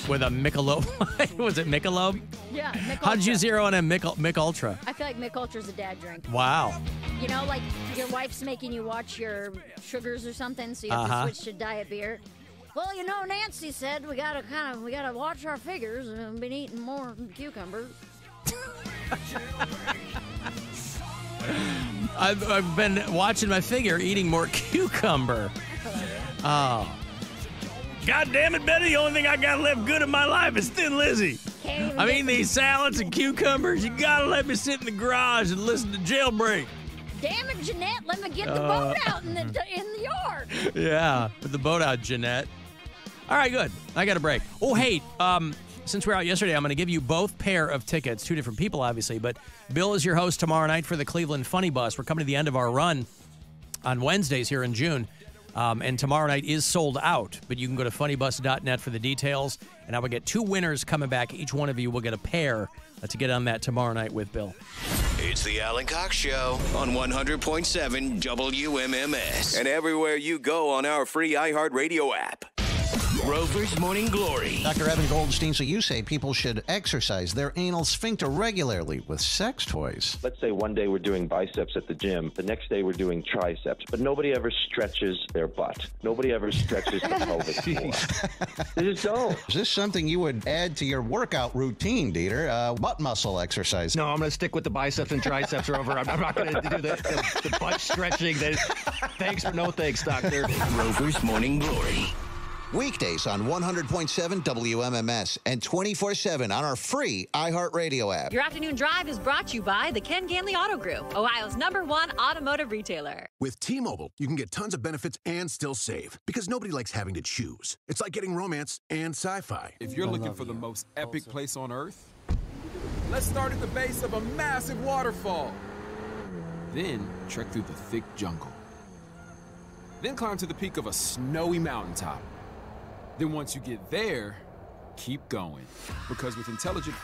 with a Michelob. Was it Michelob? Yeah, Mick How'd you Ultra. zero in on Mick Ultra? I feel like Mick Ultra's a dad drink. Wow. You know, like your wife's making you watch your sugars or something, so you have Uh-huh. to switch to diet beer. Well, you know, Nancy said we gotta watch our figures and we've been eating more cucumbers. I've been watching my figure, eating more cucumber. Oh. God damn it, Betty, the only thing I got left good in my life is Thin Lizzy. I'm eating these salads and cucumbers. You gotta let me sit in the garage and listen to Jailbreak. Damn it, Jeanette, let me get the boat out in the yard. Yeah, put the boat out, Jeanette. All right, good. I got a break. Oh, hey, since we were out yesterday, I'm going to give you both pair of tickets. Two different people, obviously, but Bill is your host tomorrow night for the Cleveland Funny Bus. We're coming to the end of our run on Wednesdays here in June, and tomorrow night is sold out, but you can go to funnybus.net for the details, and I will get two winners coming back. Each one of you will get a pair to get on that tomorrow night with Bill. It's the Alan Cox Show on 100.7 WMMS and everywhere you go on our free iHeartRadio app. Rover's Morning Glory. Dr. Evan Goldstein, so you say people should exercise their anal sphincter regularly with sex toys. Let's say one day we're doing biceps at the gym, the next day we're doing triceps, but nobody ever stretches their butt. Nobody ever stretches the pelvic floor. They just don't. Is this something you would add to your workout routine, Dieter? Butt muscle exercise. No, I'm going to stick with the biceps and triceps, Rover. I'm not going to do the butt stretching. Thanks, but no thanks, doctor. Rover's Morning Glory. Weekdays on 100.7 WMMS and 24/7 on our free iHeartRadio app. Your afternoon drive is brought to you by the Ken Ganley Auto Group, Ohio's #1 automotive retailer. With T-Mobile, you can get tons of benefits and still save because nobody likes having to choose. It's like getting romance and sci-fi. If you're looking for the most epic place on Earth, let's start at the base of a massive waterfall. Then trek through the thick jungle. Then climb to the peak of a snowy mountaintop. Then once you get there, keep going. Because with intelligent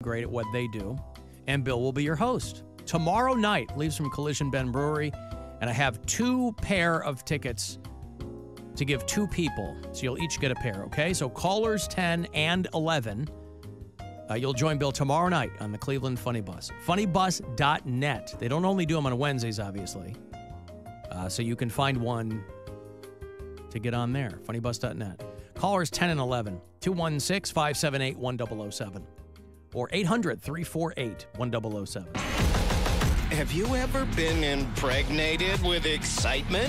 great at what they do, and Bill will be your host. Tomorrow night, Leaves from Collision Bend Brewery, and I have 2 pair of tickets to give 2 people, so you'll each get a pair, okay? So callers 10 and 11, you'll join Bill tomorrow night on the Cleveland Funny Bus. Funnybus.net. They don't only do them on Wednesdays, obviously, so you can find one to get on there, funnybus.net. Callers 10 and 11, 216-578-1007 or 800-348-1007. Have you ever been impregnated with excitement?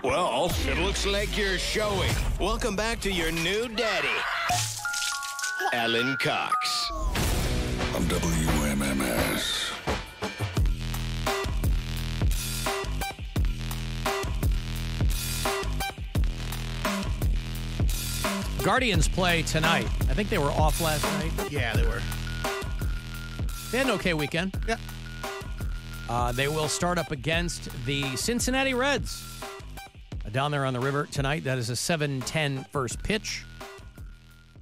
Well, it looks like you're showing. Welcome back to your new daddy, Alan Cox. On WMMS. Guardians play tonight. I think they were off last night. Yeah, they were. They had an okay weekend. Yeah. They will start up against the Cincinnati Reds down there on the river tonight. That is a 7:10 first pitch.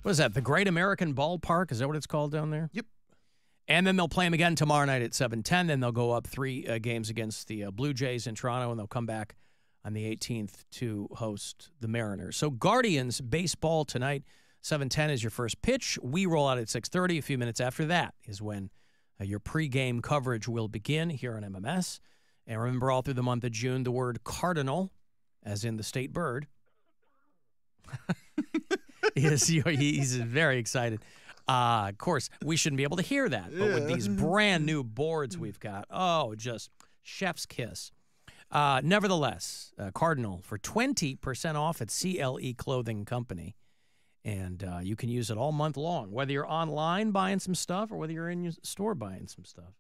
What is that, the Great American Ballpark? Is that what it's called down there? Yep. And then they'll play them again tomorrow night at 7:10. Then they'll go up 3 games against the Blue Jays in Toronto, and they'll come back on the 18th to host the Mariners. So Guardians baseball tonight, 7:10 is your first pitch. We roll out at 6:30. A few minutes after that is when your pregame coverage will begin here on MMS. And remember, all through the month of June, the word cardinal, as in the state bird, he's very excited. Of course, we shouldn't be able to hear that, but with these brand new boards we've got, just chef's kiss. Nevertheless, Cardinal for 20% off at CLE Clothing Company. And you can use it all month long, whether you're online buying some stuff or whether you're in your store buying some stuff.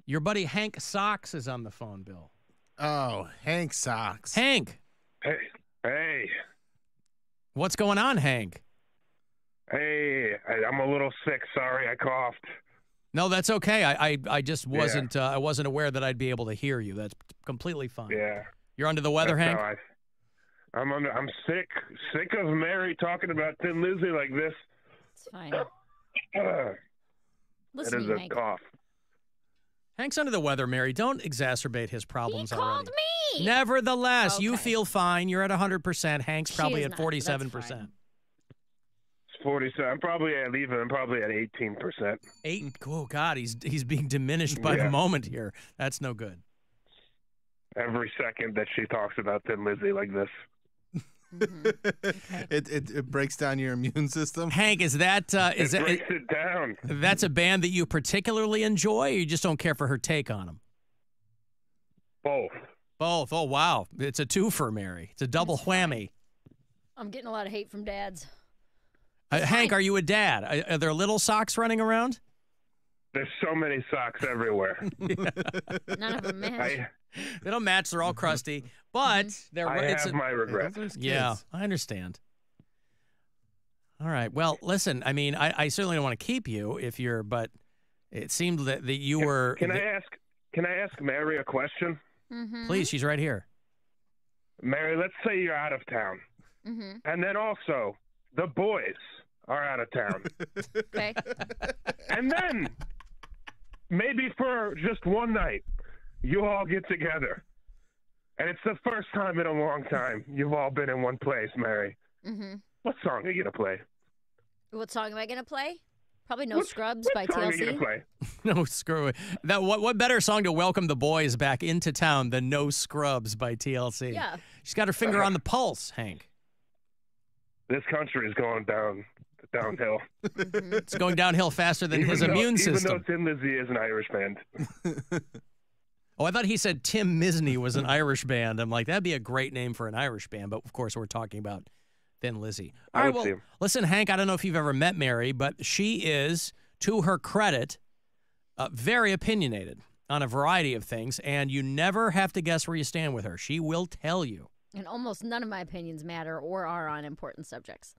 Your buddy Hank Socks is on the phone, Bill. Oh, Hank Socks. Hank. Hey. What's going on, Hank? Hey, I'm a little sick. Sorry, I coughed. No, that's okay. I just wasn't I wasn't aware that I'd be able to hear you. That's completely fine. Yeah. You're under the weather, Hank? I'm sick of Mary talking about Thin Lizzy like this. It's fine. Listen, it is a cough. Hank's under the weather, Mary. Don't exacerbate his problems He called already. me. Nevertheless, Okay. you feel fine. You're at 100%. Hank's probably is at not. 47%. It's 47. I'm probably at 18%. Oh God, he's being diminished by the moment here. That's no good. Every second that she talks about Thin Lizzy like this. It breaks down your immune system. Hank, is that breaks it down? That's a band that you particularly enjoy, or you just don't care for her take on them? Both. Oh wow, it's a twofer, Mary. It's a double whammy. I'm getting a lot of hate from dads. Hank, are you a dad? Are there little socks running around? There's so many socks everywhere. None of them match. They don't match. They're all crusty, but they're. I have my regrets. Yeah, I understand. All right. Well, listen. I mean, I certainly don't want to keep you if you're, but it seemed that you were. Can I ask Mary a question? Mm-hmm. Please, she's right here. Mary, let's say you're out of town, and then also the boys are out of town. Okay. And then maybe for just one night, you all get together. And it's the first time in a long time you've all been in one place, Mary. Mm-hmm. What song are you going to play? What song am I going to play? Probably No Scrubs by What song are you TLC. going to play? No, screw it. What better song to welcome the boys back into town than No Scrubs by TLC? Yeah. She's got her finger on the pulse, Hank. This country is going downhill. It's going downhill faster than his immune system. Even though Thin Lizzy is an Irish band. Oh, I thought he said Tim Misney was an Irish band. I'm like, that'd be a great name for an Irish band. But, of course, we're talking about Thin Lizzy. All right, well, listen, Hank, I don't know if you've ever met Mary, but she is, to her credit, very opinionated on a variety of things, and you never have to guess where you stand with her. She will tell you. And almost none of my opinions matter or are on important subjects.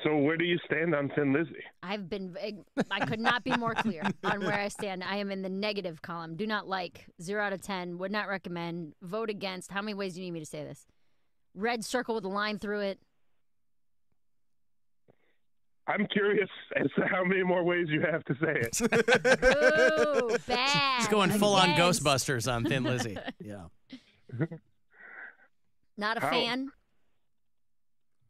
So where do you stand on Thin Lizzy? I could not be more clear on where I stand. I am in the negative column. Do not like. 0 out of 10. Would not recommend. Vote against. How many ways do you need me to say this? Red circle with a line through it. I'm curious as to how many more ways you have to say it. Ooh, bad. He's going full on Against. Ghostbusters on Thin Lizzy. Yeah. Not a How- fan.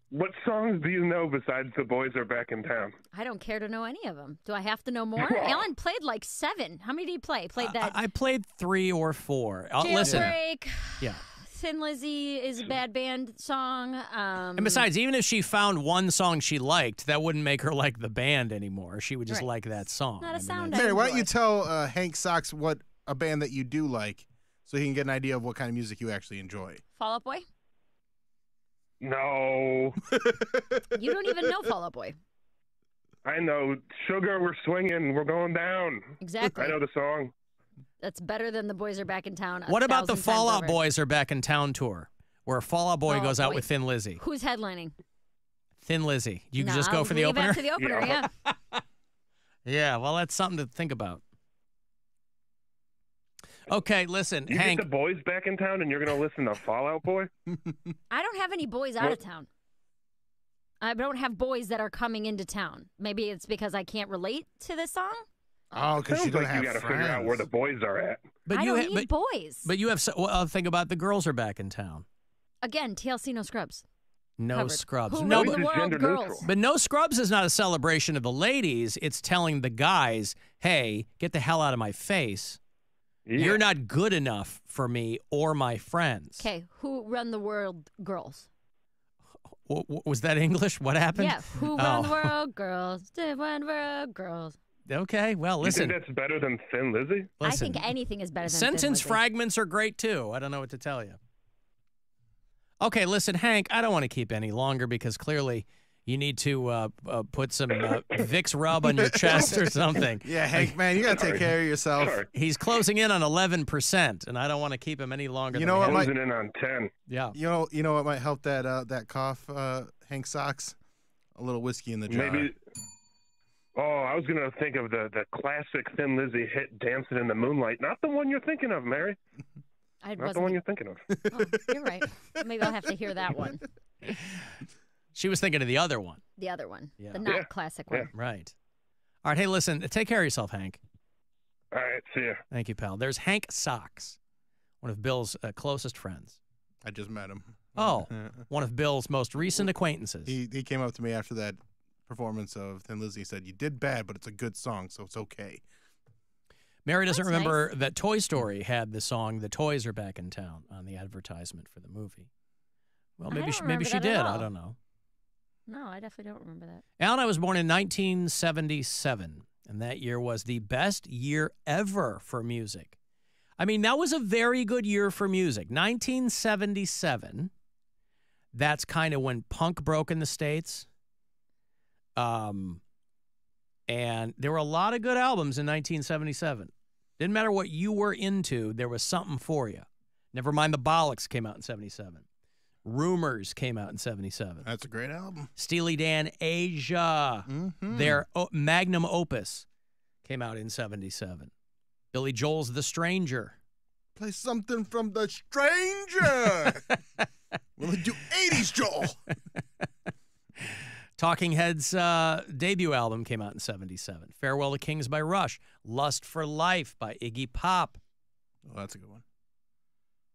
What songs do you know besides The Boys Are Back in Town? I don't care to know any of them. Do I have to know more? Alan played like 7. How many did he play? Played that. I played 3 or 4. Listen. Jailbreak. Yeah. Thin Lizzy is a bad band song. And besides, even if she found one song she liked, that wouldn't make her like the band anymore. She would just Right. like that song. Not a sound. Mary, why don't you tell Hank Socks what a band that you do like so he can get an idea of what kind of music you actually enjoy? Fall Out Boy? No. You don't even know Fall Out Boy. I know. Sugar, we're swinging. We're going down. Exactly. I know the song. That's better than The Boys Are Back in Town. What about the 1,000 times Fall Out over. Boys Are Back in Town tour, where Fall Out Boy Fall Out goes out Boy. with Thin Lizzy? Who's headlining? Thin Lizzy. You can No, just go for the leave opener? After the opener, yeah. Yeah, well, that's something to think about. Okay, listen, You Hank. get the boys back in town and you're going to listen to Fall Out Boy? I don't have any boys out of town. I don't have boys that are coming into town. Maybe it's because I can't relate to this song. Oh, because Sounds you don't like have you got to friends. figure out where the boys are at. I you don't need boys. But you have. Well, think about the girls are back in town. Again, TLC, no scrubs. No Covered. scrubs. Who no, run the world? Girls. But no scrubs is not a celebration of the ladies. It's telling the guys, "Hey, get the hell out of my face. You're not good enough for me or my friends." Okay, who run the world? Girls. Was that English? What happened? Yeah, who run the world? Girls. They run the world? Girls. Okay, well, listen. You think that's better than Thin Lizzy? I think anything is better than Thin Sentence Lizzy. fragments are great too. I don't know what to tell you. Okay, listen, Hank, I don't want to keep any longer because clearly you need to put some Vicks rub on your chest or something. Yeah, Hank, man, you got to take care of yourself. He's closing in on 11%, and I don't want to keep him any longer. You than know what we have. might- Closing in on 10. Yeah. You know what might help that cough, Hank Socks? A little whiskey in the jar. Maybe. Oh, I was going to think of the classic Thin Lizzy hit Dancing in the Moonlight. Not the one you're thinking of, Mary. I Not the wasn't. one you're thinking of. Oh, you're right. Maybe I'll have to hear that one. She was thinking of the other one. The other one. Yeah. The not classic one. Right. All right, hey, listen, take care of yourself, Hank. All right, see ya. Thank you, pal. There's Hank Socks, one of Bill's closest friends. I just met him. Oh, one of Bill's most recent acquaintances. He came up to me after that performance of Thin Lizzy. He said, "You did bad, but it's a good song, so it's okay." Mary doesn't That's remember nice. that Toy Story had the song "The Toys Are Back in Town" on the advertisement for the movie. Well, I maybe don't she remember that at did. I all. don't know. No, I definitely don't remember that. Alan, I was born in 1977, and that year was the best year ever for music. I mean, that was a very good year for music. 1977, that's kind of when punk broke in the States. And there were a lot of good albums in 1977. Didn't matter what you were into, there was something for you. Never mind the Bollocks came out in 77. Rumors came out in 77. That's a great album. Steely Dan Asia, their magnum opus, came out in 77. Billy Joel's The Stranger. Play something from The Stranger. Will it do 80s, Joel? Talking Heads' debut album came out in 77. Farewell to Kings by Rush. Lust for Life by Iggy Pop. Oh, that's a good one.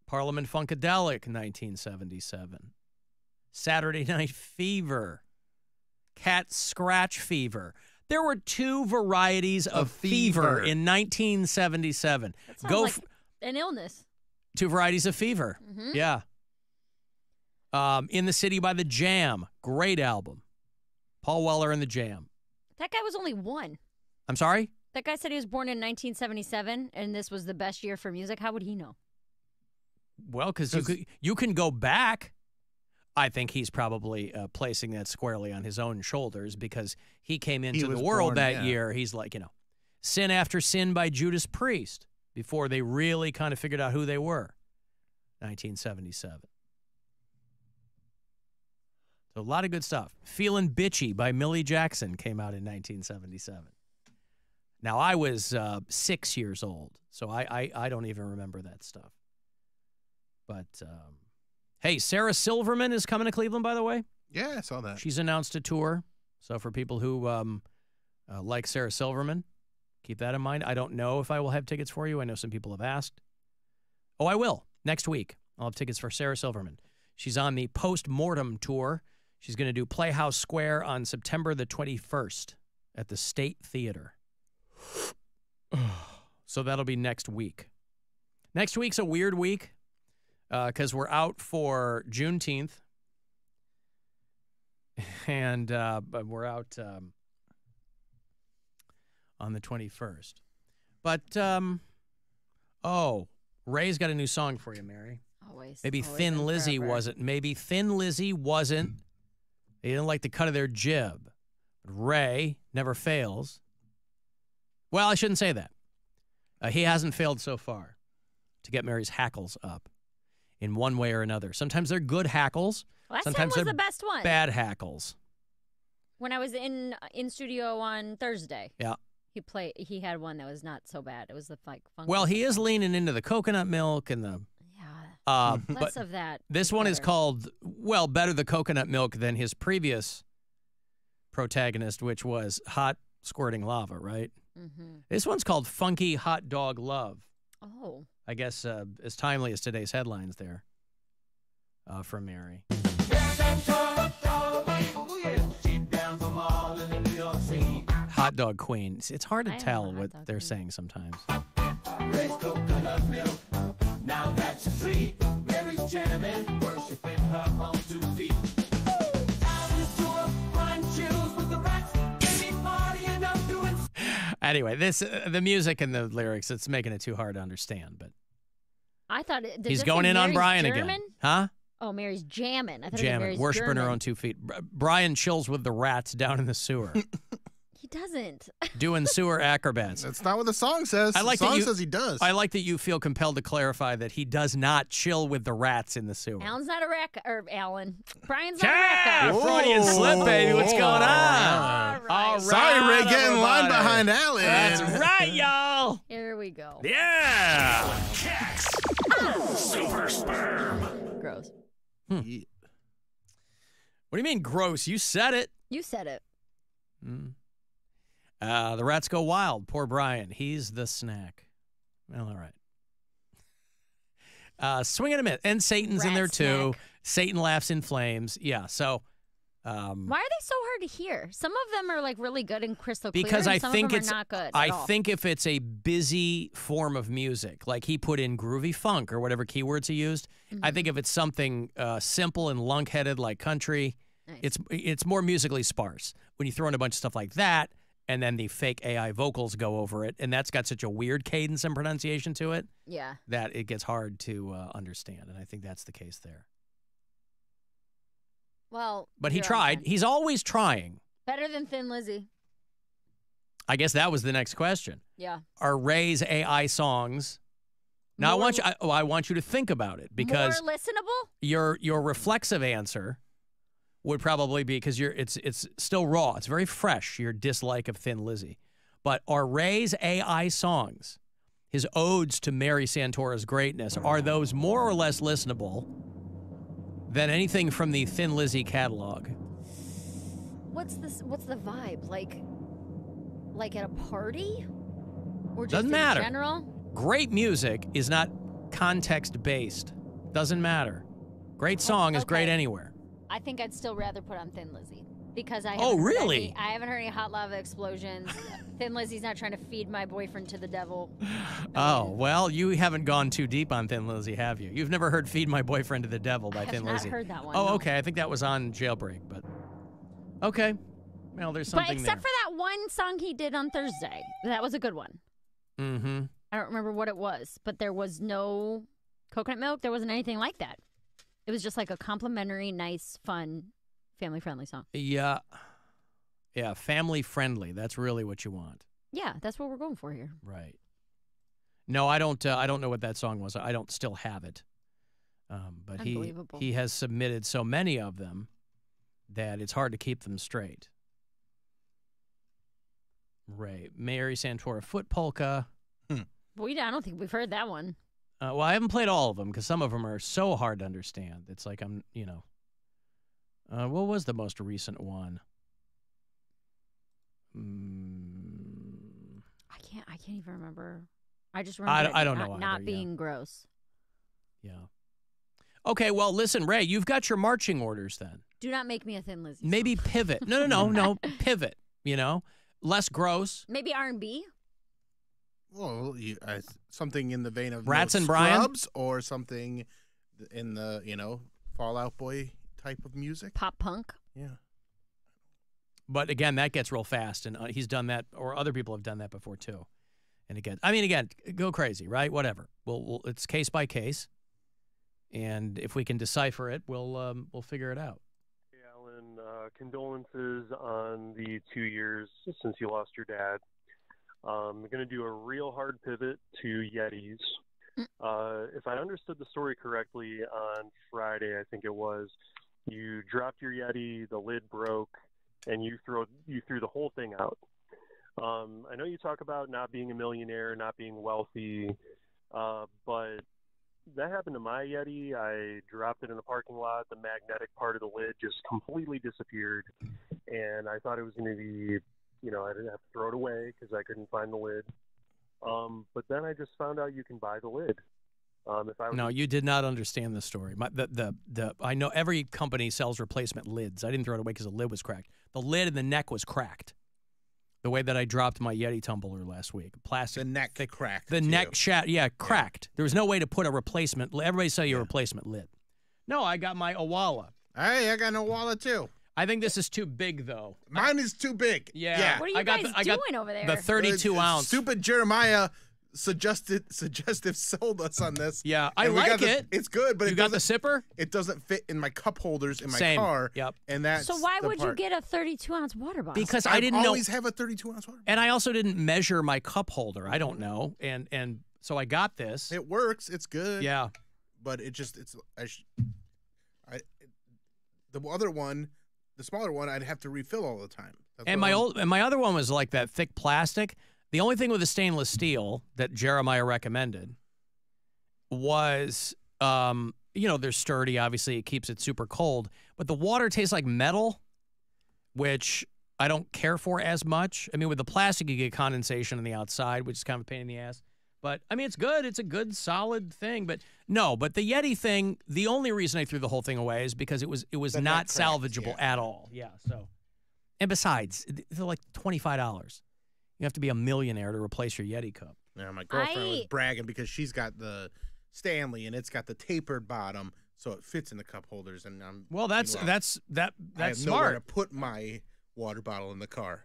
Parliament Funkadelic, 1977. Saturday Night Fever. Cat Scratch Fever. There were 2 varieties of fever in 1977. That sounds like an illness. 2 varieties of fever. Mhm. Yeah. In the City by The Jam. Great album. Paul Weller and The Jam. That guy was only 1. I'm sorry? That guy said he was born in 1977, and this was the best year for music. How would he know? Well, because you can go back. I think he's probably placing that squarely on his own shoulders because he came into the world that year. He's like, Sin After Sin by Judas Priest before they really kind of figured out who they were. 1977. So a lot of good stuff. Feelin' Bitchy by Millie Jackson came out in 1977. Now, I was 6 years old, so I don't even remember that stuff. But, hey, Sarah Silverman is coming to Cleveland, by the way. Yeah, I saw that. She's announced a tour. So for people who like Sarah Silverman, keep that in mind. I don't know if I will have tickets for you. I know some people have asked. Oh, I will. Next week, I'll have tickets for Sarah Silverman. She's on the Post-Mortem Tour. She's going to do Playhouse Square on September the 21st at the State Theater. So that'll be next week. Next week's a weird week because we're out for Juneteenth. And we're out on the 21st. But, Ray's got a new song for you, Mary. Always. Maybe always Thin and Lizzy forever. wasn't. Maybe Thin Lizzy wasn't. They didn't like the cut of their jib. But Ray never fails. Well, I shouldn't say that. He hasn't failed so far to get Mary's hackles up in one way or another. Sometimes they're good hackles. Last Sometimes time was they're the best one. bad hackles. When I was in studio on Thursday. Yeah. He had one that was not so bad. It was the funky. Well, he is leaning into the coconut milk and the less of that. This one is called, well, better the coconut milk than his previous protagonist, which was hot squirting lava, right? Mm-hmm. This one's called Funky Hot Dog Love. Oh. I guess as timely as today's headlines there from Mary. Hot dog queen. It's hard to tell what they're saying sometimes. Coconut milk. Now that's a treat. Mary's jamming, worshiping her on 2 feet. Anyway, the music and the lyrics, it's making it too hard to understand. But I thought he's going in on Brian again, huh? Oh, Mary's jamming. I thought Jamming, Mary's worshiping German. her on 2 feet. Brian chills with the rats down in the sewer, He doesn't. doing sewer acrobats. That's not what the song says. I like the song that says he does. I like that you feel compelled to clarify that he does not chill with the rats in the sewer. Alan's not a wreck, or Alan. Brian's not a wreck. Freudian slip, baby. What's going on? All right. Sorry, Ray, get in line everybody. behind Alan. That's right, y'all. Here we go. Yeah. Super sperm. Gross. What do you mean gross? You said it. You said it. The rats go wild. Poor Brian. He's the snack. Well, all right. Swing and a miss. And Satan's in Rat there, too. snack. Satan laughs in flames. Yeah, so... Why are they so hard to hear? Some of them are like really good and crystal clear. Because and I some think of them it's are not good. I at all. think if it's a busy form of music, like he put in groovy funk or whatever keywords he used, I think if it's something simple and lunk-headed like country, it's more musically sparse. When you throw in a bunch of stuff like that, and then the fake AI vocals go over it, and that's got such a weird cadence and pronunciation to it, Yeah. that it gets hard to understand, and I think that's the case there. Well, But he you're on tried. ten. He's always trying. Better than Thin Lizzy. I guess that was the next question. Yeah. Are Ray's AI songs? Now I want you to think about it because More listenable? your reflexive answer would probably be because it's still raw. It's very fresh. Your dislike of Thin Lizzy, but are Ray's AI songs, his odes to Mary Santora's greatness, are those more or less listenable than anything from the Thin Lizzy catalog? What's the vibe? Like at a party? Or just Doesn't in matter. general? Great music is not context-based. Doesn't matter. Great song is great anywhere. I think I'd still rather put on Thin Lizzy because I Oh, really? I haven't heard any hot lava explosions. Thin Lizzy's not trying to feed my boyfriend to the devil. Oh, well, you haven't gone too deep on Thin Lizzy, have you? You've never heard Feed My Boyfriend to the Devil by I have Thin not Lizzy. heard that one, Oh, no. okay. I think that was on Jailbreak, but okay. Well, there's something But except for that one song he did on Thursday. That was a good one. there. Mm-hmm. I don't remember what it was, but there was no coconut milk. There wasn't anything like that. It was just like a complimentary, nice, fun, family-friendly song. Yeah. Yeah, family friendly. That's really what you want. Yeah, that's what we're going for here. Right. No, I don't know what that song was. I don't still have it. But Unbelievable. he has submitted so many of them that it's hard to keep them straight. Right. Mary Santora Foot Polka. Well, I don't think we've heard that one. Well, I haven't played all of them because some of them are so hard to understand. It's like what was the most recent one? I can't even remember. I just remember I don't know not either, being gross. Yeah. Okay, well, listen, Ray, you've got your marching orders then. Do not make me a Thin Lizzy. Maybe pivot. No, pivot, Less gross. Maybe R&B? Well, something in the vein of Rats and Brian? Scrubs, or something in the, Fall Out Boy type of music. Pop punk? Yeah. But again, that gets real fast, and he's done that, or other people have done that before too. And again, go crazy, right? Whatever. It's case by case, and if we can decipher it, we'll figure it out. Hey, Alan, condolences on the 2 years since you lost your dad. I'm going to do a real hard pivot to Yetis. If I understood the story correctly, on Friday, I think it was, you dropped your Yeti, the lid broke, and you threw the whole thing out. I know you talk about not being a millionaire, not being wealthy, but that happened to my Yeti. I dropped it in a parking lot. The magnetic part of the lid just completely disappeared, and I thought it was going to be, I didn't have to throw it away because I couldn't find the lid. But then I just found out you can buy the lid. No, you did not understand the story. I know every company sells replacement lids. I didn't throw it away because the lid was cracked. The lid and the neck was cracked. The way that I dropped my Yeti tumbler last week. Plastic. The neck cracked. The neck cracked. There was no way to put a replacement. Everybody sell you a replacement lid. No, I got my Owala. Hey, I got an Owala too. I think this is too big, though. Mine is too big. Yeah. What are you guys doing over there? The 32-ounce. Stupid Jeremiah suggestive sold us on this. Yeah, I like it. It's good, but you got the sipper? It doesn't fit in my cup holders in my Same. car. Yep. And that's So why would you get a 32-ounce water bottle? Because I didn't know. always have a 32-ounce water bottle. And I also didn't measure my cup holder. I don't know. And so I got this. It works. It's good. Yeah. But the other one, the smaller one, I'd have to refill all the time. And my other one was like that thick plastic. The only thing with the stainless steel that Jeremiah recommended was, they're sturdy. Obviously, it keeps it super cold. But the water tastes like metal, which I don't care for as much. I mean, with the plastic, you get condensation on the outside, which is kind of a pain in the ass. But, it's good. It's a good, solid thing. But the Yeti thing, the only reason I threw the whole thing away is because it was not salvageable at all. Yeah, so. And besides, they're like $25. You have to be a millionaire to replace your Yeti cup. Yeah, my girlfriend was bragging because she's got the Stanley and it's got the tapered bottom, so it fits in the cup holders. And that's I have smart. Nowhere to put my water bottle in the car.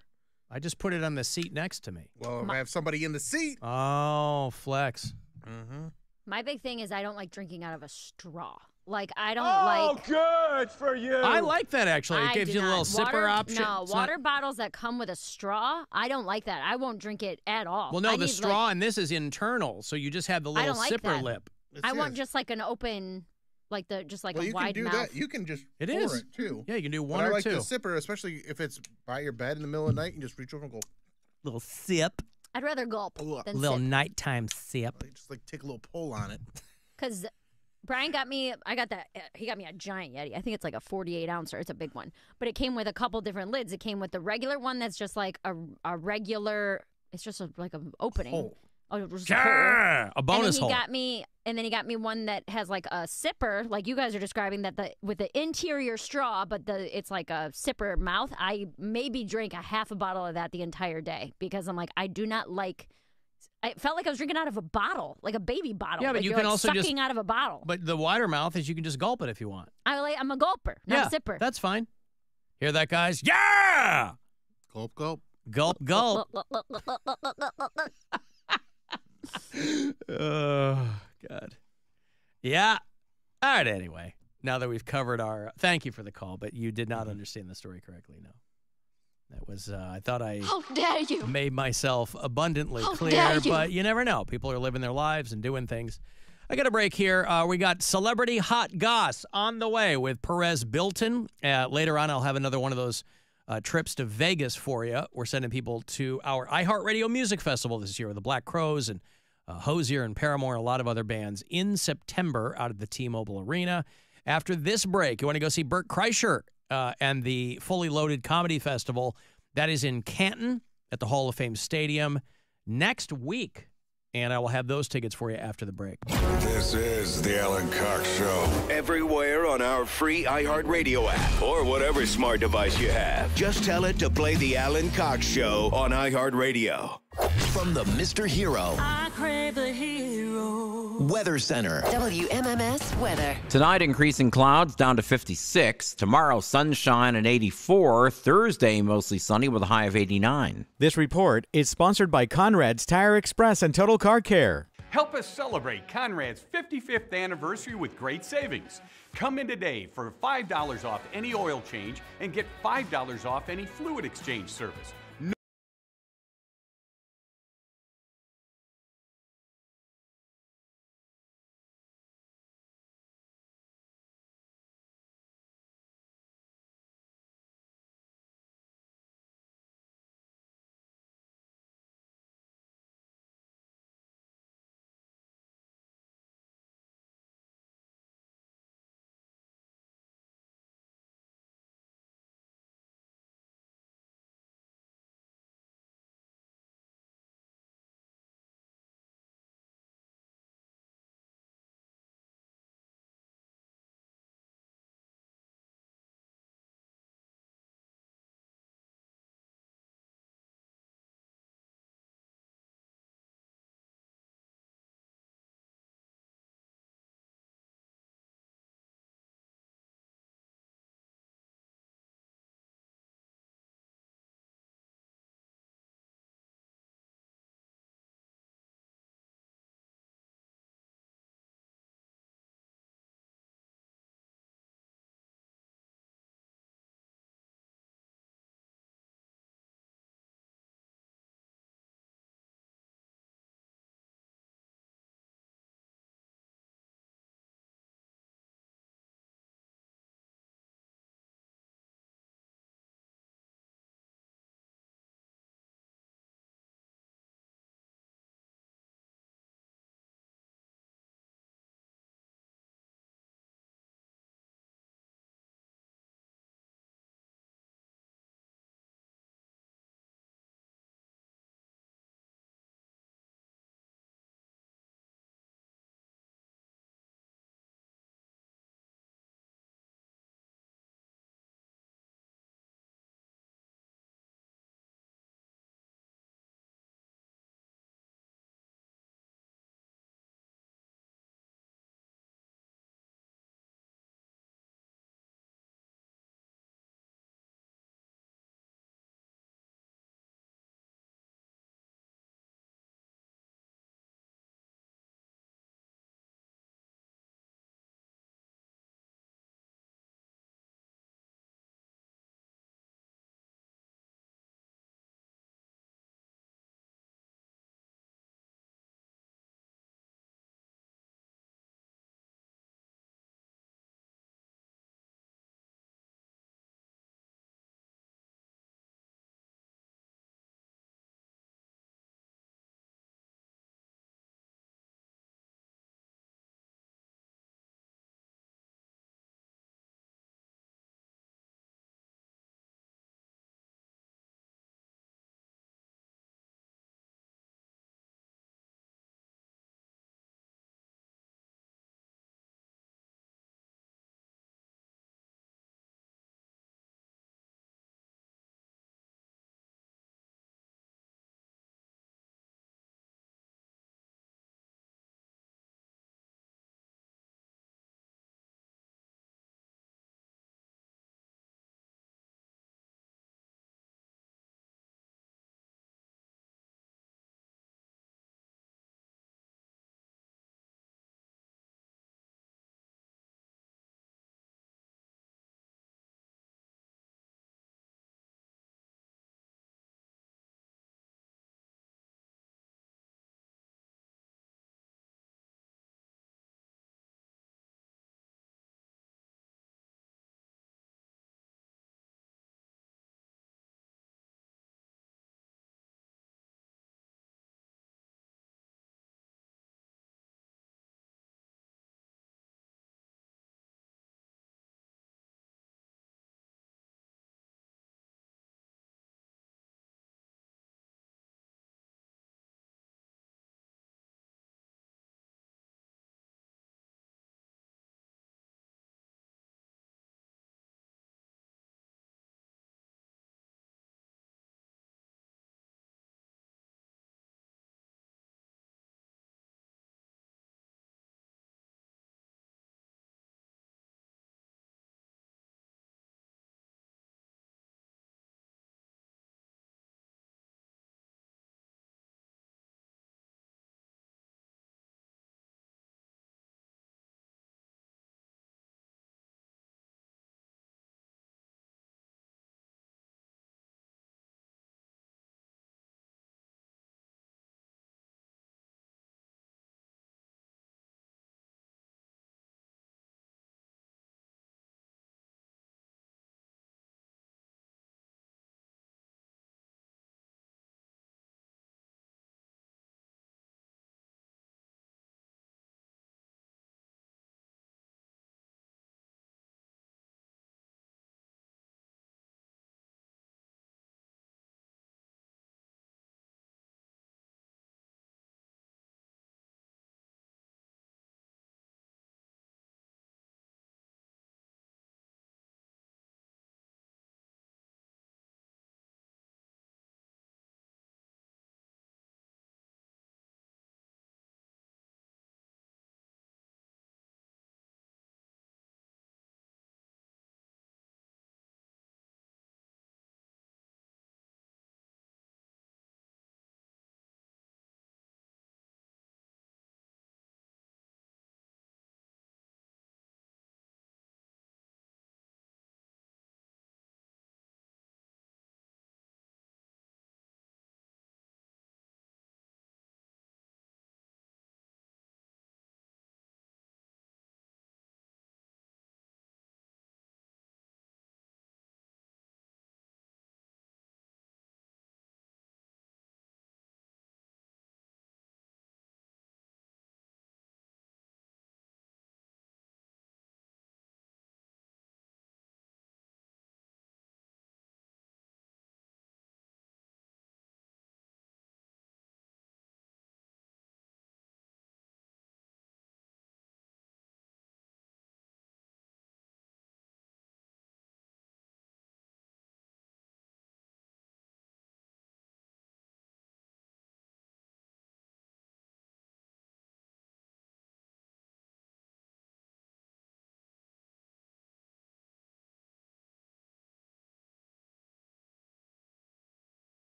I just put it on the seat next to me. Well, if I have somebody in the seat. Oh, flex. Mm-hmm. My big thing is I don't like drinking out of a straw. Like, I don't like... Oh, good for you. I like that, actually. It gives you a little sipper option. No, water bottles that come with a straw, I don't like that. I won't drink it at all. Well, no, the straw in this is internal, so you just have the little sipper lip. I want just like an open, a wide mouth. You can do that. You can just pour it, too. Yeah, you can do one or two. I like the sipper, especially if it's by your bed in the middle of the night. You just reach over and go. Little sip. I'd rather gulp than little sip. nighttime sip. Just take a little pull on it. Because Brian got me, he got me a giant Yeti. I think it's like a 48-ouncer. It's a big one. But it came with a couple different lids. It came with the regular one that's just like a regular, it's just like an opening. Hole. Oh, just a bonus hole. And then he got me one that has like a sipper, like you guys are describing, with the interior straw, but it's like a sipper mouth. I maybe drank a half a bottle of that the entire day because I'm like, I do not like. I felt like I was drinking out of a bottle, like a baby bottle. Yeah, but you can also sucking out of a bottle. But the wider mouth is you can just gulp it if you want. I'm a gulper, not a sipper. That's fine. Hear that, guys? Yeah! Gulp, gulp. Gulp, gulp. Oh, God. Yeah. All right, anyway. Now that we've covered thank you for the call, but you did not understand the story correctly, no. That was, I thought I How dare you? made myself abundantly clear, but you never know. People are living their lives and doing things. I got a break here. We got Celebrity Hot Goss on the way with Perez Bilton. Later on, I'll have another one of those trips to Vegas for you. We're sending people to our iHeartRadio Music Festival this year with the Black Crowes and Hozier and Paramore and a lot of other bands in September out of the T-Mobile Arena. After this break, you want to go see Bert Kreischer and the Fully Loaded Comedy Festival That is in Canton at the Hall of Fame Stadium next week. And I will have those tickets for you after the break. This is the Alan Cox Show. Everywhere on our free iHeartRadio app or whatever smart device you have. Just tell it to play the Alan Cox Show on iHeartRadio. From the Mr. Hero I crave the hero. Weather Center. WMMS weather. Tonight, increasing clouds down to 56. Tomorrow, sunshine at 84. Thursday, mostly sunny with a high of 89. This report is sponsored by Conrad's Tire Express and Total Car Care. Help us celebrate Conrad's 55th anniversary with great savings. Come in today for $5 off any oil change and get $5 off any fluid exchange service.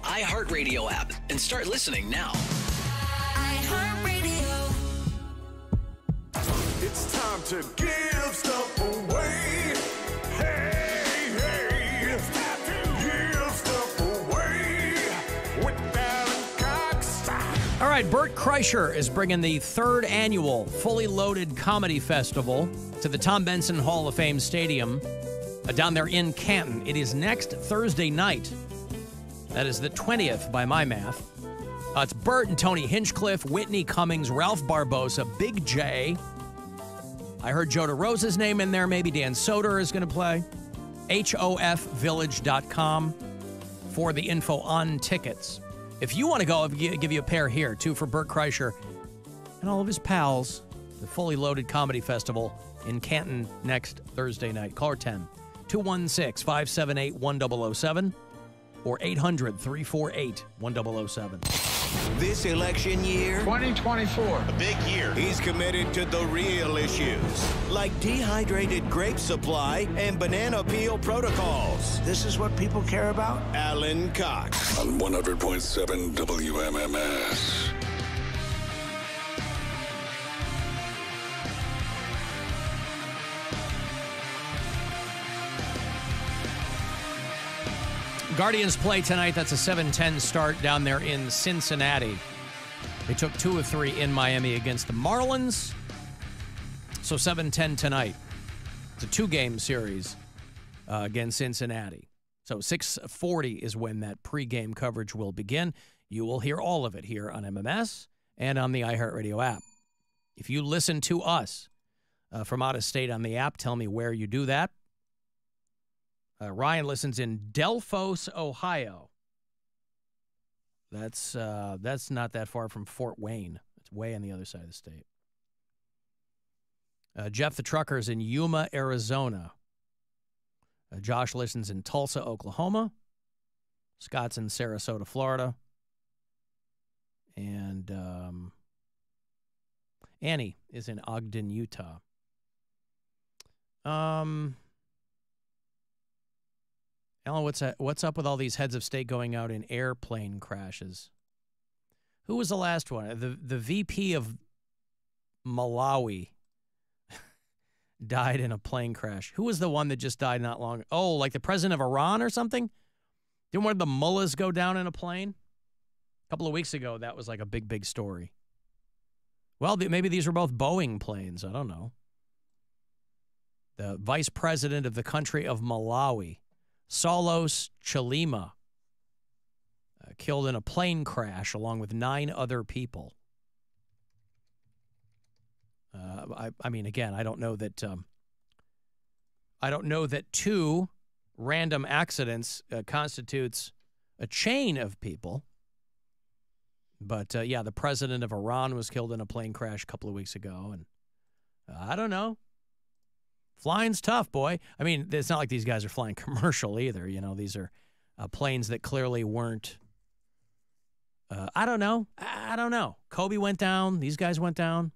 iHeartRadio app and start listening now. iHeartRadio. It's time to give stuff away. Hey, hey. It's time to give stuff away with Alan Cox. All right, Bert Kreischer is bringing the 3rd annual Fully Loaded Comedy Festival to the Tom Benson Hall of Fame Stadium down there in Canton. It is next Thursday night. That is the 20th by my math. It's Bert and Tony Hinchcliffe, Whitney Cummings, Ralph Barbosa, Big J. I heard Joe DeRosa's name in there. Maybe Dan Soder is going to play. HOFvillage.com for the info on tickets. If you want to go, I'll give you a pair here, too, for Bert Kreischer and all of his pals. The Fully Loaded Comedy Festival in Canton next Thursday night. Caller 10-216-578-1007 or 800-348-1007. This election year, 2024, a big year. He's committed to the real issues, like dehydrated grape supply and banana peel protocols. This is what people care about? Alan Cox. On 100.7 WMMS. Guardians play tonight. That's a 7:10 start down there in Cincinnati. They took 2 of 3 in Miami against the Marlins. So 7:10 tonight. It's a 2-game series against Cincinnati. So 6:40 is when that pregame coverage will begin. You will hear all of it here on MMS and on the iHeartRadio app. If you listen to us from out of state on the app, tell me where you do that. Ryan listens in Delphos, Ohio. That's not that far from Fort Wayne. It's way on the other side of the state. Jeff the trucker is in Yuma, Arizona. Josh listens in Tulsa, Oklahoma. Scott's in Sarasota, Florida. And Annie is in Ogden, Utah. Alan, what's up with all these heads of state going out in airplane crashes? Who was the last one? The VP of Malawi died in a plane crash. Who was the one that just died not long? Oh, like the president of Iran or something? Didn't one of the mullahs go down in a plane? A couple of weeks ago, that was like a big, big story. Well, maybe these were both Boeing planes. I don't know. The vice president of the country of Malawi, Saulos Chilima, killed in a plane crash along with 9 other people. I mean, again, I don't know that 2 random accidents constitutes a chain of people. But yeah, the president of Iran was killed in a plane crash a couple of weeks ago, and I don't know. Flying's tough, boy. I mean, it's not like these guys are flying commercial either. You know, these are planes that clearly weren't. I don't know. Kobe went down. These guys went down.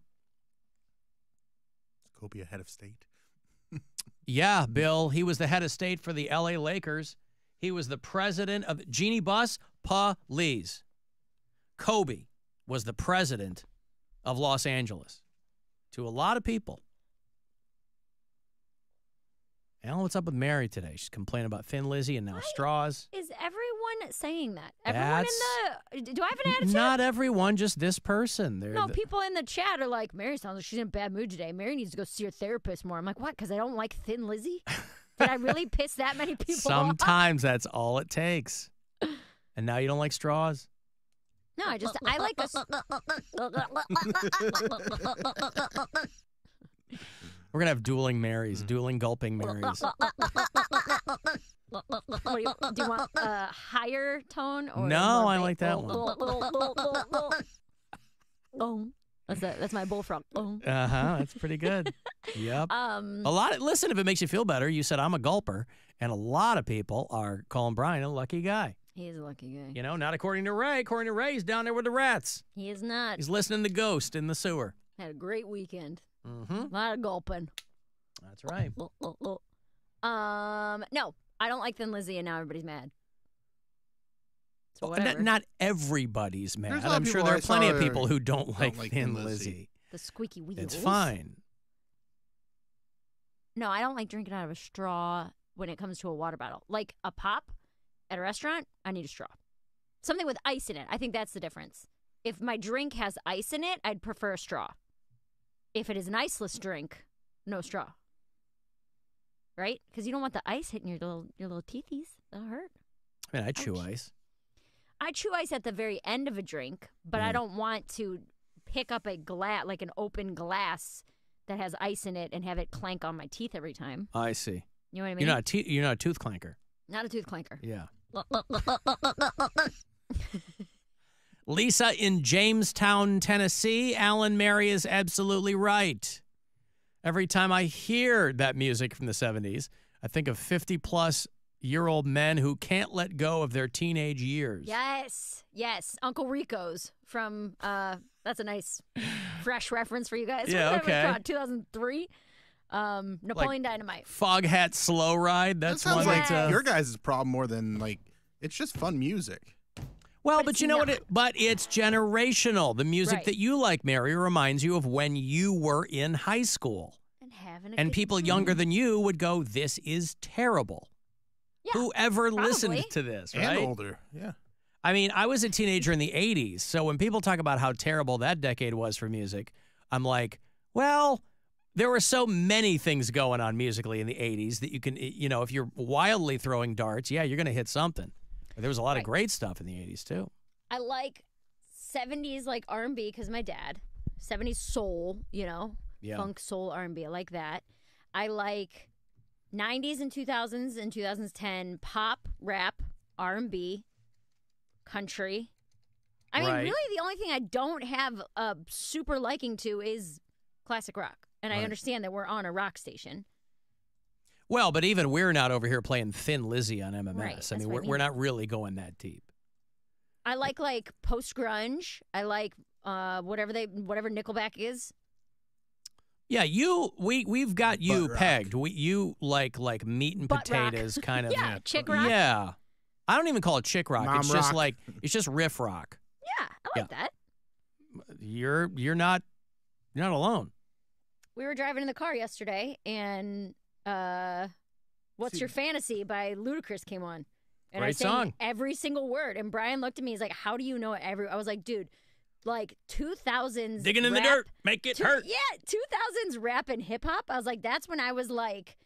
Kobe a head of state? Yeah, Bill. He was the head of state for the L.A. Lakers. He was the president of Jeannie Buss, please. Kobe was the president of Los Angeles. To a lot of people. Alan, what's up with Mary today? She's complaining about Thin Lizzy and now straws. Is everyone saying that? Everyone in the... Do I have an attitude? Not everyone, just this person. People in the chat are like, Mary sounds like she's in a bad mood today. Mary needs to go see her therapist more. I'm like, what? Because I don't like Thin Lizzy? Did I really piss that many people Sometimes that's all it takes. And now you don't like straws? No, I like a... We're going to have dueling Marys, dueling gulping Marys. do you want a higher tone? Or no, I like that one. That's my bullfrog. That's pretty good. Yep. Listen, if it makes you feel better, you said I'm a gulper, and a lot of people are calling Brian a lucky guy. He is a lucky guy. You know, not according to Ray. According to Ray, he's down there with the rats. He is not. He's listening to Ghost in the sewer. Had a great weekend. Mm-hmm. A lot of gulping. That's right. No, I don't like Thin Lizzy, and now everybody's mad. So whatever. Not everybody's mad. There's a lot of I'm sure people there I are plenty saw of people who don't like like Thin Thin Lizzy. Lizzy. The squeaky wheels. It's fine. No, I don't like drinking out of a straw when it comes to a water bottle. Like a pop at a restaurant, I need a straw. Something with ice in it. I think that's the difference. If my drink has ice in it, I'd prefer a straw. If it is an iceless drink, no straw. Right? Because you don't want the ice hitting your little teethies. That'll hurt. I mean, I chew ice. I chew ice at the very end of a drink, but I don't want to pick up a glass, like an open glass that has ice in it, and have it clank on my teeth every time. I see. You know what I mean? You're not a tooth clanker. Not a tooth clanker. Yeah. Lisa in Jamestown, Tennessee. Alan Mary is absolutely right. Every time I hear that music from the 70s, I think of 50-plus-year-old men who can't let go of their teenage years. Yes. Uncle Rico's from, that's a nice, fresh reference for you guys. Yeah, What was okay. that, 2003? Napoleon Dynamite. Foghat Slow Ride. That That's sounds one like that's your guys' problem more than it's just fun music. Well, but you know what? But it's generational. The music Right. that you like, Mary, reminds you of when you were in high school. And people younger than you would go, "This is terrible." Yeah, Whoever probably. listened to this, right? And older, yeah. I mean, I was a teenager in the 80s, so when people talk about how terrible that decade was for music, I'm like, well, there were so many things going on musically in the 80s that you can, if you're wildly throwing darts, yeah, you're going to hit something. There was a lot of great stuff in the 80s, too. I like 70s like R&B because my dad. 70s soul, Yeah. funk, soul, R&B. I like that. I like 90s and 2000s and 2010 pop, rap, R&B, country. I mean, Right. really the only thing I don't have a super liking to is classic rock. And I Right. understand that we're on a rock station. Well, but even we're not over here playing Thin Lizzy on MMS. Right, I that's mean, what I we're mean. not really going that deep. I like post-grunge. I like whatever Nickelback is. Yeah, we've got you Butt rock. pegged. You like meat and Butt rock. potatoes kind of. Yeah, chick rock. Yeah. I don't even call it chick rock. Mom It's just rock. it's just riff rock. Yeah, I like that. You're not alone. We were driving in the car yesterday, and "What's Your Fantasy" by Ludacris came on. And I Great sang song. every single word. And Brian looked at me. He's like, "How do you know every?" I was like, "Dude, 2000s Digging in the rap- dirt, make it hurt. Yeah, 2000s rap and hip hop. I was like, that's when I was like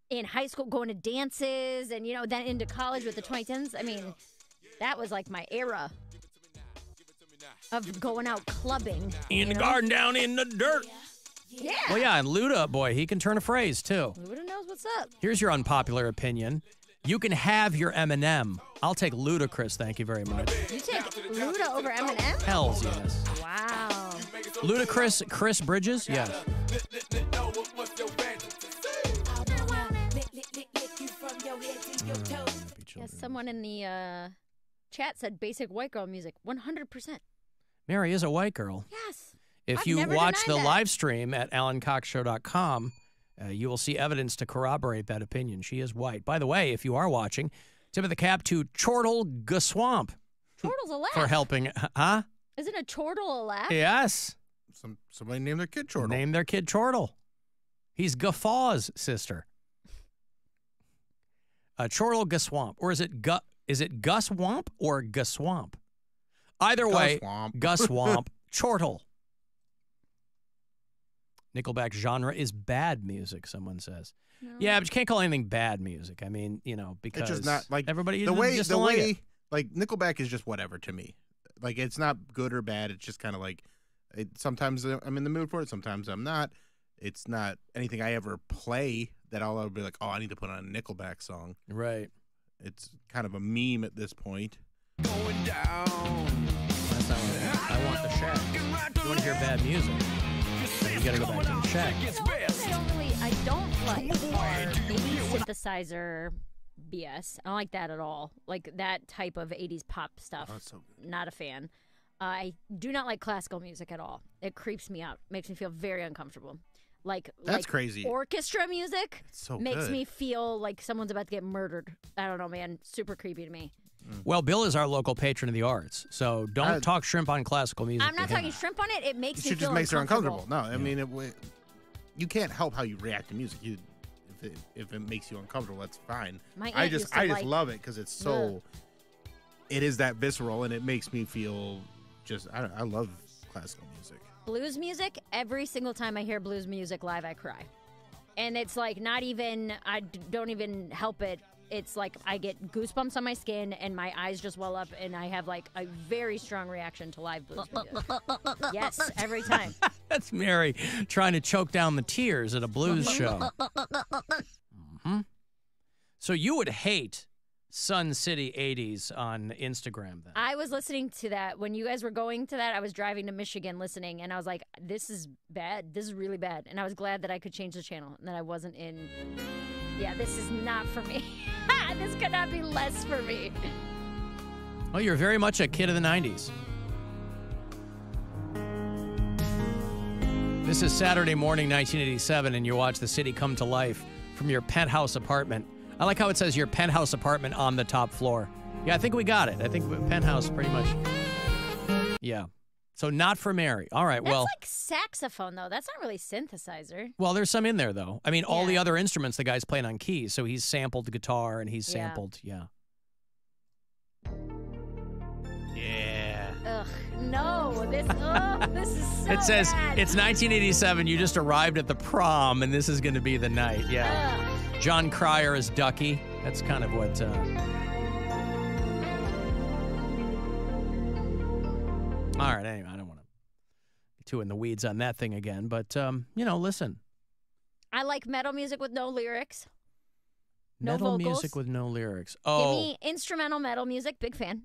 in high school, going to dances, and then into college with the 2010s. I mean, that was like my era of going out clubbing In the garden, down in the dirt. Yeah. Well, yeah, and Luda, boy, he can turn a phrase too. Luda knows what's up. Here's your unpopular opinion. You can have your Eminem. I'll take Ludacris, thank you very much. You take Luda over Eminem? Hells yes. Wow. Ludacris, Chris Bridges, yes. Yeah, someone in the chat said basic white girl music. 100%. Mary is a white girl. Yes. If I've you never watch the denied that. live stream at alancoxshow.com, you will see evidence to corroborate that opinion. She is white. By the way, if you are watching, tip of the cap to Chortle Gaswamp Chortle's a laugh. for helping. Huh? Isn't a chortle a laugh? Yes. Somebody named their kid Chortle. Named their kid Chortle. He's Gaffaw's sister. Chortle Gaswamp. Or is it Guswamp or Gaswamp? Either way, Guswamp. Guswamp, Chortle. Nickelback genre is bad music, someone says. No. Yeah, but you can't call anything bad music. I mean, because It's just not like everybody the way just don't like it. like Nickelback is just whatever to me. Like it's not good or bad. It's just kind of like sometimes I'm in the mood for it. Sometimes I'm not. It's not anything I ever play that I'll be like, oh, I need to put on a Nickelback song. Right. It's kind of a meme at this point. Going down. That's not what I want. I want the shack. If you want to hear bad music, you got to go back to the shack. I don't like are 80s synthesizer BS. I don't like that at all. Like that type of 80s pop stuff. Not a fan. I do not like classical music at all. It creeps me out. Makes me feel very uncomfortable. That's crazy. Orchestra music so makes good. me feel like someone's about to get murdered. I don't know, man. Super creepy to me. Well, Bill is our local patron of the arts, so don't talk shrimp on classical music. I'm not talking shrimp on it. It makes me It feel just makes her uncomfortable. uncomfortable. No, I mean, you can't help how you react to music. If it makes you uncomfortable, that's fine. My I aunt just used to I like- just love it because it's so. It is that visceral, and it makes me feel just. I love classical music. Blues music, every single time I hear blues music live, I cry. And it's like not even, don't even help it. It's like I get goosebumps on my skin and my eyes just well up and I have like a very strong reaction to live blues music. Yes, every time. That's Mary trying to choke down the tears at a blues show. So you would hate Sun City 80s on Instagram then? I was listening to that. When you guys were going to that, I was driving to Michigan listening, and I was like, this is bad. This is really bad. And I was glad that I could change the channel and that I wasn't in. Yeah, this is not for me. This could not be less for me. Well, you're very much a kid of the 90s. This is Saturday morning, 1987, and you watch the city come to life from your penthouse apartment. I like how it says your penthouse apartment on the top floor. Yeah, I think we got it. I think penthouse pretty much. Yeah. So not for Mary. All right, That's like saxophone, though. That's not really synthesizer. Well, there's some in there, though. I mean, all the other instruments the guy's playing on keys. So he's sampled guitar and he's sampled, yeah. Ugh, no. This is so It says bad. it's 1987. You just arrived at the prom, and this is going to be the night. Yeah. Ugh. John Cryer is Ducky. That's kind of what. All right. Anyway, I don't want to get too in the weeds on that thing again, but listen. I like metal music with no lyrics. No Metal vocals. music with no lyrics. Give Oh, me instrumental metal music. Big fan.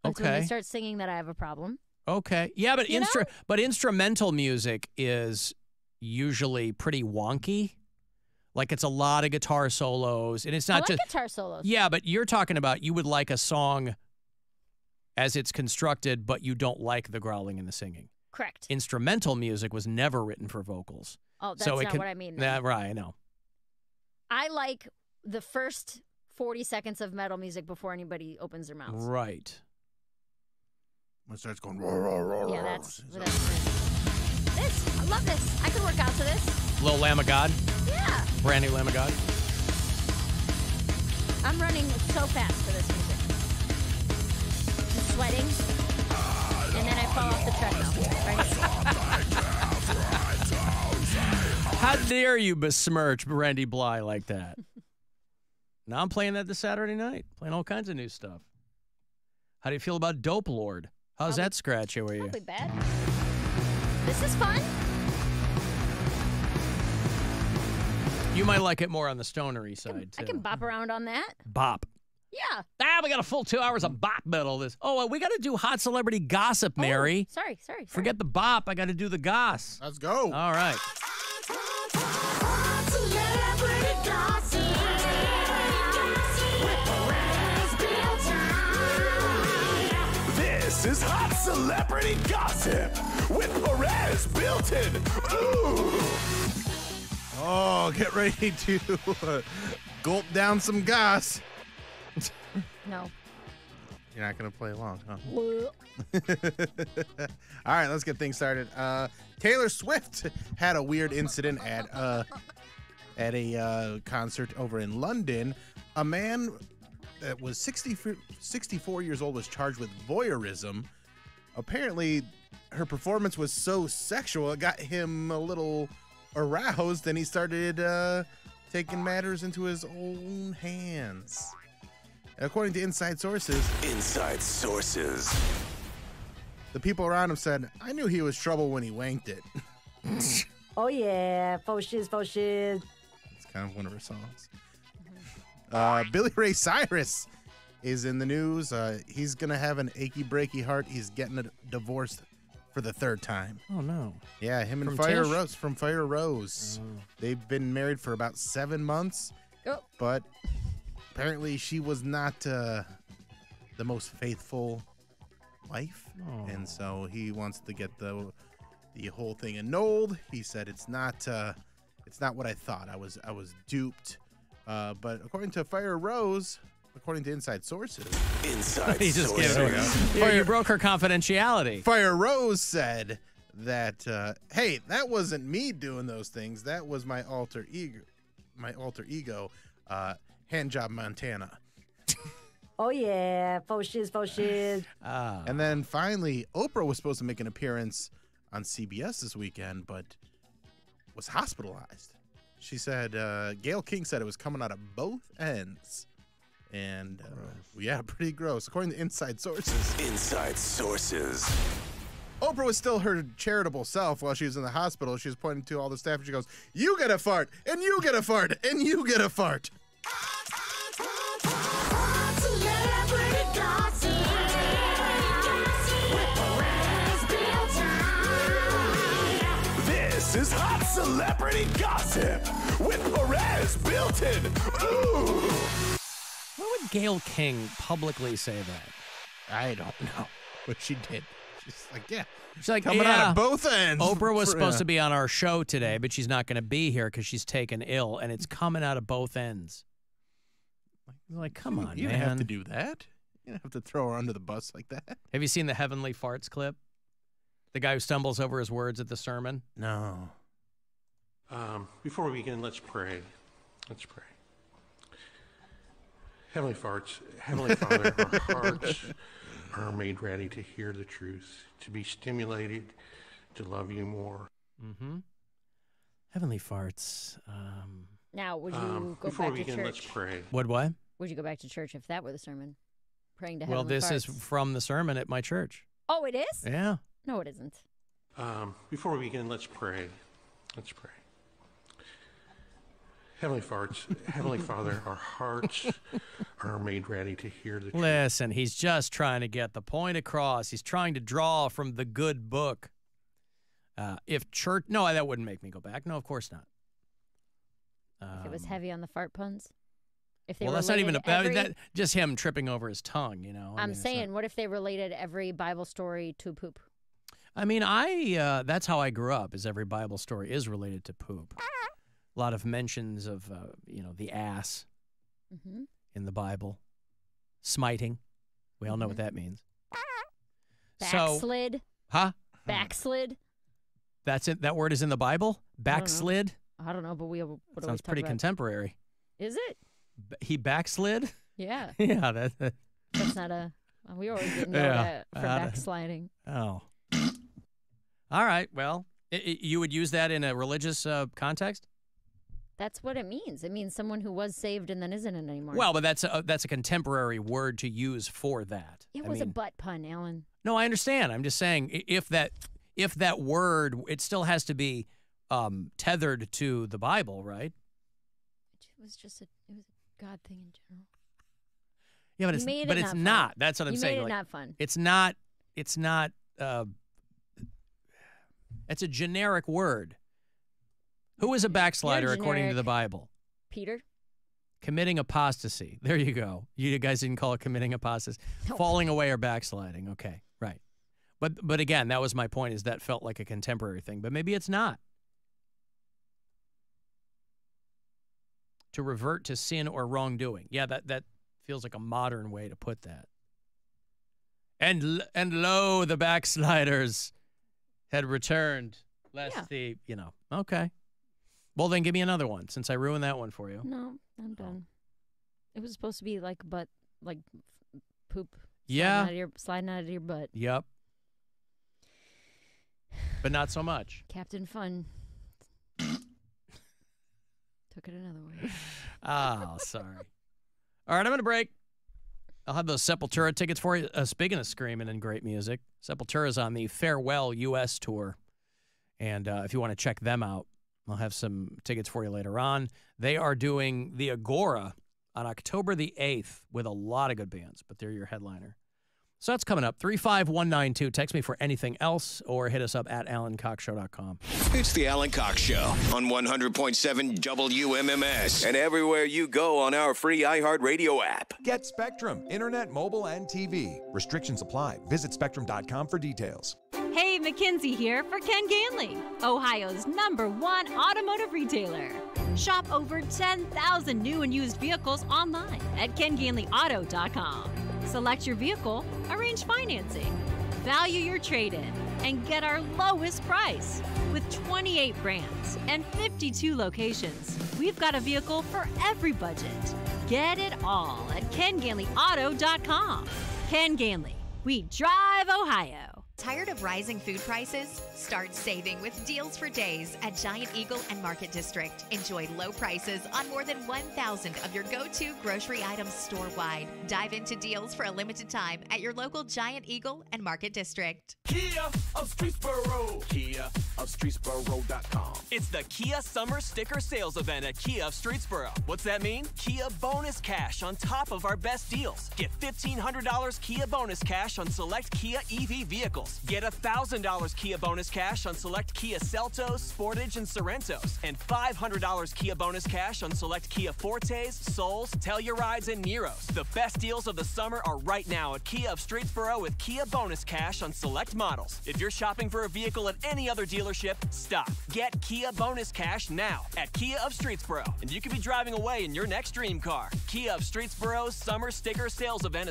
That's when okay. they start singing that I have a problem. Okay. Yeah, but You know? but instrumental music is usually pretty wonky. Like it's a lot of guitar solos, and it's not I like just guitar solos. Yeah, but you're talking about you would like a song as it's constructed, but you don't like the growling and the singing. Correct. Instrumental music was never written for vocals. Oh, that's so it not can, what I mean, then. Right, I know. I like the first 40 seconds of metal music before anybody opens their mouths. Right. When it starts going, roar, roar, roar, Yeah, roar. that's this. I love this. I could work out to this. Little Lamb of God. Yeah. Brand new Lamb of God. I'm running so fast for this music. I'm sweating. And then I fall off the treadmill. How dare you besmirch Brandy Bly like that? Now I'm playing that this Saturday night. Playing all kinds of new stuff. How do you feel about Dope Lord? How's that scratch with you? Probably bad. This is fun. You might like it more on the stonery side, too. I can bop around on that. Bop. Yeah. We got a full 2 hours of bop metal. We got to do hot celebrity gossip, Mary. Sorry. Forget the bop. I got to do the goss. Let's go. All right. This is Hot Celebrity Gossip with Perez Bilton. Ooh. Oh, get ready to gulp down some goss. No. You're not going to play along, huh? All right, let's get things started. Taylor Swift had a weird incident at a concert over in London. A man that was 64 years old was charged with voyeurism. Apparently, her performance was so sexual, it got him a little aroused, and he started taking matters into his own hands. According to inside sources, the people around him said, "I knew he was trouble when he wanked it." Oh, yeah. Faux shiz. It's kind of one of her songs. Billy Ray Cyrus is in the news. He's going to have an achy, breaky heart. He's getting divorced for the third time. Oh, no. Yeah, him and From Fire Tish? Rose from Fire Rose. Oh. They've been married for about 7 months, but apparently she was not the most faithful wife, and so he wants to get the whole thing annulled. He said it's not what I thought. I was duped. But according to Fire Rose, according to inside sources. Inside He just gave it away. You broke her confidentiality. Fire Rose said that, hey, that wasn't me doing those things. That was my alter ego, Handjob Montana. Oh, yeah. Faux shiz. And then finally, Oprah was supposed to make an appearance on CBS this weekend, but was hospitalized. She said, Gayle King said it was coming out of both ends. And, yeah, pretty gross. According to inside sources. Inside sources. Oprah was still her charitable self while she was in the hospital. She was pointing to all the staff, and she goes, you get a fart, and you get a fart, and you get a fart. This is Hot Celebrity Gossip with Perez Bilton. Ooh. Why would Gayle King publicly say that? I don't know. But she did. She's like, yeah. She's like, coming out of both ends. Oprah was supposed to be on our show today, but she's not going to be here because she's taken ill, and it's coming out of both ends. Like, come on, you man. You don't have to do that. You don't have to throw her under the bus like that. Have you seen the Heavenly Farts clip? The guy who stumbles over his words at the sermon? No. Before we begin, let's pray. Let's pray. Heavenly Father, our hearts are made ready to hear the truth, to be stimulated, to love you more. Mm-hmm. Heavenly Farts. Now, would you go before back we to begin, church? let's pray. What? Would you go back to church if that were the sermon? Praying to Heavenly Well, this Farts. is from the sermon at my church. Oh, it is? Yeah. No, it isn't. Before we begin, let's pray. Let's pray. Heavenly Father, our hearts are made ready to hear the truth. Listen, he's just trying to get the point across. He's trying to draw from the good book. If church... No, that wouldn't make me go back. No, of course not. If it was heavy on the fart puns? If they well, that's not even... every... just him tripping over his tongue, you know. I'm saying, what if they related every Bible story to poop? I mean, that's how I grew up, is every Bible story is related to poop. A lot of mentions of, the ass in the Bible. Smiting. We all know what that means. Backslid. Huh? Backslid. That's it. That word is in the Bible? Backslid? I don't know, but we would always sounds talk pretty about... contemporary. Is it? He backslid? Yeah. Yeah. That's not a... We always didn't know that for backsliding. Oh. All right. Well, you would use that in a religious context? That's what it means. It means someone who was saved and then isn't it anymore. Well, but that's a contemporary word to use for that. It was a butt pun, Alan. No, I understand. I'm just saying if that word, it still has to be tethered to the Bible, right? It was a God thing in general. Yeah, but it's not. That's what I'm saying. You made it not fun. It's not. It's a generic word. Who is a backslider according to the Bible? Peter. Committing apostasy. There you go. You guys didn't call it committing apostasy. No. Falling away or backsliding. Okay, right. But again, that was my point, is that felt like a contemporary thing. But maybe it's not. To revert to sin or wrongdoing. Yeah, that feels like a modern way to put that. And lo, the backsliders had returned. Okay. Well, then give me another one, since I ruined that one for you. No, I'm done. It was supposed to be like poop. Yeah. Sliding out of your butt. Yep. But not so much. Captain Fun. Took it another way. Oh, sorry. All right, I'm going to break. I'll have those Sepultura tickets for you. Speaking of screaming and great music, Sepultura's on the Farewell U.S. tour. And if you want to check them out, I'll have some tickets for you later on. They are doing the Agora on October the 8th with a lot of good bands, but they're your headliner. So that's coming up. 35192. Text me for anything else or hit us up at AlanCoxShow.com. It's the Alan Cox Show on 100.7 WMMS and everywhere you go on our free iHeartRadio app. Get Spectrum, internet, mobile, and TV. Restrictions apply. Visit Spectrum.com for details. Hey, Mackenzie here for Ken Ganley, Ohio's #1 automotive retailer. Shop over 10,000 new and used vehicles online at kenganleyauto.com. Select your vehicle, arrange financing, value your trade-in, and get our lowest price. With 28 brands and 52 locations, we've got a vehicle for every budget. Get it all at kenganleyauto.com. Ken Ganley, we drive Ohio. Tired of rising food prices? Start saving with deals for days at Giant Eagle and Market District. Enjoy low prices on more than 1,000 of your go-to grocery items store-wide. Dive into deals for a limited time at your local Giant Eagle and Market District. Kia of Streetsboro. Kia of Streetsboro.com. It's the Kia Summer Sticker Sales Event at Kia of Streetsboro. What's that mean? Kia bonus cash on top of our best deals. Get $1,500 Kia bonus cash on select Kia EV vehicles. Get $1,000 Kia bonus cash on select Kia Seltos, Sportage, and Sorrentos. And $500 Kia bonus cash on select Kia Fortes, Souls, Tellurides, and Niros. The best deals of the summer are right now at Kia of Streetsboro with Kia bonus cash on select models. If you're shopping for a vehicle at any other dealership, stop. Get Kia bonus cash now at Kia of Streetsboro, and you could be driving away in your next dream car. Kia of Streetsboro's Summer Sticker Sales Event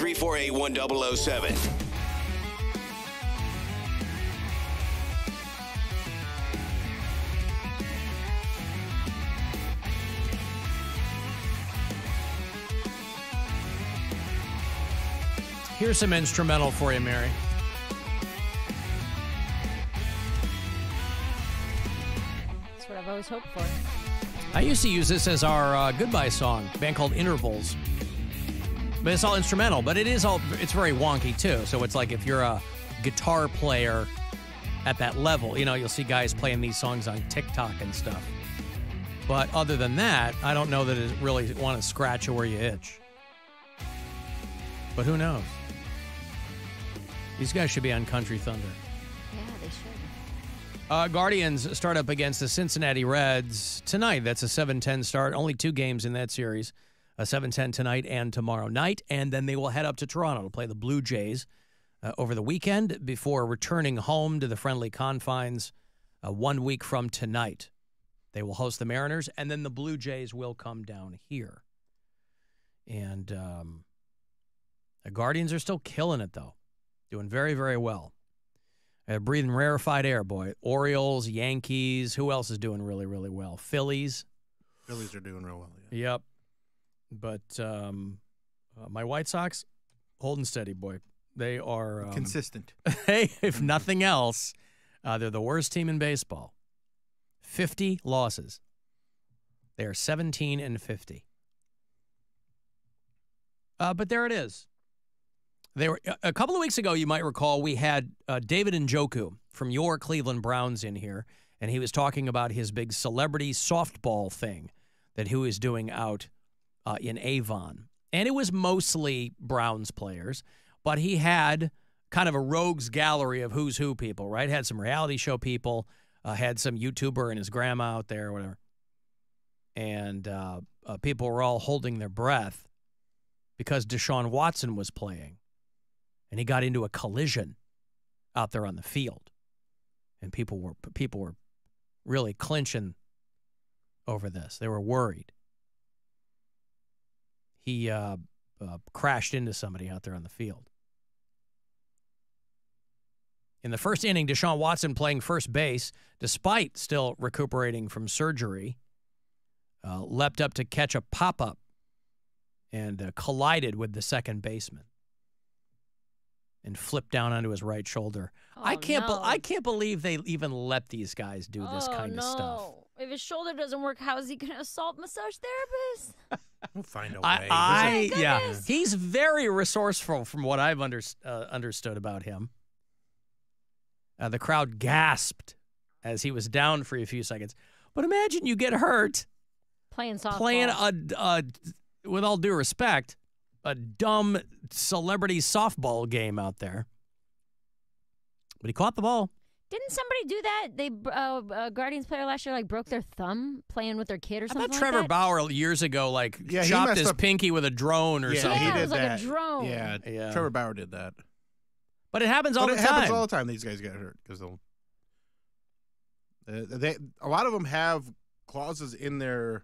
888-348-1007. Here's some instrumental for you, Mary. That's what I've always hoped for. I used to use this as our goodbye song, a band called Intervals. But it's all instrumental, but it's very wonky too. So it's like if you're a guitar player at that level, you'll see guys playing these songs on TikTok and stuff. But other than that, I don't know that it really want to scratch you where you itch. But who knows? These guys should be on Country Thunder. Yeah, they should. Guardians start up against the Cincinnati Reds tonight. That's a 7:10 start. Only 2 games in that series. 7:10 tonight and tomorrow night. And then they will head up to Toronto to play the Blue Jays over the weekend before returning home to the friendly confines 1 week from tonight. They will host the Mariners, and then the Blue Jays will come down here. And the Guardians are still killing it, though. Doing very, very well. Breathing rarefied air, boy. Orioles, Yankees. Who else is doing really, really well? Phillies. Phillies are doing real well, yeah. Yep. But my White Sox, holding steady, boy. They are consistent. Hey, if nothing else, they're the worst team in baseball. 50 losses. They are 17-50. But there it is. They were a couple of weeks ago, you might recall, we had David Njoku from your Cleveland Browns in here, and he was talking about his big celebrity softball thing that he was doing out in Avon. And it was mostly Browns players, but he had kind of a rogues gallery of who's who people, right? Had some reality show people, had some YouTuber and his grandma out there, whatever. And people were all holding their breath because Deshaun Watson was playing. And he got into a collision out there on the field. And people were really clinching over this. They were worried. He crashed into somebody out there on the field. In the first inning, Deshaun Watson playing first base, despite still recuperating from surgery, leapt up to catch a pop-up and collided with the second baseman and flipped down onto his right shoulder. Oh, I can't believe they even let these guys do this kind of stuff. If his shoulder doesn't work, how is he going to assault massage therapists? We'll find a way. Yeah, he's very resourceful from what I've understood about him. The crowd gasped as he was down for a few seconds. But imagine you get hurt playing softball. Playing with all due respect, a dumb celebrity softball game out there. But he caught the ball. Didn't somebody do that? They Guardians player last year broke their thumb playing with their kid or something like that? Trevor Bauer years ago chopped his pinky with a drone or something. Yeah, he did it was that. like a drone. Yeah, Trevor Bauer did that. But it happens all the time. It happens all the time. These guys get hurt because a lot of them have clauses in their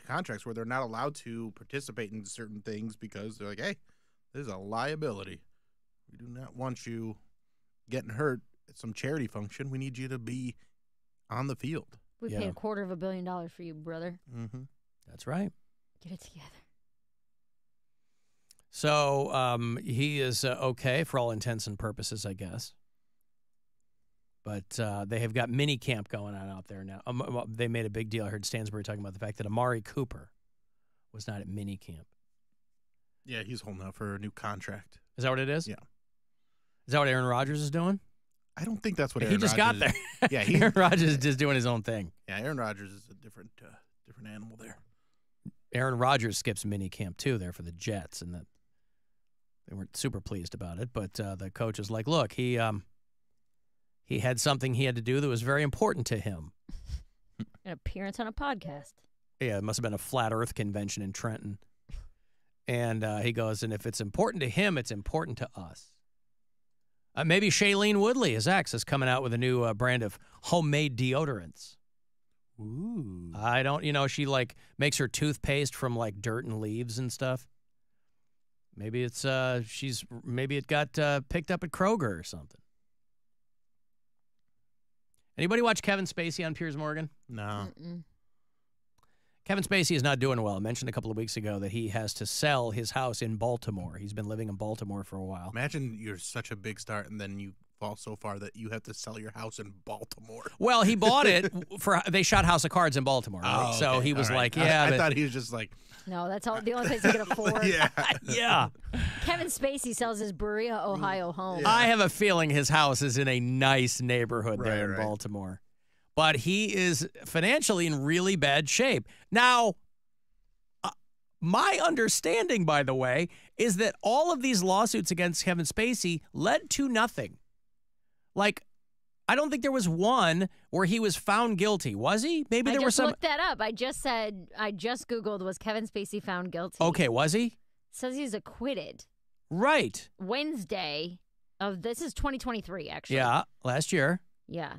contracts where they're not allowed to participate in certain things because they're like, hey, this is a liability. We do not want you getting hurt at some charity function. We need you to be on the field. We paid $250 million for you, brother. Mm-hmm. That's right. Get it together. So he is okay for all intents and purposes, I guess. But they have got mini camp going on out there now. They made a big deal. I heard Stansbury talking about the fact that Amari Cooper was not at mini camp. Yeah, he's holding out for a new contract. Is that what it is? Yeah. Is that what Aaron Rodgers is doing? I don't think that's what He just got there. Yeah, Aaron Rodgers is just doing his own thing. Yeah, Aaron Rodgers is a different animal there. Aaron Rodgers skips mini camp too there for the Jets, and that they weren't super pleased about it. But the coach is like, look, he had something he had to do that was very important to him. An appearance on a podcast. Yeah, it must have been a flat Earth convention in Trenton. And he goes, and if it's important to him, it's important to us. Maybe Shailene Woodley, his ex, is coming out with a new brand of homemade deodorants. Ooh. I don't, she makes her toothpaste from dirt and leaves and stuff. Maybe it's maybe it got picked up at Kroger or something. Anybody watch Kevin Spacey on Piers Morgan? No. Kevin Spacey is not doing well. I mentioned a couple of weeks ago that he has to sell his house in Baltimore. He's been living in Baltimore for a while. Imagine you're such a big star and then you fall so far that you have to sell your house in Baltimore. Well, he bought it they shot House of Cards in Baltimore, right? Oh, okay. So he was All right. like, yeah. I thought he was just like... No, that's the only place he can afford. Yeah. Kevin Spacey sells his Berea, Ohio home. I have a feeling his house is in a nice neighborhood there in Baltimore. But he is financially in really bad shape. Now, my understanding, by the way, is that all of these lawsuits against Kevin Spacey led to nothing. Like, I don't think there was one where he was found guilty. Was he? Maybe there were some. I just looked that up. I just Googled, was Kevin Spacey found guilty? Okay, was he? Says he's acquitted. Right. Wednesday this is 2023, actually. Yeah, last year. Yeah.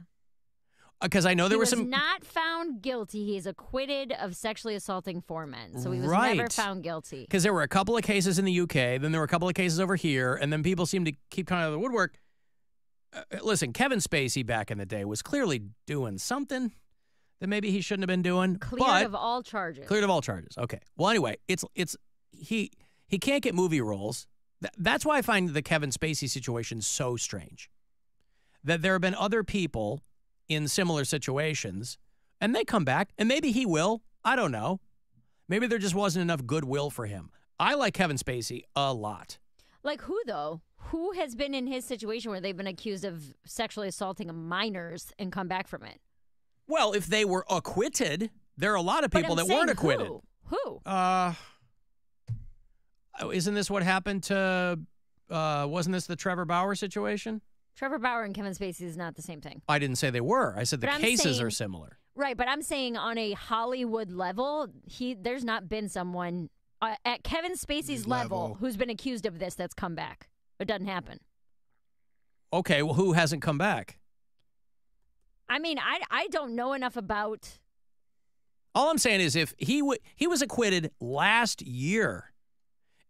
Because I know there he was was some. not found guilty. He is acquitted of sexually assaulting 4 men. So he was Right. never found guilty. Because there were a couple of cases in the UK, then there were a couple of cases over here, and then people seem to keep coming out of the woodwork. Listen, Kevin Spacey back in the day was clearly doing something that maybe he shouldn't have been doing. Cleared of all charges. Cleared of all charges. Okay. Well, anyway, he can't get movie roles. That's why I find the Kevin Spacey situation so strange. That there have been other people in similar situations, and they come back, and maybe he will. I don't know. Maybe there just wasn't enough goodwill for him. I like Kevin Spacey a lot. Like who, though? Who has been in his situation where they've been accused of sexually assaulting minors and come back from it? Well, if they were acquitted, there are a lot of people that weren't acquitted. Who? Isn't this what happened to, wasn't this the Trevor Bauer situation? Trevor Bauer and Kevin Spacey is not the same thing. I didn't say they were. I said the cases are saying, similar. Right, but I'm saying on a Hollywood level, there's not been someone at Kevin Spacey's level who's been accused of this that's come back. It doesn't happen. Okay, well, who hasn't come back? I mean, I don't know enough about... All I'm saying is if he was acquitted last year,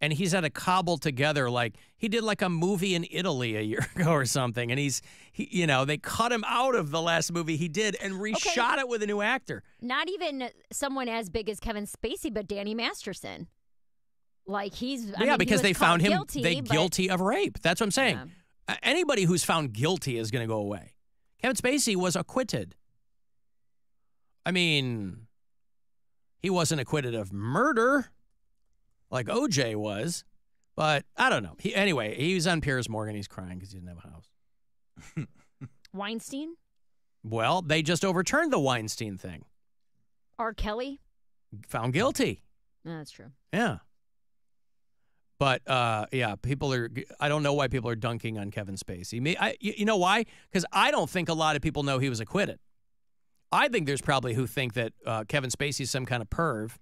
and he's had to cobble together, like, he did like a movie in Italy a year ago or something, and they cut him out of the last movie he did and reshot it with a new actor. Not even someone as big as Kevin Spacey, but Danny Masterson. Like, because they found him guilty of rape. That's what I'm saying. Yeah. Anybody who's found guilty is going to go away. Kevin Spacey was acquitted. I mean, he wasn't acquitted of murder like OJ was, but I don't know. Anyway, he was on Piers Morgan. He's crying because he didn't have a house. Weinstein? Well, they just overturned the Weinstein thing. R. Kelly? Found guilty. No, that's true. Yeah. But, people are, I don't know why people are dunking on Kevin Spacey. You know why? Because I don't think a lot of people know he was acquitted. I think there's probably who think that Kevin Spacey is some kind of perv,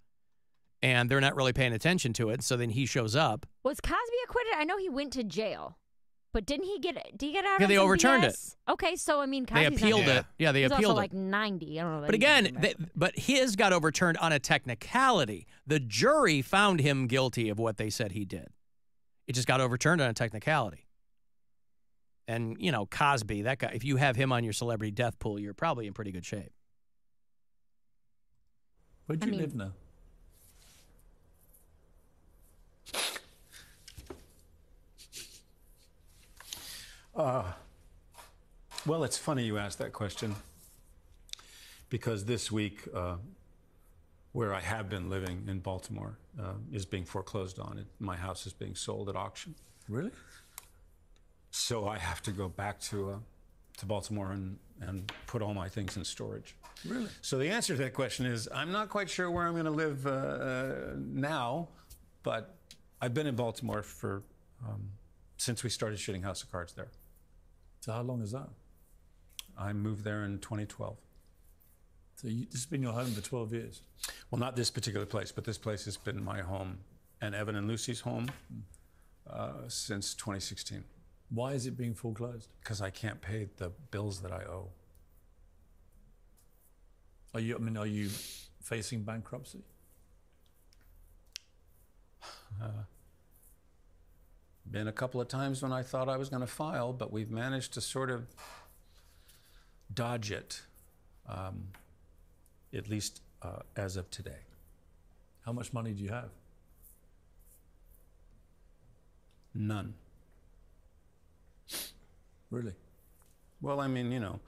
and they're not really paying attention to it, so then he shows up. Was Cosby acquitted? I know he went to jail, but did he get out? Yeah, they overturned it. Okay, so I mean, Cosby's they appealed it. Yeah, they appealed also it. Like 90. I don't know. But again, but his got overturned on a technicality. The jury found him guilty of what they said he did. It just got overturned on a technicality. And, Cosby, that guy, if you have him on your celebrity death pool, you're probably in pretty good shape. Where do you live now? Well, it's funny you asked that question, because this week, where I have been living in Baltimore, is being foreclosed on. My house is being sold at auction. Really? So I have to go back to Baltimore and put all my things in storage. Really? So the answer to that question is, I'm not quite sure where I'm going to live now, but I've been in Baltimore since we started shooting House of Cards there. So how long is that? I moved there in 2012. So this has been your home for 12 years? Well, not this particular place, but this place has been my home and Evan and Lucy's home since 2016. Why is it being foreclosed? Because I can't pay the bills that I owe. Are you facing bankruptcy? Been a couple of times when I thought I was going to file, but we've managed to sort of dodge it, at least as of today. How much money do you have? None. Really? Well, I mean,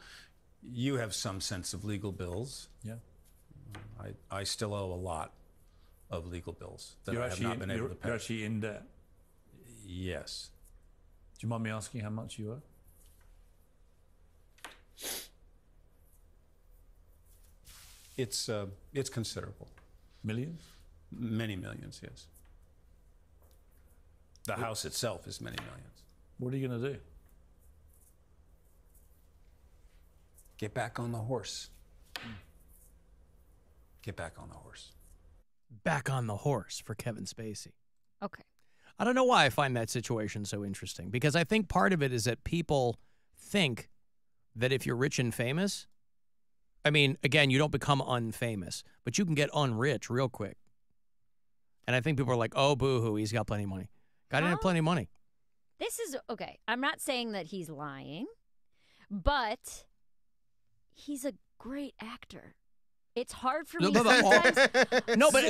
you have some sense of legal bills. Yeah. I still owe a lot of legal bills that You're I have not been able to pay. You're actually in debt? Yes. Do you mind me asking how much you owe? It's considerable. Millions? Many millions, yes. The house itself is many millions. What are you going to do? Get back on the horse. Get back on the horse. Back on the horse for Kevin Spacey. Okay. I don't know why I find that situation so interesting, because I think part of it is that people think that if you're rich and famous, I mean, again, you don't become unfamous, but you can get unrich real quick. And I think people are like, oh, boo-hoo, he's got plenty of money. Guy didn't have plenty of money. This is, okay, I'm not saying that he's lying, but he's a great actor. It's hard for me sometimes. No, but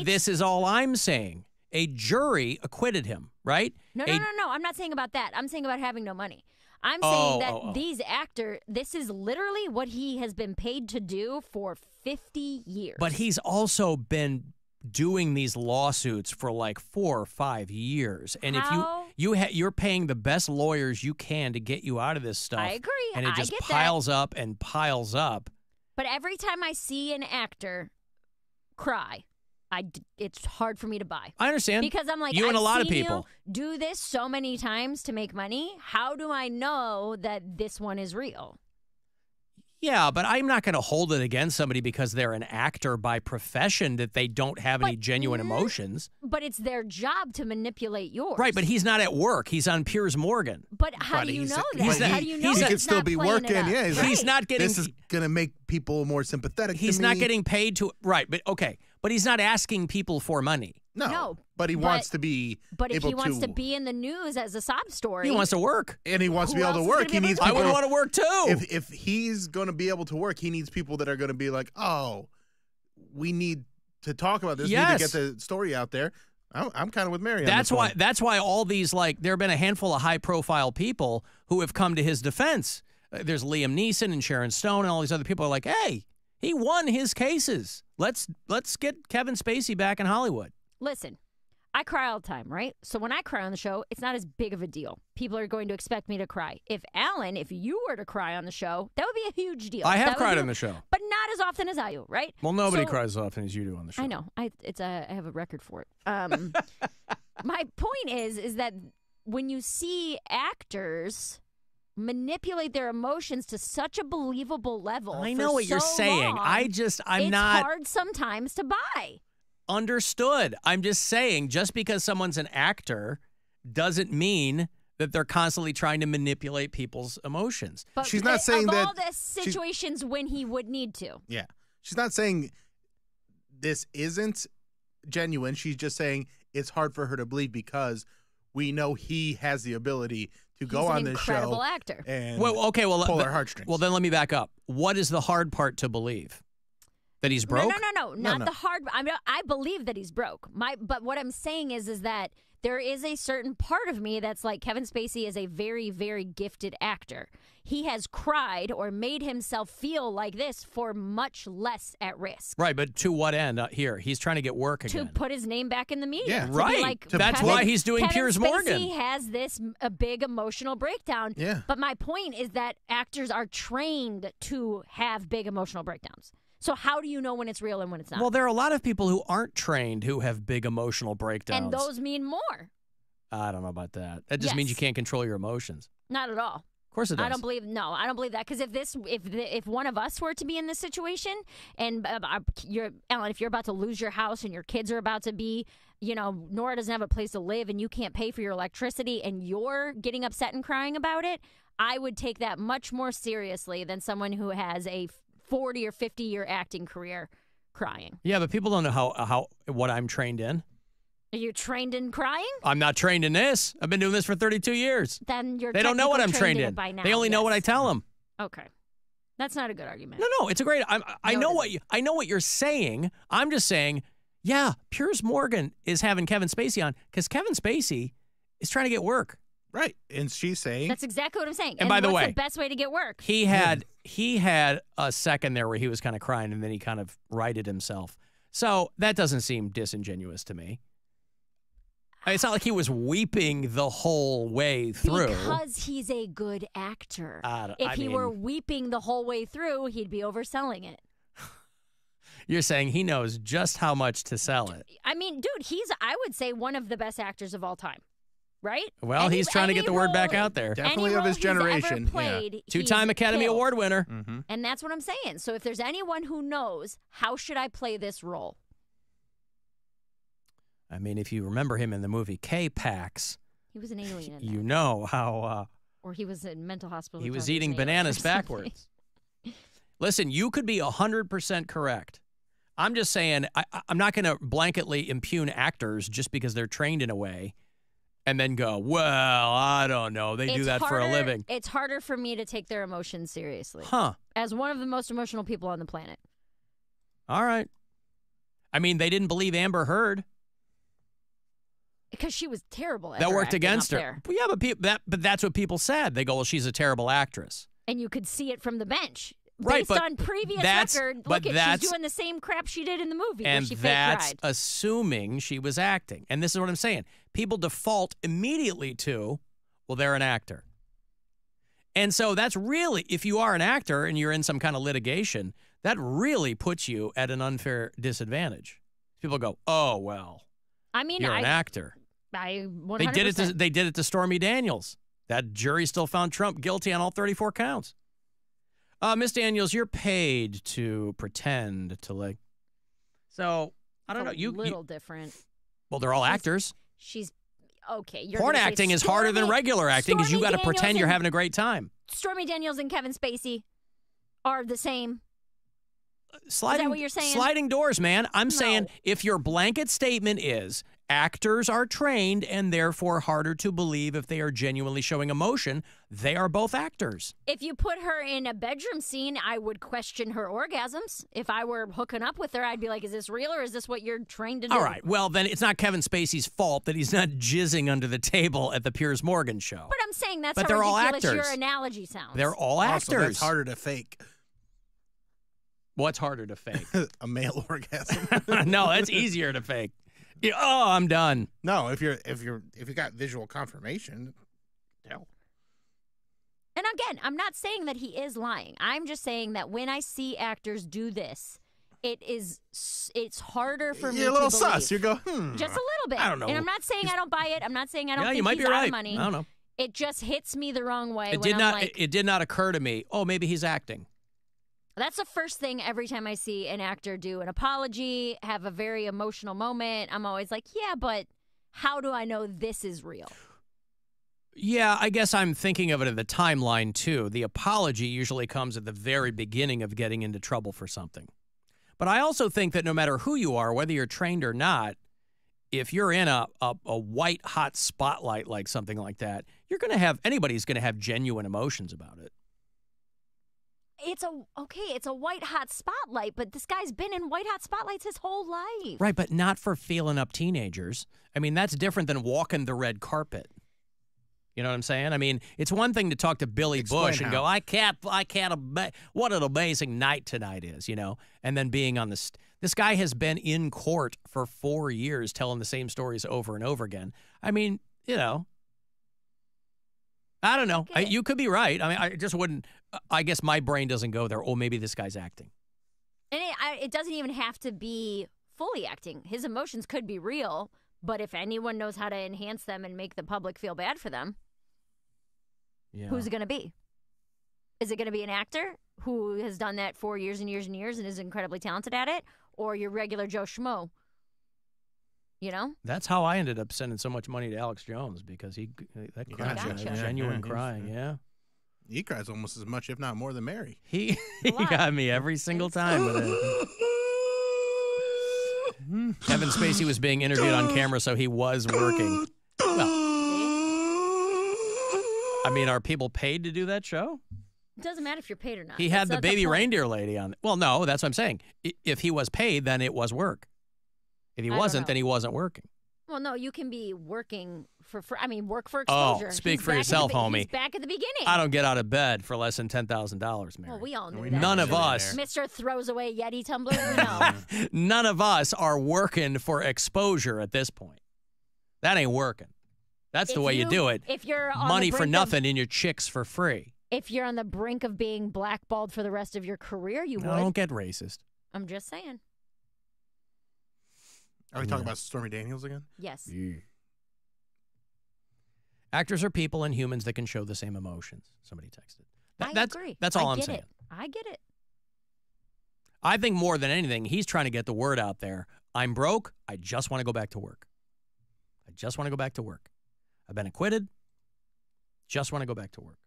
this is all I'm saying. A jury acquitted him, right? No. I'm not saying about that. I'm saying about having no money. I'm saying that these actors, this is literally what he has been paid to do for 50 years. But he's also been doing these lawsuits for like 4 or 5 years, and if you're paying the best lawyers you can to get you out of this stuff, I agree, and it just I get piles up and piles up. But every time I see an actor cry, it's hard for me to buy. I understand, because I'm like, you and I've a lot of seen people you do this so many times to make money. How do I know that this one is real? Yeah, but I'm not going to hold it against somebody because they're an actor by profession that they don't have any genuine emotions. But it's their job to manipulate yours. Right, but he's not at work. He's on Piers Morgan. But how do you know that? How do you know he that could still be working? Yeah, he's not getting. This is going to make people more sympathetic. He's not getting paid to. Right, but okay, but he's not asking people for money. No, but he wants to be. But if he wants to be in the news as a sob story, he wants to work, and he wants to be able to work. He needs. I would want to work too. If he's going to be able to work, he needs people that are going to be like, oh, we need to talk about this. Yes. We need to get the story out there. I'm kind of with Mary. That's why all these, like, there have been a handful of high-profile people who have come to his defense. There's Liam Neeson and Sharon Stone and all these other people are like, hey, he won his cases. Let's get Kevin Spacey back in Hollywood. Listen, I cry all the time, right? So when I cry on the show, it's not as big of a deal. People are going to expect me to cry. If you were to cry on the show, that would be a huge deal. I have cried on the show. But not as often as I do, right? Well, nobody cries as often as you do on the show. I know. I have a record for it. My point is that when you see actors manipulate their emotions to such a believable level, I know what you're saying. It's hard sometimes to buy. Understood. I'm just saying, just because someone's an actor doesn't mean that they're constantly trying to manipulate people's emotions. But she's not saying that all the situations when he would need to. Yeah. She's not saying this isn't genuine. She's just saying it's hard for her to believe because we know he has the ability to go on this show. He's an incredible actor. And pull our heartstrings. Well, then let me back up. What is the hard part to believe? That he's broke? No. Not the hard. I believe that he's broke. But what I'm saying is that there is a certain part of me that's like, Kevin Spacey is a very, very gifted actor. He has cried or made himself feel like this for much less at risk. Right, but to what end? Here, he's trying to get work again. To put his name back in the media. Yeah, right. That's why he's doing Piers Morgan. He has a big emotional breakdown. Yeah. But my point is that actors are trained to have big emotional breakdowns. So how do you know when it's real and when it's not? Well, there are a lot of people who aren't trained who have big emotional breakdowns. And those mean more. I don't know about that. That just means you can't control your emotions. Not at all. Of course it does. I don't believe that, because if one of us were to be in this situation, and Alan, if you're about to lose your house and your kids are about to be, Nora doesn't have a place to live and you can't pay for your electricity and you're getting upset and crying about it, I would take that much more seriously than someone who has a 40 or 50 year acting career crying. Yeah, but people don't know how what I'm trained in. Are you trained in crying? I'm not trained in this. I've been doing this for 32 years. Then you're They don't know what I'm trained in in. by now. They only know what I tell them. Okay. That's not a good argument. No, it's a great. I know what you're saying. I'm just saying, yeah, Piers Morgan is having Kevin Spacey on because Kevin Spacey is trying to get work. Right, and she's saying That's exactly what I'm saying. And by the what's way, the best way to get work? He had a second there where he was kind of crying, and then he kind of righted himself. So that doesn't seem disingenuous to me. It's not like he was weeping the whole way through. Because he's a good actor. I If he were weeping the whole way through, he'd be overselling it. You're saying he knows just how much to sell it. I mean, dude, he's, I would say, one of the best actors of all time. Right? Well, he's trying to get the word back out there. Definitely of his generation. Two-time Academy Award winner. Mm-hmm. And that's what I'm saying. So if there's anyone who knows, how should I play this role? I mean, if you remember him in the movie K-Pax, He was an alien in that. you know how Or he was in mental hospital. he was because eating an alien or bananas something. backwards. Listen, you could be 100% correct. I'm just saying I'm not going to blanketly impugn actors just because they're trained in a way and then go, well, I don't know. They do that for a living. It's harder for me to take their emotions seriously. Huh. As one of the most emotional people on the planet. All right. I mean, they didn't believe Amber Heard. Because she was terrible at That her worked acting against up her. there. Yeah, but that's what people said. They go, well, she's a terrible actress. And you could see it from the bench. Right, Based but on previous that's- record, but look, that's- she's doing the same crap she did in the movie where And she fake that's cried. assuming she was acting. And this is what I'm saying. People default immediately to, well, they're an actor. And so that's really, if you are an actor and you're in some kind of litigation, that really puts you at an unfair disadvantage. People go, oh, well, I mean, you're an actor. I 100%. They did it to Stormy Daniels. That jury still found Trump guilty on all 34 counts. Miss Daniels, you're paid to pretend to like. So I don't know. A little different. Well, they're all actors. She's okay. You're Porn gonna say acting is harder than regular acting because you got to Stormy pretend you're Daniels having a great time. Stormy Daniels and Kevin Spacey are the same. Is that what you're saying? Sliding doors, man. I'm saying if your blanket statement is actors are trained and therefore harder to believe if they are genuinely showing emotion, they are both actors. If you put her in a bedroom scene, I would question her orgasms. If I were hooking up with her, I'd be like, is this real or is this what you're trained to do? All right. Well, then it's not Kevin Spacey's fault that he's not jizzing under the table at the Piers Morgan show. But I'm saying that's But how they're all ridiculous actors. your analogy sounds. They're all actors. Also, that's harder to fake. What's harder to fake? A male orgasm. No, that's easier to fake. Oh, I'm done. No, if you got visual confirmation, no. And again, I'm not saying that he is lying. I'm just saying that when I see actors do this, it's harder for me You're a little to believe. sus. You go, Just a little bit. I don't know. And I'm not saying I don't buy it. I'm not saying I don't Yeah, think you might he's be out right. of money. I don't know. It just hits me the wrong way It when did I'm not. like, It did not occur to me. Oh, maybe he's acting. that's the first thing every time I see an actor do an apology, have a very emotional moment. I'm always like, yeah, but how do I know this is real? Yeah, I guess I'm thinking of it in the timeline, too. The apology usually comes at the very beginning of getting into trouble for something. But I also think that no matter who you are, whether you're trained or not, if you're in a white hot spotlight like something like that, anybody's going to have genuine emotions about it. It's a white hot spotlight, but this guy's been in white hot spotlights his whole life. Right, but not for feeling up teenagers. I mean, that's different than walking the red carpet. You know what I'm saying? I mean, it's one thing to talk to Billy Bush and go, what an amazing night tonight is, you know? And then being on this guy has been in court for 4 years telling the same stories over and over again. I mean, you know, I don't know. You could be right. I mean, I just wouldn't, I guess my brain doesn't go there. Oh, maybe this guy's acting. And it doesn't even have to be fully acting. His emotions could be real, but if anyone knows how to enhance them and make the public feel bad for them, who's it going to be? Is it going to be an actor who has done that for years and years and years and is incredibly talented at it? Or your regular Joe Schmo? You know? That's how I ended up sending so much money to Alex Jones because that genuine crying, yeah. He cries almost as much, if not more, than Mary. He got me every single time with it. Kevin Spacey was being interviewed on camera, so he was working. Well, I mean, are people paid to do that show? It doesn't matter if you're paid or not. He had the baby reindeer lady on. Well, no, that's what I'm saying. If he was paid, then it was work. If he wasn't, then he wasn't working. Well, no, you can be working work for exposure. Oh, speak for yourself, homie. He's back at the beginning. I don't get out of bed for less than $10,000, Mary. Well, we all knew that. None of us. Mr. Throws Away Yeti Tumbler, we know. None of us are working for exposure at this point. That ain't working. That's the way you do it. If you're on money the for brink nothing and your chicks for free. If you're on the brink of being blackballed for the rest of your career, you would. Don't get racist. I'm just saying. Are we talking about Stormy Daniels again? Yes. Yeah. Actors are people and humans that can show the same emotions. Somebody texted. I agree. That's all I'm saying. I get it. I think more than anything, he's trying to get the word out there. I'm broke. I just want to go back to work. I just want to go back to work. I've been acquitted. Just want to go back to work.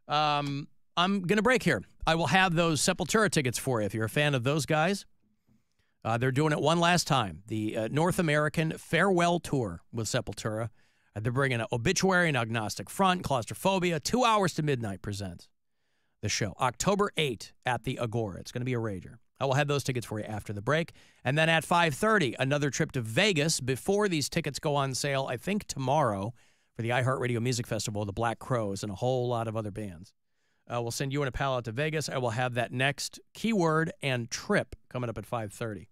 I'm going to break here. I will have those Sepultura tickets for you if you're a fan of those guys. They're doing it one last time. The North American Farewell Tour with Sepultura. They're bringing an Obituary and Agnostic Front, Claustrophobia. 2 Hours to Midnight presents the show. October 8 at the Agora. It's going to be a rager. I will have those tickets for you after the break. And then at 5:30, another trip to Vegas before these tickets go on sale, I think tomorrow, for the iHeartRadio Music Festival, the Black Crowes, and a whole lot of other bands. We'll send you and a pal out to Vegas. I will have that next keyword and trip coming up at 5:30.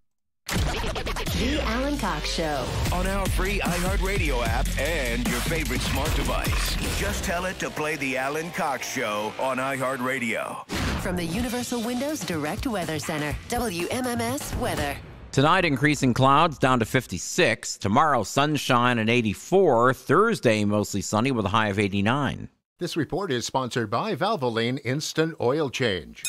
The Alan Cox Show. On our free iHeartRadio app and your favorite smart device. Just tell it to play the Alan Cox Show on iHeartRadio. From the Universal Windows Direct Weather Center, WMMS Weather. Tonight, increasing clouds down to 56. Tomorrow, sunshine and 84. Thursday, mostly sunny with a high of 89. This report is sponsored by Valvoline Instant Oil Change.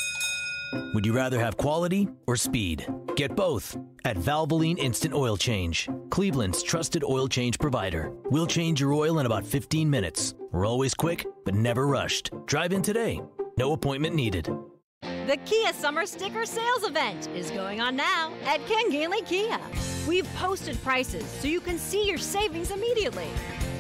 Would you rather have quality or speed? Get both at Valvoline Instant Oil Change, Cleveland's trusted oil change provider. We'll change your oil in about 15 minutes. We're always quick, but never rushed. Drive in today. No appointment needed. The Kia Summer Sticker Sales Event is going on now at Ken Gainley Kia. We've posted prices so you can see your savings immediately.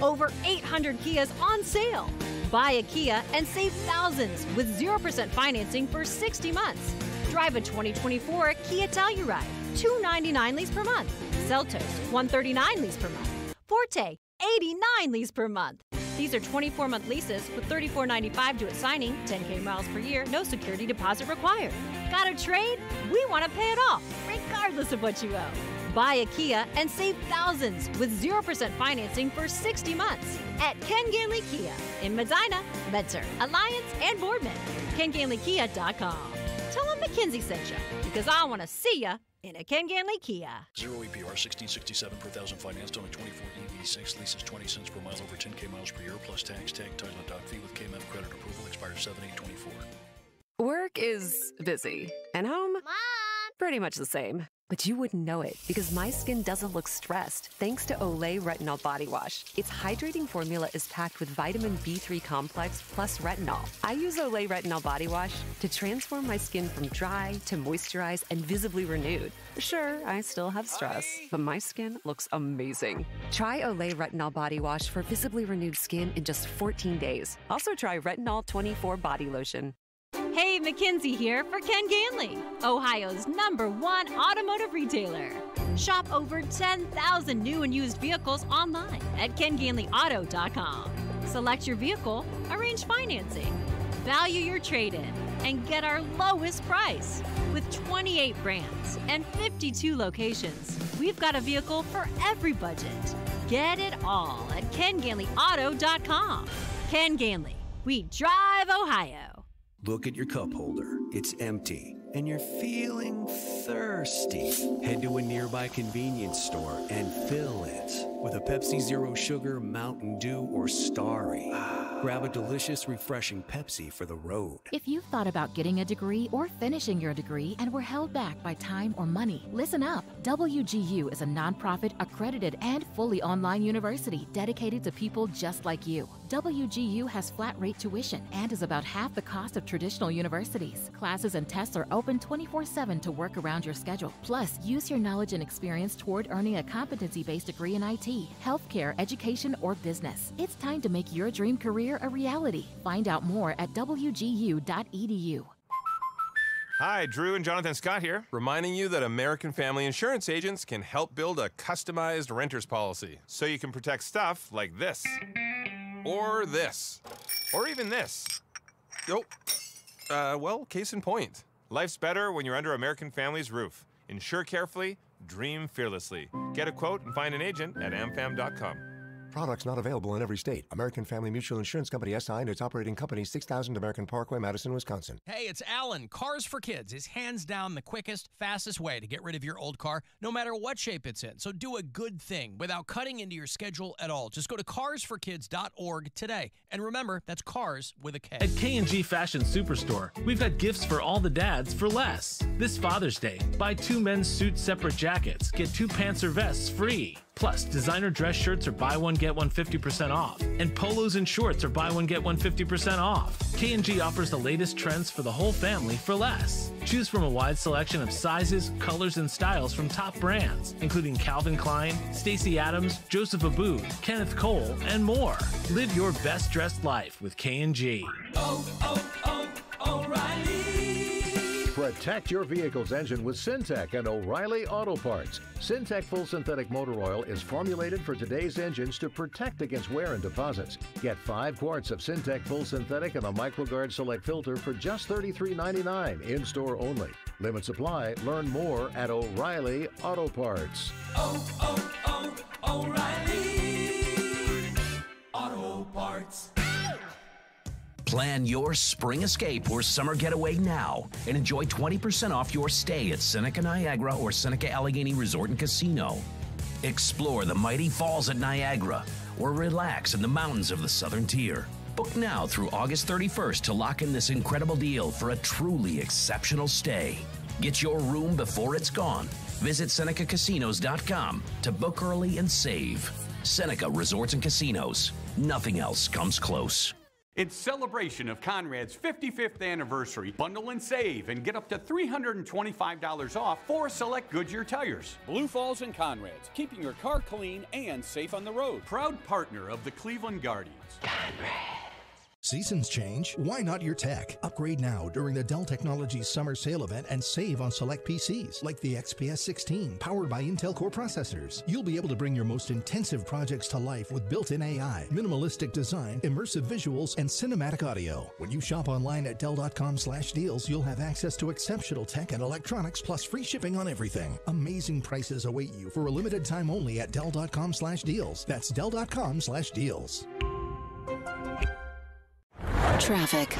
Over 800 Kias on sale. Buy a Kia and save thousands with 0% financing for 60 months. Drive a 2024 Kia Telluride, $299 lease per month. Seltos, $139 lease per month. Forte, $89 lease per month. These are 24-month leases with $34.95 due at signing, 10K miles per year, no security deposit required. Got a trade? We want to pay it off, regardless of what you owe. Buy a Kia and save thousands with 0% financing for 60 months at Ken Gainley Kia in Medina, Metzer, Alliance, and Boardman. KenGainleyKia.com. Tell them McKinsey sent you because I want to see you in a Ken Gainley Kia. 0 APR, $16.67 per thousand financed on a 24 EV6. Leases 20 cents per mile over 10K miles per year plus tax, tag, title, and dock fee with KMF credit approval. Expires 7/8/24. Work is busy, and home, Mom, pretty much the same. But you wouldn't know it because my skin doesn't look stressed thanks to Olay Retinol Body Wash. Its hydrating formula is packed with vitamin B3 complex plus retinol. I use Olay Retinol Body Wash to transform my skin from dry to moisturized and visibly renewed. Sure, I still have stress, but my skin looks amazing. Try Olay Retinol Body Wash for visibly renewed skin in just 14 days. Also try Retinol 24 Body Lotion. Hey, McKinsey here for Ken Gainley, Ohio's #1 automotive retailer. Shop over 10,000 new and used vehicles online at KenGainleyAuto.com. Select your vehicle, arrange financing, value your trade-in, and get our lowest price. With 28 brands and 52 locations, we've got a vehicle for every budget. Get it all at KenGainleyAuto.com. Ken Gainley, we drive Ohio. Look at your cup holder. It's empty, and you're feeling thirsty. Head to a nearby convenience store and fill it with a Pepsi Zero Sugar, Mountain Dew, or Starry. grab a delicious, refreshing Pepsi for the road. If you've thought about getting a degree or finishing your degree and were held back by time or money, listen up. WGU is a nonprofit, accredited, and fully online university dedicated to people just like you. WGU has flat rate tuition and is about half the cost of traditional universities. Classes and tests are open 24/7 to work around your schedule. Plus, use your knowledge and experience toward earning a competency-based degree in IT, healthcare, education, or business. It's time to make your dream career a reality. Find out more at wgu.edu. Hi, Drew and Jonathan Scott here, reminding you that American Family Insurance agents can help build a customized renter's policy so you can protect stuff like this, or this, or even this. Well, case in point. Life's better when you're under American Family's roof. Insure carefully, dream fearlessly. Get a quote and find an agent at amfam.com. Products not available in every state. American Family Mutual Insurance Company SI and its operating company, 6000 American Parkway, Madison, Wisconsin. Hey, it's Alan. Cars for Kids is hands down the quickest, fastest way to get rid of your old car, no matter what shape it's in. So do a good thing without cutting into your schedule at all. Just go to carsforkids.org today. And remember, that's cars with a K. At K&G Fashion Superstore, we've got gifts for all the dads for less. This Father's Day, buy 2 men's suit separate jackets, get 2 pants or vests free. Plus, designer dress shirts are buy one, get one 50% off. And polos and shorts are buy one, get one 50% off. K&G offers the latest trends for the whole family for less. Choose from a wide selection of sizes, colors, and styles from top brands, including Calvin Klein, Stacey Adams, Joseph Abboud, Kenneth Cole, and more. Live your best dressed life with K&G. O'Reilly. Protect your vehicle's engine with Syntec and O'Reilly Auto Parts. Syntec Full Synthetic Motor Oil is formulated for today's engines to protect against wear and deposits. Get 5 quarts of Syntec Full Synthetic and a MicroGuard Select filter for just $33.99 in-store only. Limit supply. Learn more at O'Reilly Auto Parts. O'Reilly Auto Parts. Plan your spring escape or summer getaway now and enjoy 20% off your stay at Seneca Niagara or Seneca Allegheny Resort and Casino. Explore the mighty falls at Niagara or relax in the mountains of the Southern Tier. Book now through August 31st to lock in this incredible deal for a truly exceptional stay. Get your room before it's gone. Visit SenecaCasinos.com to book early and save. Seneca Resorts and Casinos. Nothing else comes close. In celebration of Conrad's 55th anniversary, bundle and save and get up to $325 off 4 select Goodyear tires. Blue Falls and Conrad's, keeping your car clean and safe on the road. Proud partner of the Cleveland Guardians. Seasons change. Why not your tech? Upgrade now during the Dell Technologies Summer Sale event and save on select PCs like the XPS 16 powered by Intel Core processors. You'll be able to bring your most intensive projects to life with built-in AI, minimalistic design, immersive visuals, and cinematic audio. When you shop online at Dell.com/deals, you'll have access to exceptional tech and electronics plus free shipping on everything. Amazing prices await you for a limited time only at Dell.com/deals. That's Dell.com/deals. Traffic.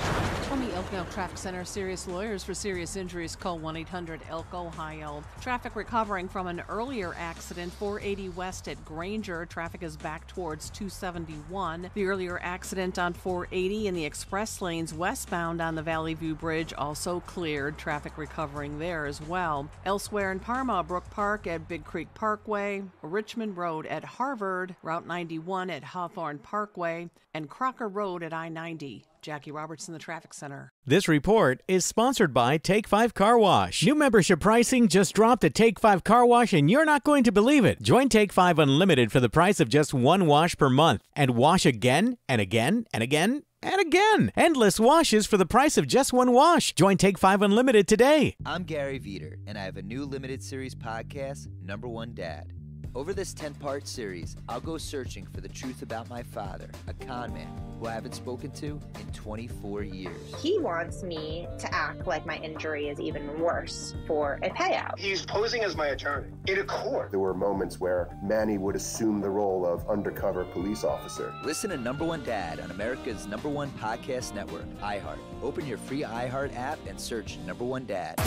From the Elkville Traffic Center, serious lawyers for serious injuries. Call 1-800-ELK Ohio. Traffic recovering from an earlier accident, 480 west at Granger. Traffic is back towards 271. The earlier accident on 480 in the express lanes westbound on the Valley View Bridge also cleared. Traffic recovering there as well. Elsewhere in Parma, Brook Park at Big Creek Parkway, Richmond Road at Harvard, Route 91 at Hawthorne Parkway, and Crocker Road at I-90. Jackie Robertson, the Traffic Center. This report is sponsored by Take 5 Car Wash. New membership pricing just dropped at Take 5 Car Wash, and you're not going to believe it. Join Take 5 Unlimited for the price of just 1 wash per month, and wash again and again and again and again. Endless washes for the price of just 1 wash. Join Take 5 Unlimited today. I'm Gary Veter, and I have a new limited series podcast, Number One Dad. Over this 10-part series, I'll go searching for the truth about my father, a con man who I haven't spoken to in 24 years. He wants me to act like my injury is even worse for a payout. He's posing as my attorney in a court. There were moments where Manny would assume the role of undercover police officer. Listen to Number One Dad on America's #1 podcast network, iHeart. Open your free iHeart app and search Number One Dad.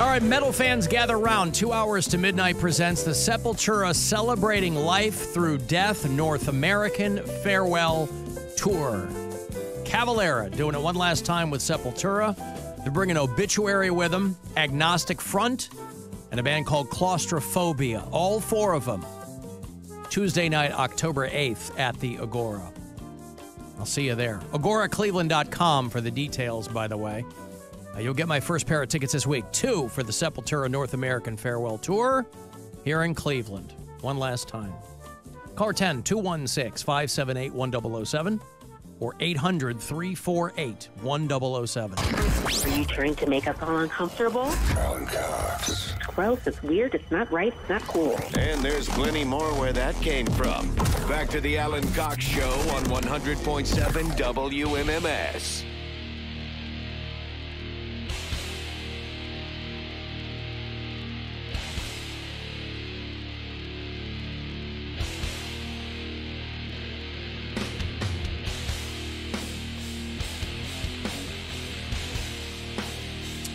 All right, metal fans gather round. 2 hours to midnight presents the Sepultura Celebrating Life Through Death North American Farewell Tour. Cavalera doing it one last time with Sepultura. They're bringing Obituary with them, Agnostic Front, and a band called Claustrophobia. All four of them. Tuesday night, October 8th at the Agora. I'll see you there. AgoraCleveland.com for the details, by the way. You'll get my first pair of tickets this week. 2 for the Sepultura North American Farewell Tour here in Cleveland. One last time. Caller 10-216-578-1007 or 800-348-1007. Are you trying to make us all uncomfortable? Alan Cox. It's gross, it's weird, it's not right, it's not cool. And there's plenty more where that came from. Back to the Alan Cox Show on 100.7 WMMS.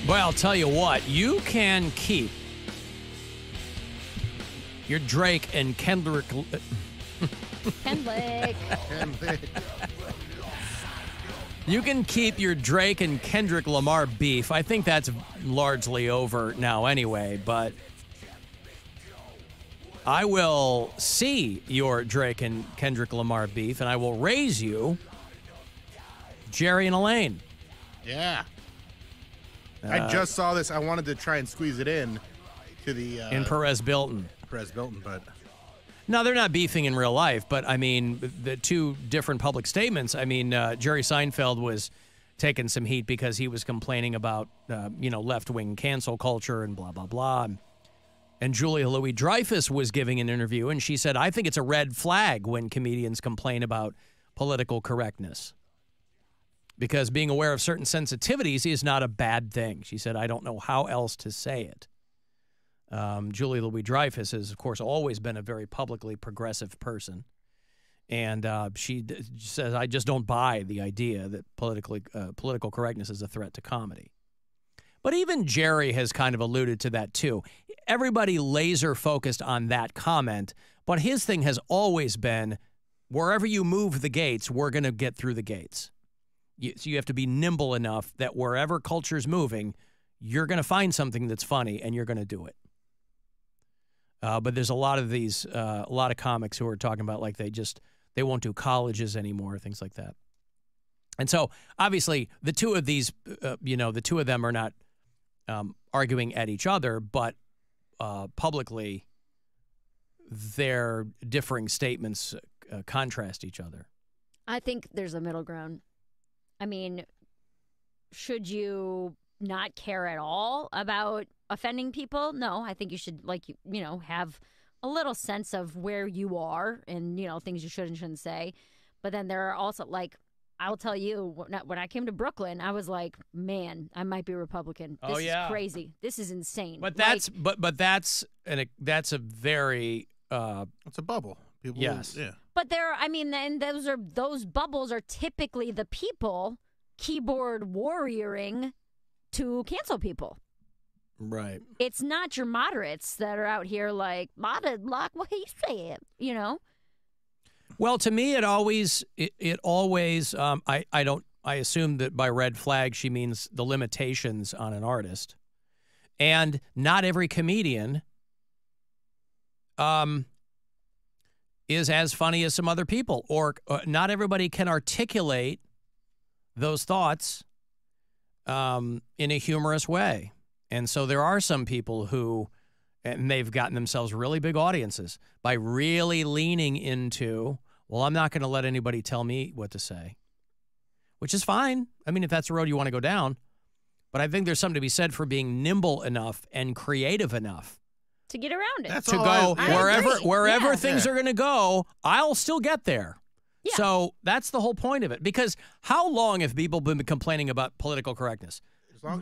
Well, I'll tell you what, you can keep your Drake and Kendrick. Kendrick. You can keep your Drake and Kendrick Lamar beef. I think that's largely over now anyway, but I will see your Drake and Kendrick Lamar beef, and I will raise you Jerry and Elaine. Yeah. I just saw this. I wanted to try and squeeze it in to the... in Perez Bilton. But... No, they're not beefing in real life, but, I mean, the two different public statements. I mean, Jerry Seinfeld was taking some heat because he was complaining about, left-wing cancel culture and blah, blah, blah. And Julia Louis-Dreyfus was giving an interview, and she said, I think it's a red flag when comedians complain about political correctness. Because being aware of certain sensitivities is not a bad thing. She said, I don't know how else to say it. Julia Louis-Dreyfus has, of course, always been a very publicly progressive person. And she says, I just don't buy the idea that political correctness is a threat to comedy. But even Jerry has kind of alluded to that, too. Everybody laser focused on that comment, but his thing has always been, wherever you move the gates, we're going to get through the gates. So you have to be nimble enough that wherever culture's moving, you're going to find something that's funny and you're going to do it. But there's a lot of comics who are talking about like they won't do colleges anymore, things like that. And so obviously the two of these, the two of them are not arguing at each other, but publicly their differing statements contrast each other. I think there's a middle ground. I mean, should you not care at all about offending people? No, I think you should, have a little sense of where you are and, things you should and shouldn't say. But then there are also, I'll tell you, when I came to Brooklyn, I was like, man, I might be Republican. This is crazy. This is insane. But that's that's a very it's a bubble. People, yes. Yeah. But and those bubbles are typically the people keyboard warrioring to cancel people. Right. It's not your moderates that are out here like, what he said, Well, to me, it always, I assume that by red flag, she means the limitations on an artist. And not every comedian is as funny as some other people, or not everybody can articulate those thoughts in a humorous way. And so there are some people who, and they've gotten themselves really big audiences by really leaning into, well, I'm not going to let anybody tell me what to say, which is fine. I mean, if that's the road you want to go down. But I think there's something to be said for being nimble enough and creative enough to get around it. To go wherever things are going to go, I'll still get there. Yeah. So that's the whole point of it. Because how long have people been complaining about political correctness?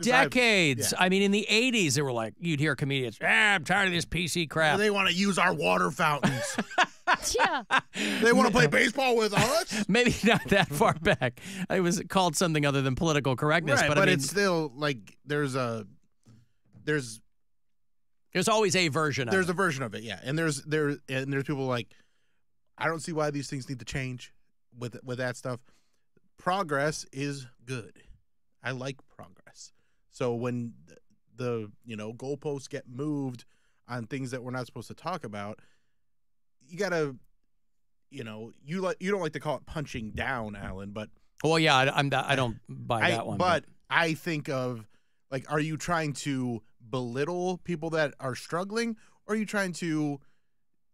Decades. I mean, in the 80s, they were like, you'd hear comedians, I'm tired of this PC crap. They want to use our water fountains. Yeah. They want to play baseball with us? Maybe not that far back. It was called something other than political correctness. Right, but I mean, it's still like there's There's always a version of There's it. a version of it, yeah. And there's people like, I don't see why these things need to change with that stuff. Progress is good. I like progress. So when the goalposts get moved on things that we're not supposed to talk about, you gotta, you don't like to call it punching down, Alan, but well, yeah, I don't buy that one. But I think of, like, are you trying to belittle people that are struggling, or are you trying to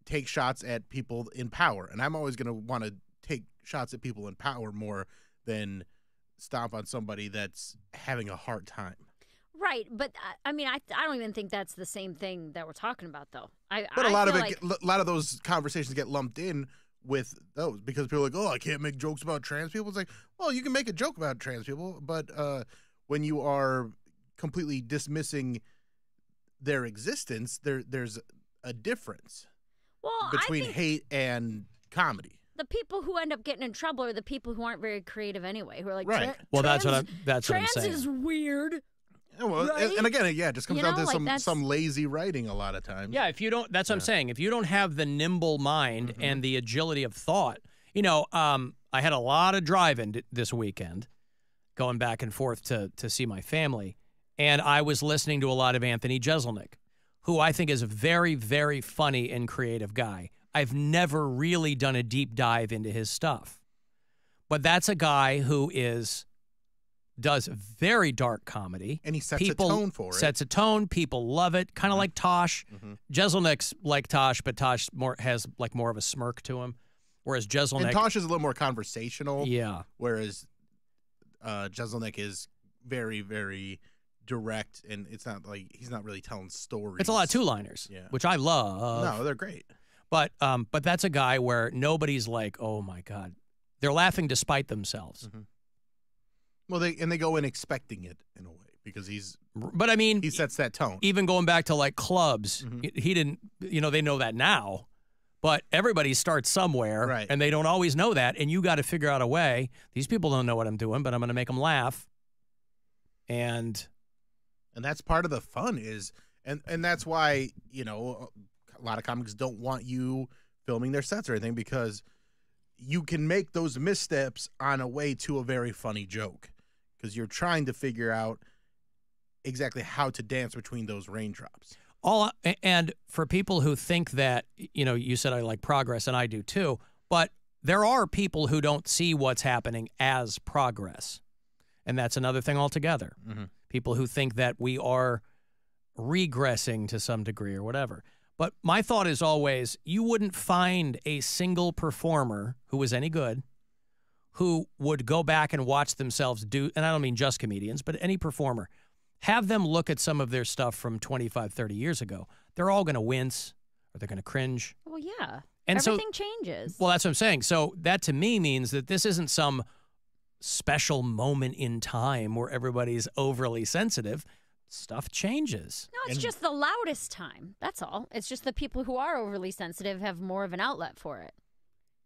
take shots at people in power? And I'm always going to want to take shots at people in power more than stomp on somebody that's having a hard time. Right, but I mean, I don't even think that's the same thing that we're talking about, though. But a lot of those conversations get lumped in with those because people are like, oh, I can't make jokes about trans people. It's like, well, you can make a joke about trans people, but when you are completely dismissing their existence, there's a difference between hate and comedy. The people who end up getting in trouble are the people who aren't very creative anyway, who are like, right. Well, that's what I'm saying. Trans is weird. Yeah, well, right? And again, it just comes down to some lazy writing a lot of times. Yeah, if you don't, that's what I'm saying. If you don't have the nimble mind and the agility of thought, I had a lot of driving this weekend, going back and forth to see my family, and I was listening to a lot of Anthony Jeselnik, who I think is a very, very funny and creative guy. I've never really done a deep dive into his stuff, but that's a guy who does very dark comedy. And he sets a tone for it. Sets a tone. People love it. Kind of like Tosh. Jeselnik's like Tosh, but Tosh has more of a smirk to him. Whereas Jeselnik... And Tosh is a little more conversational. Yeah. Whereas Jeselnik is very, very direct, and it's not like he's not really telling stories. It's a lot of two-liners, which I love. No, they're great. But that's a guy where nobody's like, oh, my God. They're laughing despite themselves. Well, they go in expecting it in a way because But I mean, he sets that tone. Even going back to like clubs, he didn't. They know that now, but everybody starts somewhere, right? And they don't always know that, and you got to figure out a way. These people don't know what I'm doing, but I'm going to make them laugh, and that's part of the fun and that's why a lot of comics don't want you filming their sets or anything because you can make those missteps on a way to a very funny joke because you're trying to figure out exactly how to dance between those raindrops. And for people who think that, you said I like progress, and I do too, but there are people who don't see what's happening as progress, and that's another thing altogether. People who think that we are regressing to some degree or whatever. But my thought is always, you wouldn't find a single performer who was any good who would go back and watch themselves do, and I don't mean just comedians, but any performer, have them look at some of their stuff from 25, 30 years ago. They're all going to wince or they're going to cringe. Well, yeah. And everything changes. Well, that's what I'm saying. So that to me means that this isn't some special moment in time where everybody's overly sensitive. Stuff changes. No, it's just the loudest time. That's all. It's just the people who are overly sensitive have more of an outlet for it.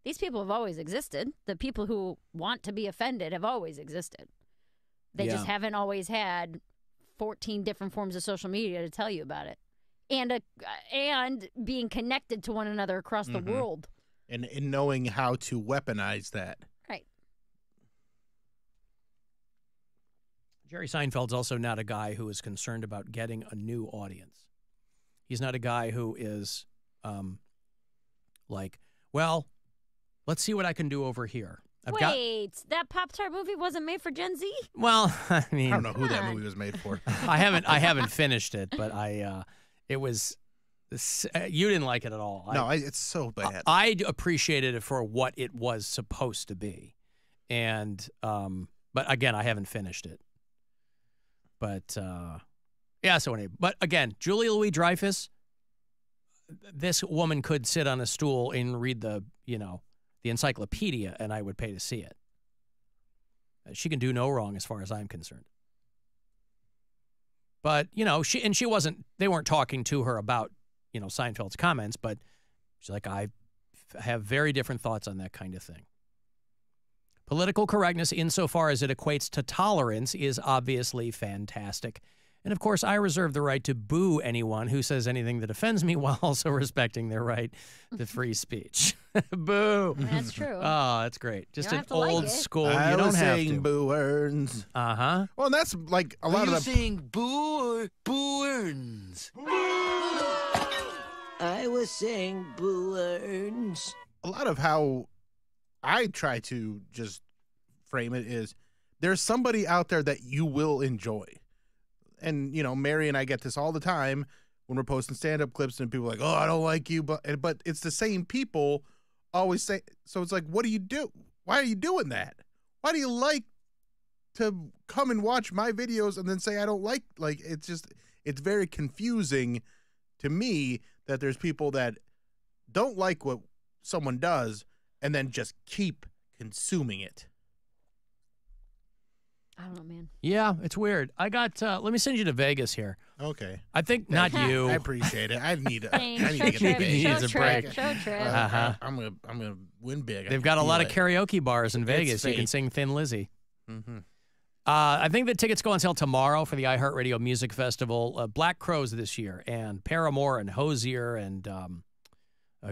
These people have always existed. The people who want to be offended have always existed. They just haven't always had 14 different forms of social media to tell you about it. And being connected to one another across the world. And knowing how to weaponize that. Right. Jerry Seinfeld's also not a guy who is concerned about getting a new audience. He's not a guy who is like, well, let's see what I can do over here. That Pop-Tart movie wasn't made for Gen Z? Well, I mean, I don't know who that movie was made for. I haven't finished it, but it was. You didn't like it at all. No, it's so bad. I appreciated it for what it was supposed to be, and but again, I haven't finished it. But yeah, so anyway, but again, Julia Louis-Dreyfus, this woman could sit on a stool and read the encyclopedia, and I would pay to see it. She can do no wrong as far as I'm concerned. But, she wasn't, they weren't talking to her about, Seinfeld's comments, but she's like, I have very different thoughts on that kind of thing. Political correctness, insofar as it equates to tolerance, is obviously fantastic. And, of course, I reserve the right to boo anyone who says anything that offends me while also respecting their right to free speech. Boo. That's true. Oh, that's great. Just an like old it. school. I You don't was have saying to. Boo Earns. Uh-huh. Well, that's like a lot of the... saying boo or boo earns? I was saying boo earns. A lot of how I try to just frame it is there's somebody out there that you will enjoy. And, you know, Mary and I get this all the time when we're posting stand-up clips and people are like, oh, I don't like you. But it's the same people always say. So it's like, what do you do? Why are you doing that? Why do you like to come and watch my videos and then say I don't like it's very confusing to me that there's people that don't like what someone does and then just keep consuming it. I don't know, man. Yeah, it's weird. I got, let me send you to Vegas here. Okay. I think, not you. I appreciate it. I need to Thanks. get Show a trip. big. Needs a break. Show trip. I'm gonna win big. They've got a lot of karaoke bars in Vegas. You can fate. sing Thin Lizzy. Mm-hmm. I think the tickets go on sale tomorrow for the iHeartRadio Music Festival. Black Crowes this year, and Paramore and Hozier and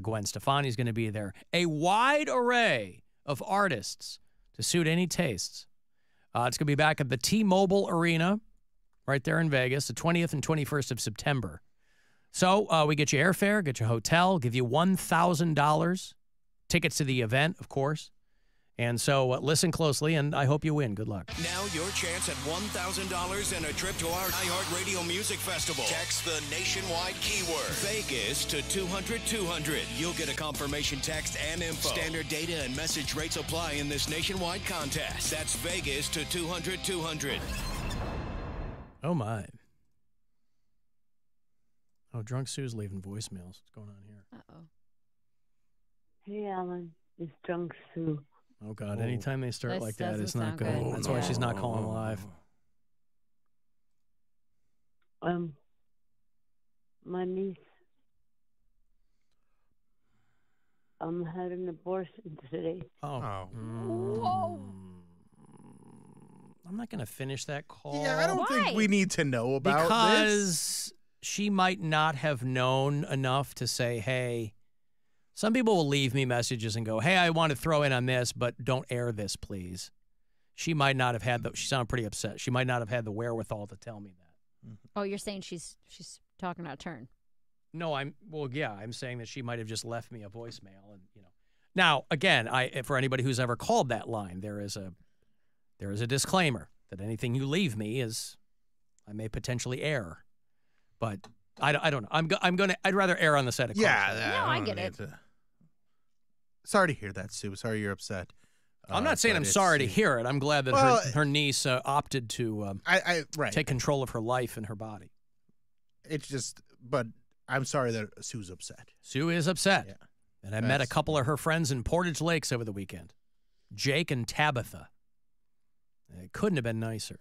Gwen Stefani's going to be there. A wide array of artists to suit any tastes. It's going to be back at the T-Mobile Arena right there in Vegas, the 20th and 21st of September. So we get you airfare, get you hotel, give you $1,000, tickets to the event, of course. And so listen closely, and I hope you win. Good luck. Now your chance at $1,000 and a trip to our iHeartRadio Music Festival. Text the nationwide keyword Vegas to 200-200. You'll get a confirmation text and info. Standard data and message rates apply in this nationwide contest. That's Vegas to 200-200. Oh, my. Oh, Drunk Sue's leaving voicemails. What's going on here? Uh-oh. Hey, Alan. It's Drunk Sue. Oh, God. Anytime they start This like that, it's doesn't not sound good. good. That's why she's not calling live. My niece had an abortion today. Oh. Whoa. I'm not going to finish that call. Yeah, I don't think we need to know about because she might not have known enough to say, hey, some people will leave me messages and go, hey, I want to throw in on this, but don't air this, please. She might not have had she sounded pretty upset. She might not have had the wherewithal to tell me that. Oh, you're saying she's talking out of turn. No, I'm saying that she might have just left me a voicemail, and Now, again, for anybody who's ever called that line, there is a disclaimer that anything you leave me I may potentially air, but I don't know. I'd rather err on the side of caution. I get it. Sorry to hear that, Sue. Sorry you're upset. I'm not saying I'm sorry to hear it. I'm glad that her niece opted to take control of her life and her body. It's just, but I'm sorry that Sue's upset. Sue is upset. Yeah. And I met a couple of her friends in Portage Lakes over the weekend, Jake and Tabitha. It couldn't have been nicer.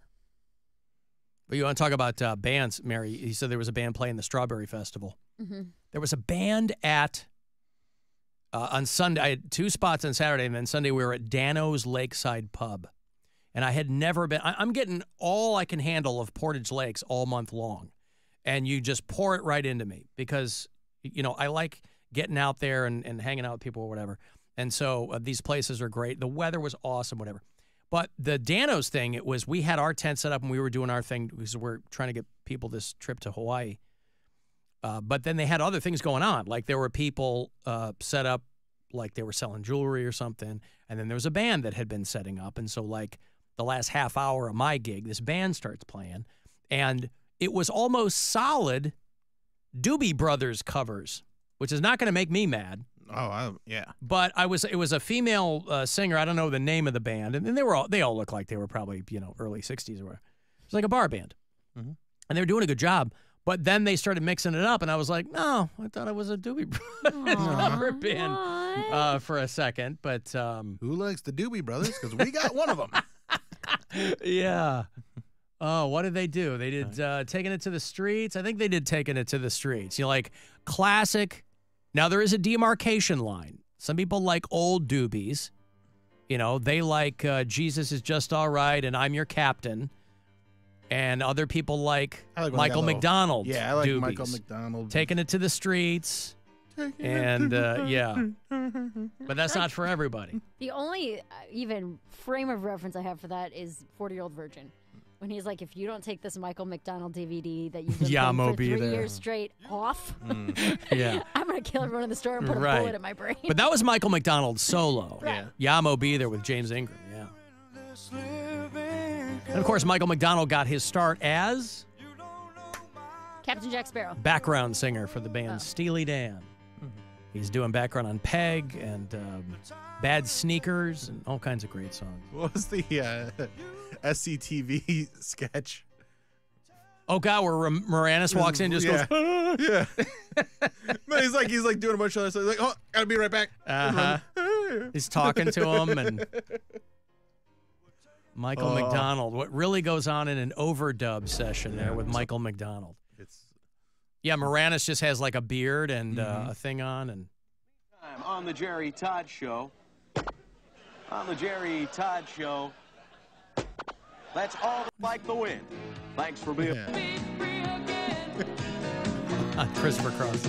But you want to talk about bands, Mary? You said there was a band playing the Strawberry Festival. Mm-hmm. There was a band on Sunday. I had 2 spots on Saturday, and then Sunday we were at Dano's Lakeside Pub. And I had never been. I'm getting all I can handle of Portage Lakes all month long. And you just pour it right into me because, I like getting out there and hanging out with people or whatever. And so these places are great. The weather was awesome, whatever. But the Dano's thing, we had our tent set up and we were doing our thing because we're trying to get people this trip to Hawaii. But then they had other things going on. Like there were people set up like they were selling jewelry or something. And then there was a band that had been setting up. And so like the last half hour of my gig, this band starts playing. And it was almost solid Doobie Brothers covers, which is not going to make me mad. Oh, yeah. But it was a female singer. I don't know the name of the band, and they all look like they were probably early 60s or whatever. It was like a bar band, and they were doing a good job. But then they started mixing it up, and I was like, no, I thought it was a Doobie Brothers cover band for a second. But who likes the Doobie Brothers? Because we got one of them. Yeah. Oh, what did they do? They did Taking It to the Streets. I think they did Taking It to the Streets. Like classic. Now, there is a demarcation line. Some people like old doobies. They like Jesus Is Just All Right and I'm Your Captain. And other people like I like Michael McDonald. Yeah, I like doobies. Michael McDonald. Taking it to the streets. And, yeah. But that's not for everybody. The only even frame of reference I have for that is 40-Year-Old Virgin. When he's like, if you don't take this Michael McDonald DVD that you've been playing for 3 years straight off, Yeah. I'm going to kill everyone in the store and put a bullet in my brain. But that was Michael McDonald solo. Right. Yamo Be There with James Ingram. Yeah. And, of course, Michael McDonald got his start as Captain Jack Sparrow. background singer for the band Steely Dan. He's doing background on Peg and Bad Sneakers and all kinds of great songs. What was the SCTV sketch? Oh, God, where Moranis walks in and just goes, yeah. But he's like doing a bunch of other stuff. He's like, oh, gotta be right back. He's talking to him and Michael McDonald. What really goes on in an overdub session there with Michael McDonald? Yeah, Moranis just has like a beard and a thing on. And on the Jerry Todd Show. On the Jerry Todd Show. That's all like the wind. Thanks for being. Christopher Cross.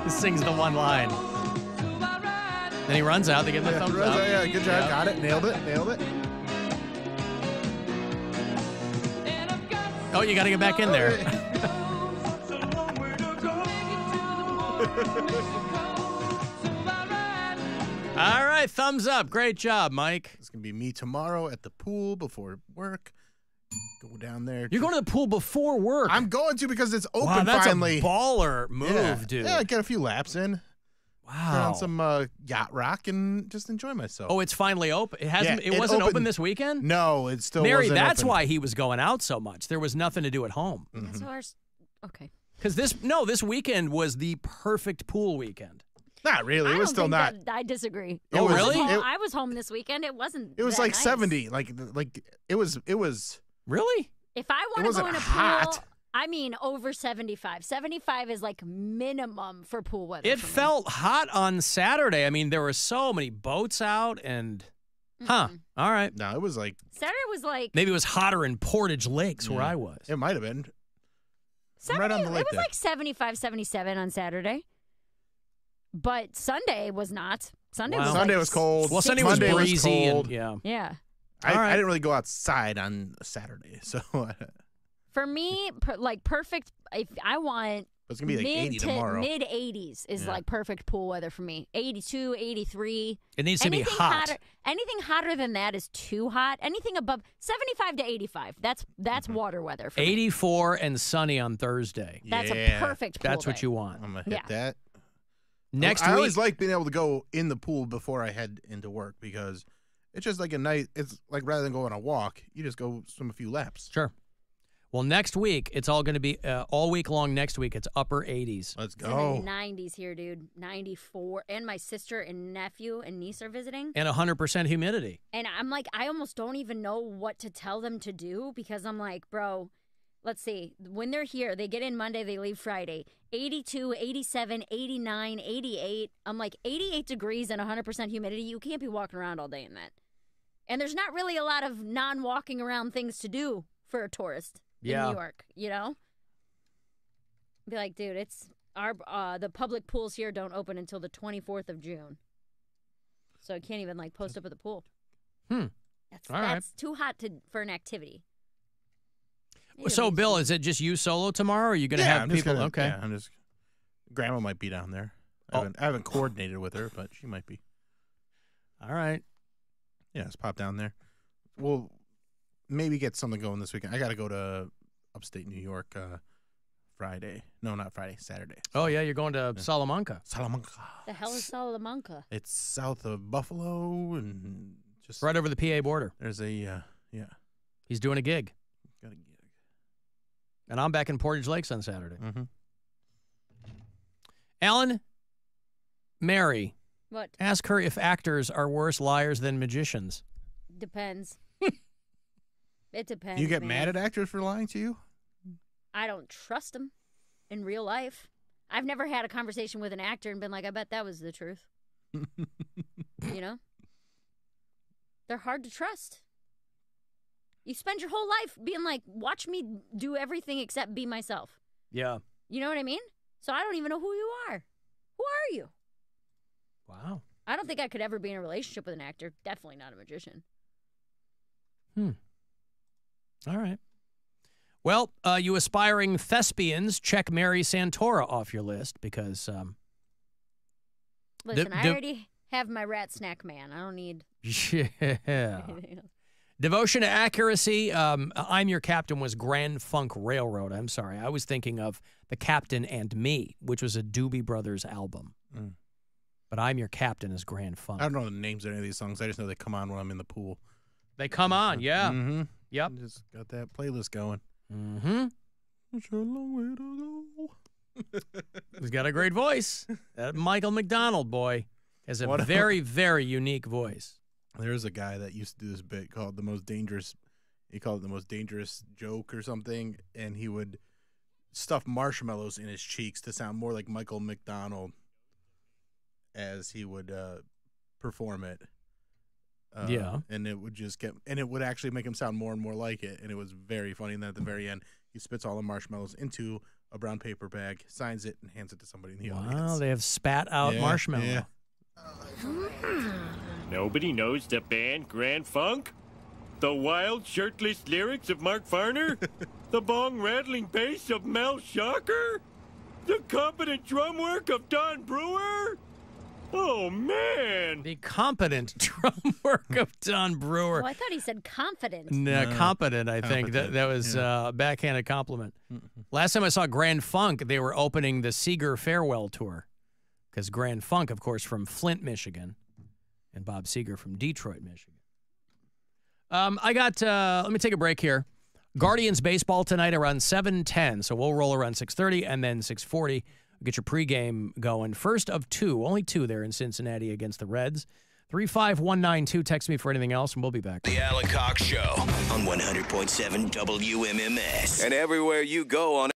He sings the one line. Then he runs out. They give him the thumbs up. Yeah, good job. Yeah. Got it. Nailed it. Oh, you got to get back in there. All right, thumbs up. Great job, Mike. It's going to be me tomorrow at the pool before work. Go down there. You're going to the pool before work? I'm going to because it's open wow, that's finally. A baller move, dude. Yeah, get a few laps in. Wow. Get on some yacht rock and just enjoy myself. Oh, it's finally open. It hasn't. It wasn't open this weekend. No, it still. Mary, wasn't that's open. why he was going out so much. There was nothing to do at home. That's ours. Okay. Because this weekend was the perfect pool weekend. Not really. It was still not. I disagree. Oh, really? I was home this weekend. It wasn't. It was that like nice. 70. Like it was. Really? If I want to wasn't go in a hot. pool, I mean over 75. 75 is like minimum for pool weather. It for me. felt hot on Saturday. I mean, there were so many boats out and, all right. No, it was like. Saturday was like. Maybe it was hotter in Portage Lakes where I was. It might have been. Saturday, right on the lake it was there. like 75, 77 on Saturday. But Sunday was not. Sunday was Sunday like was cold. Well, Sunday was Monday breezy. Was cold. And, Yeah. I didn't really go outside on Saturday, so. For me, like perfect. If I want. It's gonna be like 80 tomorrow. Mid 80s is like perfect pool weather for me. 82, 83. It needs to be hot. Anything hotter than that is too hot. Anything above 75 to 85. That's water weather for me. 84 and sunny on Thursday. That's a perfect pool That's what day. you want. I'm gonna hit that. Next I week. always like being able to go in the pool before I head into work because it's just like a night. It's like rather than go on a walk, you just go swim a few laps. Sure. Well, next week, it's all going to be all week long next week. It's upper 80s. Let's It's in the 90s here, dude. 94. And my sister and nephew and niece are visiting. And 100% humidity. And I'm like, I almost don't even know what to tell them to do because I'm like, bro, let's see. When they're here, they get in Monday, they leave Friday. 82, 87, 89, 88. I'm like, 88 degrees and 100% humidity. You can't be walking around all day in that. And there's not really a lot of non-walking around things to do for a tourist in New York, you know? Be like, dude, it's the public pools here don't open until the 24th of June. So I can't even like post up at the pool. That's too hot for an activity. So, Bill, is it just you solo tomorrow, or are you going to have people? Yeah, I'm just. Grandma might be down there. I haven't coordinated with her, but she might be. All right. Yeah, let's pop down there. We'll maybe get something going this weekend. I got to go to upstate New York Friday. No, not Friday, Saturday. Oh, yeah, you're going to Salamanca. Salamanca. The hell is Salamanca? It's south of Buffalo and just right over the PA border. There's a He's doing a gig. Got a gig. And I'm back in Portage Lakes on Saturday. Mm-hmm. Alan, Mary. What? Ask her if actors are worse liars than magicians. Depends. It depends. You get man. mad at actors for lying to you? I don't trust them in real life. I've never had a conversation with an actor and been like, I bet that was the truth. You know? They're hard to trust. You spend your whole life being like, watch me do everything except be myself. Yeah. You know what I mean? So I don't even know who you are. Who are you? Wow. I don't think I could ever be in a relationship with an actor. Definitely not a magician. All right. Well, you aspiring thespians, check Mary Santora off your list because... Listen, I already have my rat snack man. I don't need Yeah. anything else. Devotion to accuracy. I'm Your Captain was Grand Funk Railroad. I'm sorry. I was thinking of The Captain and Me, which was a Doobie Brothers album. But I'm Your Captain is Grand Funk. I don't know the names of any of these songs. I just know they come on when I'm in the pool. They come on, yeah. Mm-hmm. Yep. Just got that playlist going. Mm-hmm. It's a long way to go. He's got a great voice. That Michael McDonald boy has a very, very unique voice. There's a guy that used to do this bit called The Most Dangerous. He called it The Most Dangerous Joke or something, and he would stuff marshmallows in his cheeks to sound more like Michael McDonald as he would perform it. Yeah. And it would just and it would actually make him sound more and more like it, and it was very funny. And then at the very end, he spits all the marshmallows into a brown paper bag, signs it, and hands it to somebody in the audience. Wow, they have spat out marshmallow. Yeah. Nobody knows the band Grand Funk? The wild, shirtless lyrics of Mark Farner? The bong-rattling bass of Mel Shocker? The competent drum work of Don Brewer? Oh, man! The competent drum work of Don Brewer. Oh, I thought he said confident. No, competent, I think. Competent, That was a backhanded compliment. Last time I saw Grand Funk, they were opening the Seeger Farewell Tour. Because Grand Funk, of course, from Flint, Michigan, and Bob Seger from Detroit, Michigan. Let me take a break here. Guardians baseball tonight around 7:10, so we'll roll around 6:30 and then 6:40. Get your pregame going. First of two, only two there in Cincinnati against the Reds. 35192. Text me for anything else, and we'll be back. The Alan Cox Show on 100.7 WMMS. And everywhere you go on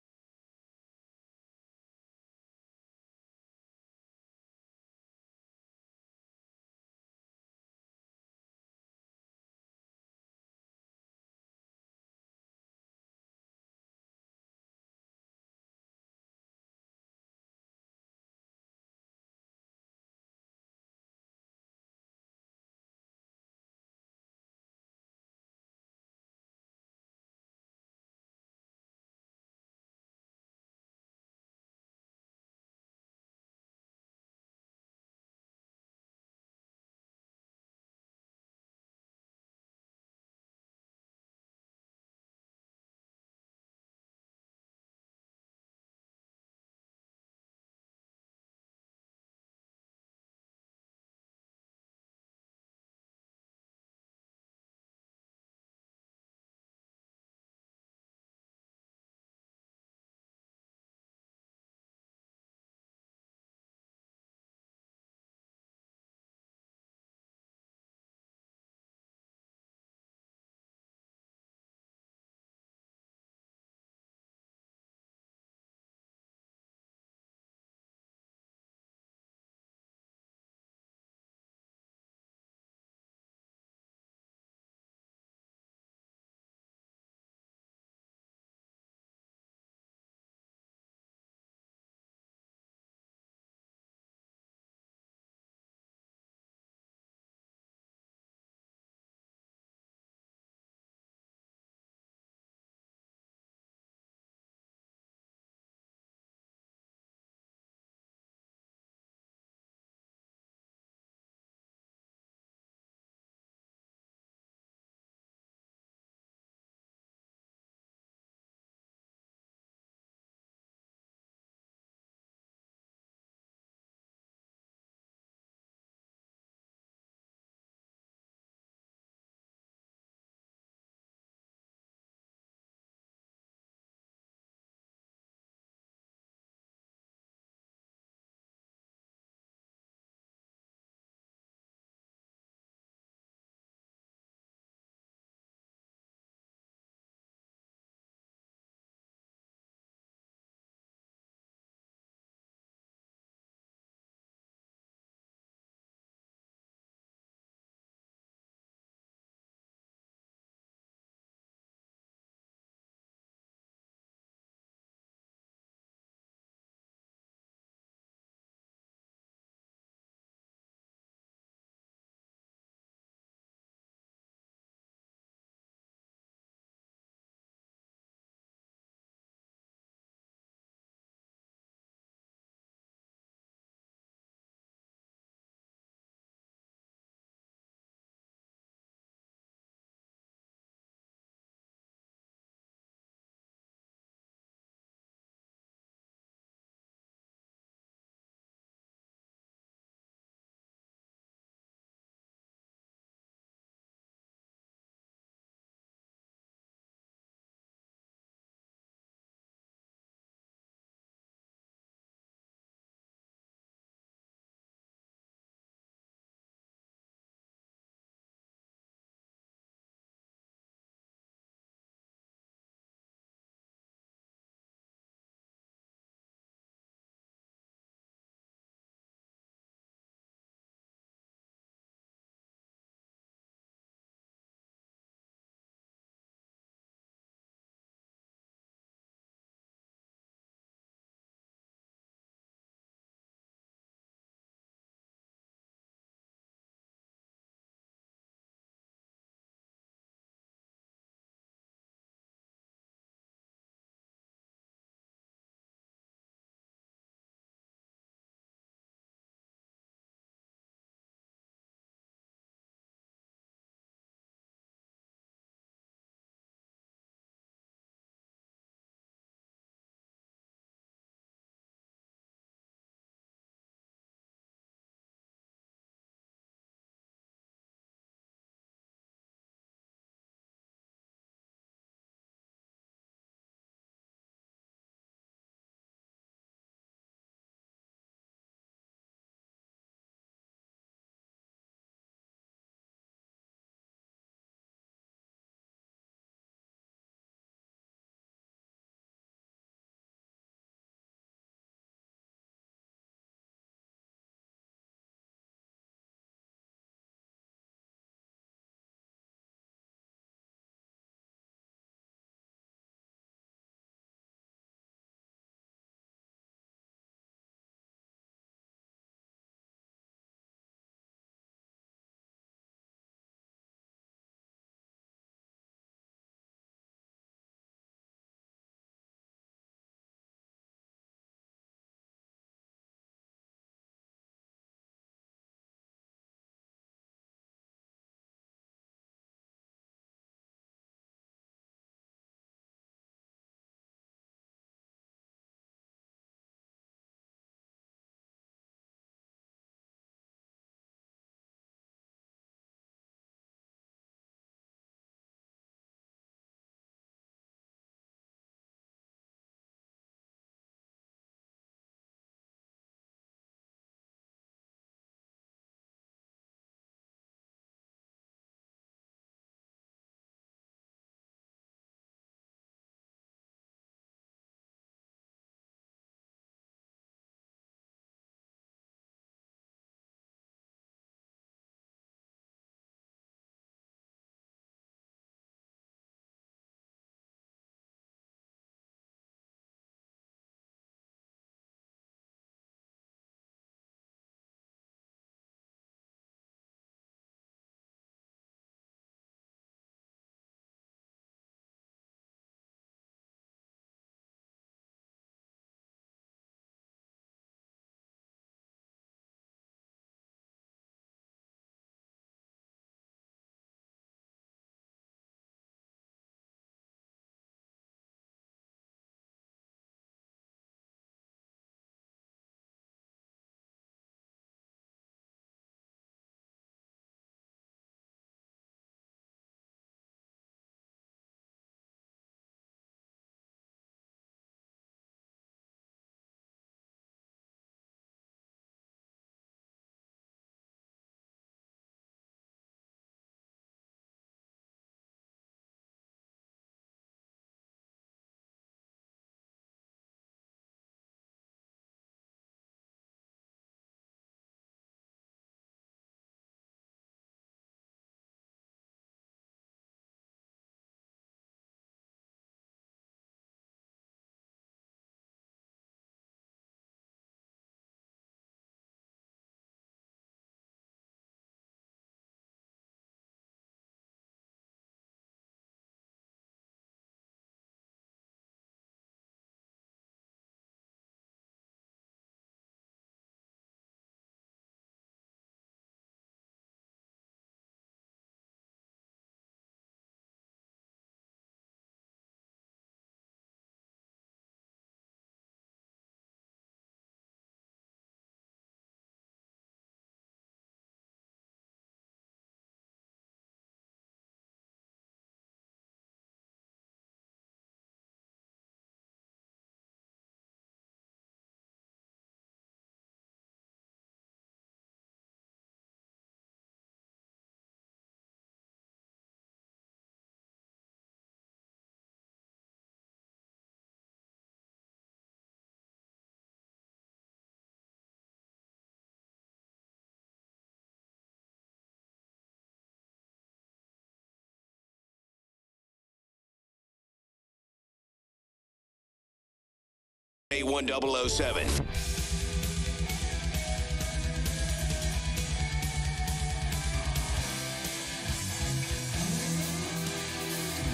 A1007.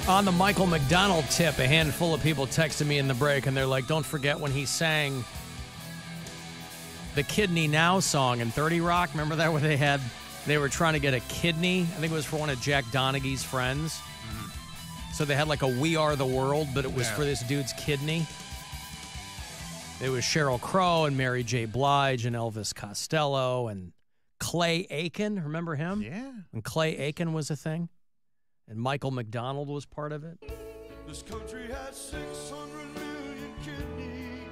On the Michael McDonald tip, a handful of people texted me in the break, and they're like, don't forget when he sang the Kidney Now song in 30 Rock. Remember that, where they were trying to get a kidney? I think it was for one of Jack Donaghy's friends. Mm-hmm. So they had like a We Are the World, but it was for this dude's kidney. It was Sheryl Crow and Mary J. Blige and Elvis Costello and Clay Aiken. Remember him? Yeah. And Clay Aiken was a thing. And Michael McDonald was part of it. This country has 600 million kidneys,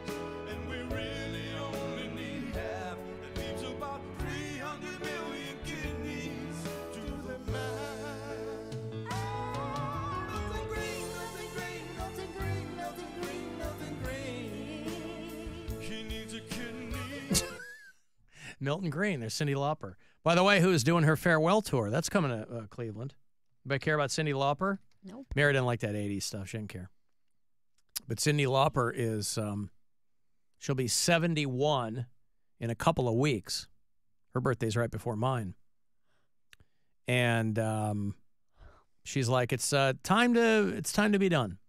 and we really only need half. That leaves about 300 million kidneys to the man. Nothing green, nothing green, nothing green, nothing green, nothing green. He needs a kidney. Milton Green. There's Cyndi Lauper. By the way, who is doing her farewell tour? That's coming to Cleveland. Anybody care about Cyndi Lauper? Nope. Mary didn't like that 80s stuff. She didn't care. But Cyndi Lauper is, she'll be 71 in a couple of weeks. Her birthday's right before mine. And she's like, it's time to be done.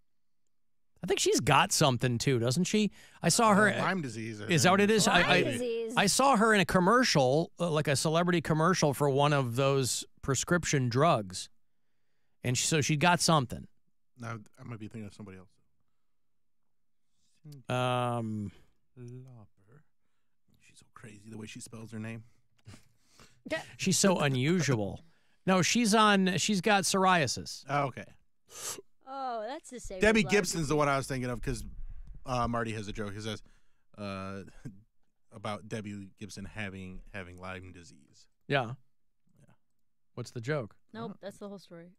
I think she's got something too, doesn't she? I saw her. Lyme disease. Is that what it is? Lyme disease. I saw her in a commercial, like a celebrity commercial for one of those prescription drugs. And so she got something. Now, I might be thinking of somebody else. Lauper. She's so crazy the way she spells her name. She's so unusual. No, she's got psoriasis. Oh, okay. Oh, that's the same. Debbie Gibson's the one I was thinking of because Marty has a joke. He says about Debbie Gibson having Lyme disease. Yeah. What's the joke? Nope, that's the whole story.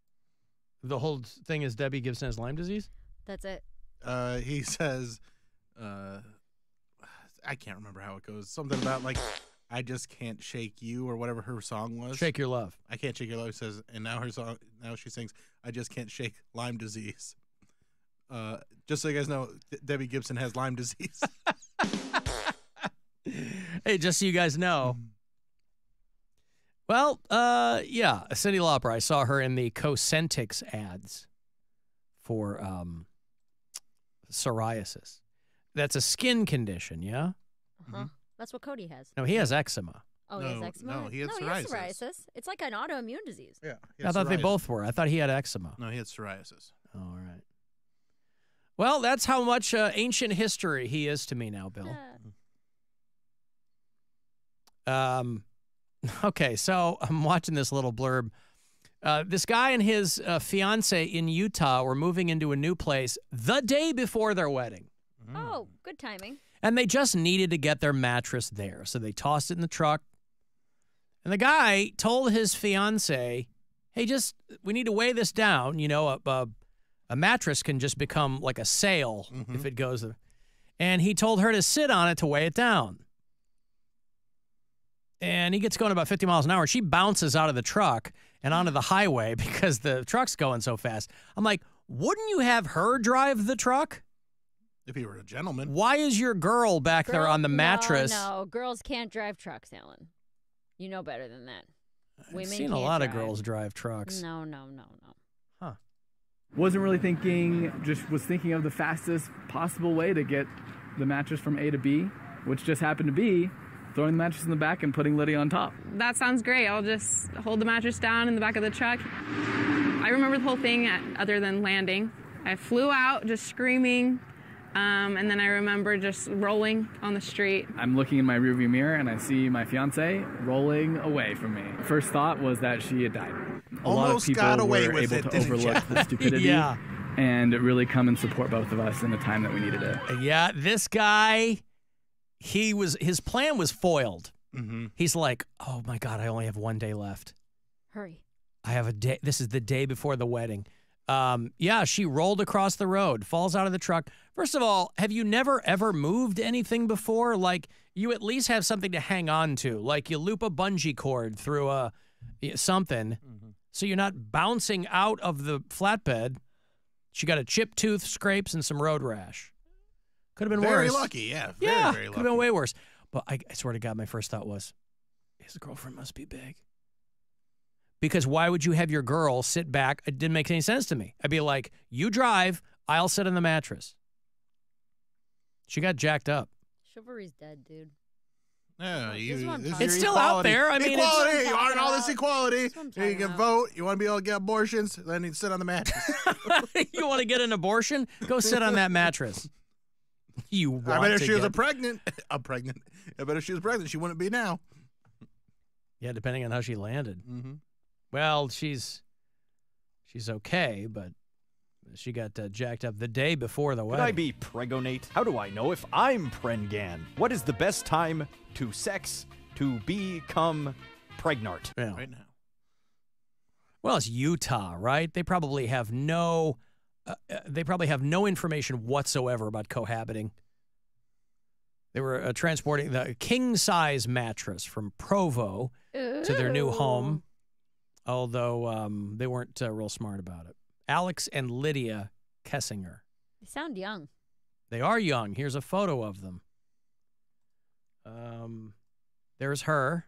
The whole thing is Debbie Gibson has Lyme disease? That's it. He says, I can't remember how it goes. Something about like, I just can't shake you or whatever her song was. Shake Your Love. I can't shake your love. He says, and now she sings, I just can't shake Lyme disease. Just so you guys know, Debbie Gibson has Lyme disease. Hey, just so you guys know. Well, yeah, Cyndi Lauper. I saw her in the Cosentix ads for psoriasis. That's a skin condition, yeah? Uh-huh. Mm-hmm. That's what Cody has. No, he has eczema. Oh, he has eczema? No, he has psoriasis. It's like an autoimmune disease. Yeah. I thought they both were. I thought he had eczema. No, he had psoriasis. Oh, all right. Well, that's how much ancient history he is to me now, Bill. Okay, so I'm watching this little blurb. This guy and his fiance in Utah were moving into a new place the day before their wedding. Oh, good timing. And they just needed to get their mattress there. So they tossed it in the truck. And the guy told his fiance, hey, we need to weigh this down. You know, a mattress can just become like a sail if it goes. And he told her to sit on it to weigh it down. And he gets going about 50 miles an hour. She bounces out of the truck and onto the highway because the truck's going so fast. I'm like, wouldn't you have her drive the truck? If he were a gentleman. Why is your girl back there on the mattress? No, girls can't drive trucks, Alan. You know better than that. I've seen a lot of girls drive trucks. No. Huh. Wasn't really thinking, just was thinking of the fastest possible way to get the mattress from A to B, which just happened to be throwing the mattress in the back and putting Lydia on top. That sounds great. I'll just hold the mattress down in the back of the truck. I remember the whole thing other than landing. I flew out just screaming, and then I remember just rolling on the street. I'm looking in my rearview mirror and I see my fiance rolling away from me. First thought was that she had died. A lot of people were able to overlook the stupidity and really come and support both of us in the time that we needed it. Yeah, this guy, his plan was foiled. He's like, oh my God, I only have one day left. Hurry. I have a day. This is the day before the wedding. Yeah, she rolled across the road, falls out of the truck. First of all, have you never ever moved anything before? Like, you at least have something to hang on to. Like, you loop a bungee cord through something, so you're not bouncing out of the flatbed. She got a chipped tooth, scrapes, and some road rash. Could have been very worse. lucky, yeah. Yeah, Very could have been way worse. But I swear to God, my first thought was, his girlfriend must be big. Because why would you have your girl sit back? It didn't make any sense to me. I'd be like, you drive, I'll sit on the mattress. She got jacked up. Chivalry's dead, dude. Yeah, it's still out there. I mean, equality. You want all this equality? You can vote. You want to be able to get abortions? Then you sit on the mattress. You want to get an abortion? Go sit on that mattress. You want I bet if to she was get... pregnant. I bet if she was pregnant, she wouldn't be now. Yeah, depending on how she landed. Mm-hmm. Well, she's okay, but she got jacked up the day before the Could wedding. I be pregonate? How do I know if I'm prengan? What is the best time to sex to become pregnant? Yeah. Right now. Well, it's Utah, right? They probably have no information whatsoever about cohabiting. They were transporting the king-size mattress from Provo to their new home, although they weren't real smart about it. Alex and Lydia Kessinger. They sound young. They are young. Here's a photo of them. There's her.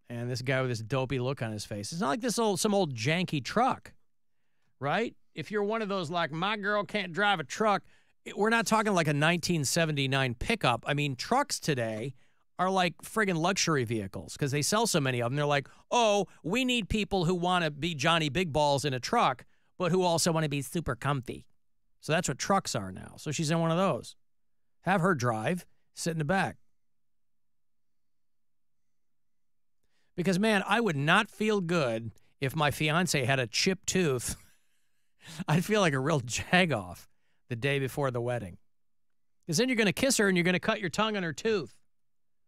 And this guy with this dopey look on his face. It's not like some old janky truck, right? If you're one of those like, my girl can't drive a truck, we're not talking like a 1979 pickup. I mean, trucks today are like friggin' luxury vehicles because they sell so many of them. They're like, oh, we need people who want to be Johnny Big Balls in a truck, but who also want to be super comfy. So that's what trucks are now. So she's in one of those. Have her drive, sit in the back. Because, man, I would not feel good if my fiance had a chipped tooth. I'd feel like a real jagoff the day before the wedding. Because then you're going to kiss her and you're going to cut your tongue on her tooth.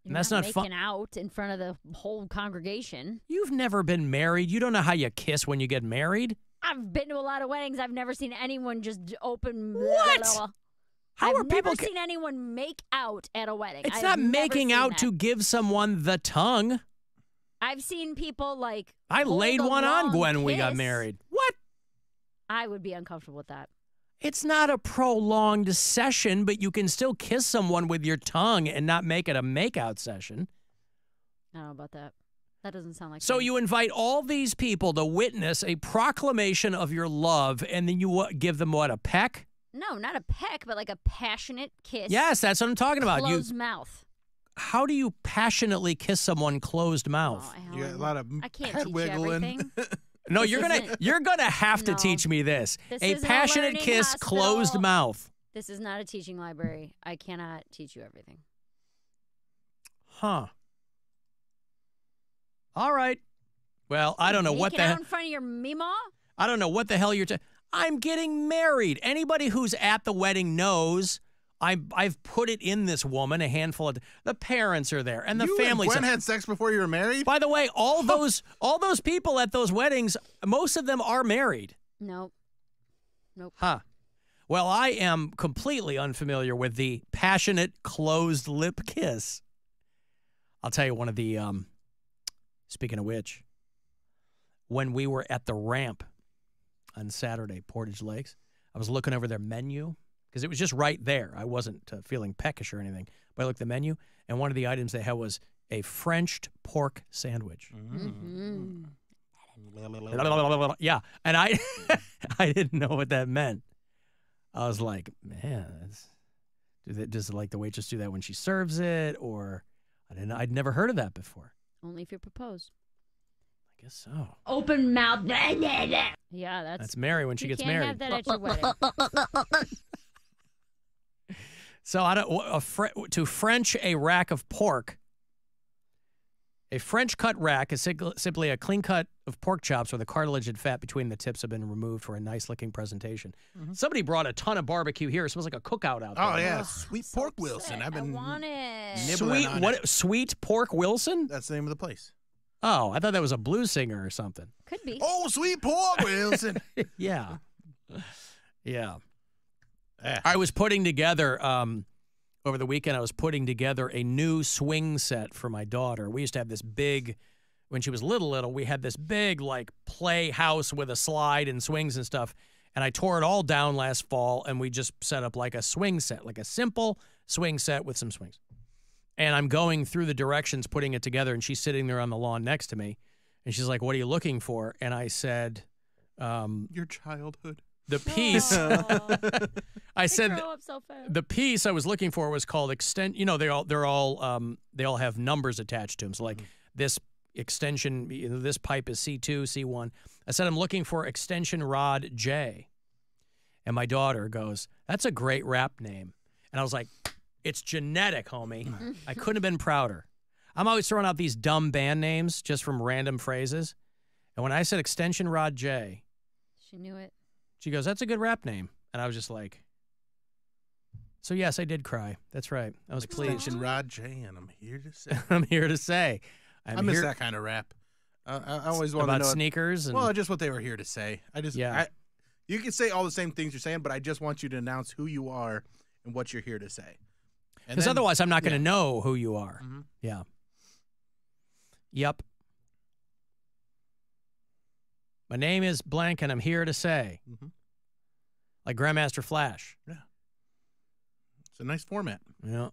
And that's not fun. Making out in front of the whole congregation. You've never been married. You don't know how you kiss when you get married. I've been to a lot of weddings. I've never seen anyone just open. What? How are people? I've never seen anyone make out at a wedding. It's not making out to give someone the tongue. I've seen people like. I laid one on Gwen when we got married. What? I would be uncomfortable with that. It's not a prolonged session, but you can still kiss someone with your tongue and not make it a makeout session. I don't know about that. That doesn't sound like So fun. you invite all these people to witness a proclamation of your love, and then you give them what, a peck? No, not a peck, but like a passionate kiss. Yes, that's what I'm talking about. Closed mouth. How do you passionately kiss someone closed mouth? You got a lot of I can't head teach wiggling. everything. No, This you're gonna have to No. teach me this. This A isn't a passionate learning kiss, hospital. closed mouth. This is not a teaching library. I cannot teach you everything. Huh. All right. Well, I don't know what Making the out hell. in front of your meemaw? I don't know what the hell you're. I'm getting married. Anybody who's at the wedding knows. I've put it in this woman a handful of. The parents are there and the You families. and Gwen had sex before you were married? By the way, all those people at those weddings, most of them are married. Nope. Nope. Huh. Well, I am completely unfamiliar with the passionate closed lip kiss. I'll tell you one of the. Speaking of which, when we were at the ramp on Saturday, Portage Lakes, I was looking over their menu because it was just right there. I wasn't feeling peckish or anything, but I looked at the menu, and one of the items they had was a Frenched pork sandwich. Mm-hmm. Yeah, and I didn't know what that meant. I was like, man, does like the waitress do that when she serves it, or I'd never heard of that before. Only if you propose. I guess so. Open mouth. Yeah, That's Mary when she gets You can't married. have that at your wedding. So to French a rack of pork. A French cut rack is simply a clean cut of pork chops where the cartilage and fat between the tips have been removed for a nice looking presentation. Mm-hmm. Somebody brought a ton of barbecue here. It smells like a cookout out there. Oh yeah, sweet pork Wilson. I've been want it. nibbling on it. Sweet pork Wilson? That's the name of the place. Oh, I thought that was a blues singer or something. Could be. Oh, sweet pork Wilson. Yeah. I was putting together over the weekend. I was putting together a new swing set for my daughter. We used to have this big, when she was little. We had this big like playhouse with a slide and swings and stuff. And I tore it all down last fall, and we just set up like a swing set, like a simple swing set with some swings. And I'm going through the directions, putting it together, and she's sitting there on the lawn next to me. And she's like, what are you looking for? And I said, your childhood. The piece. I said grow up so fast. the piece I was looking for was called extend. You know, they all have numbers attached to them. So like this extension, this pipe is C2, C1. I said I'm looking for extension rod J. And my daughter goes, that's a great rap name. And I was like, it's genetic, homie. I couldn't have been prouder. I'm always throwing out these dumb band names just from random phrases. And when I said extension rod J, she knew it. She goes, that's a good rap name. And I was just like, so yes, I did cry. That's right. I was pleased. Extension Rod J, and I'm here to say. I'm here to say. I miss that kind of rap. I always want to know. About sneakers? Well, just what they were here to say. You can say all the same things you're saying, but I just want you to announce who you are and what you're here to say. Because otherwise I'm not going to know who you are. Mm-hmm. Yeah. Yep. My name is blank, and I'm here to say. Mm-hmm. Like Grandmaster Flash. Yeah. It's a nice format. Yeah.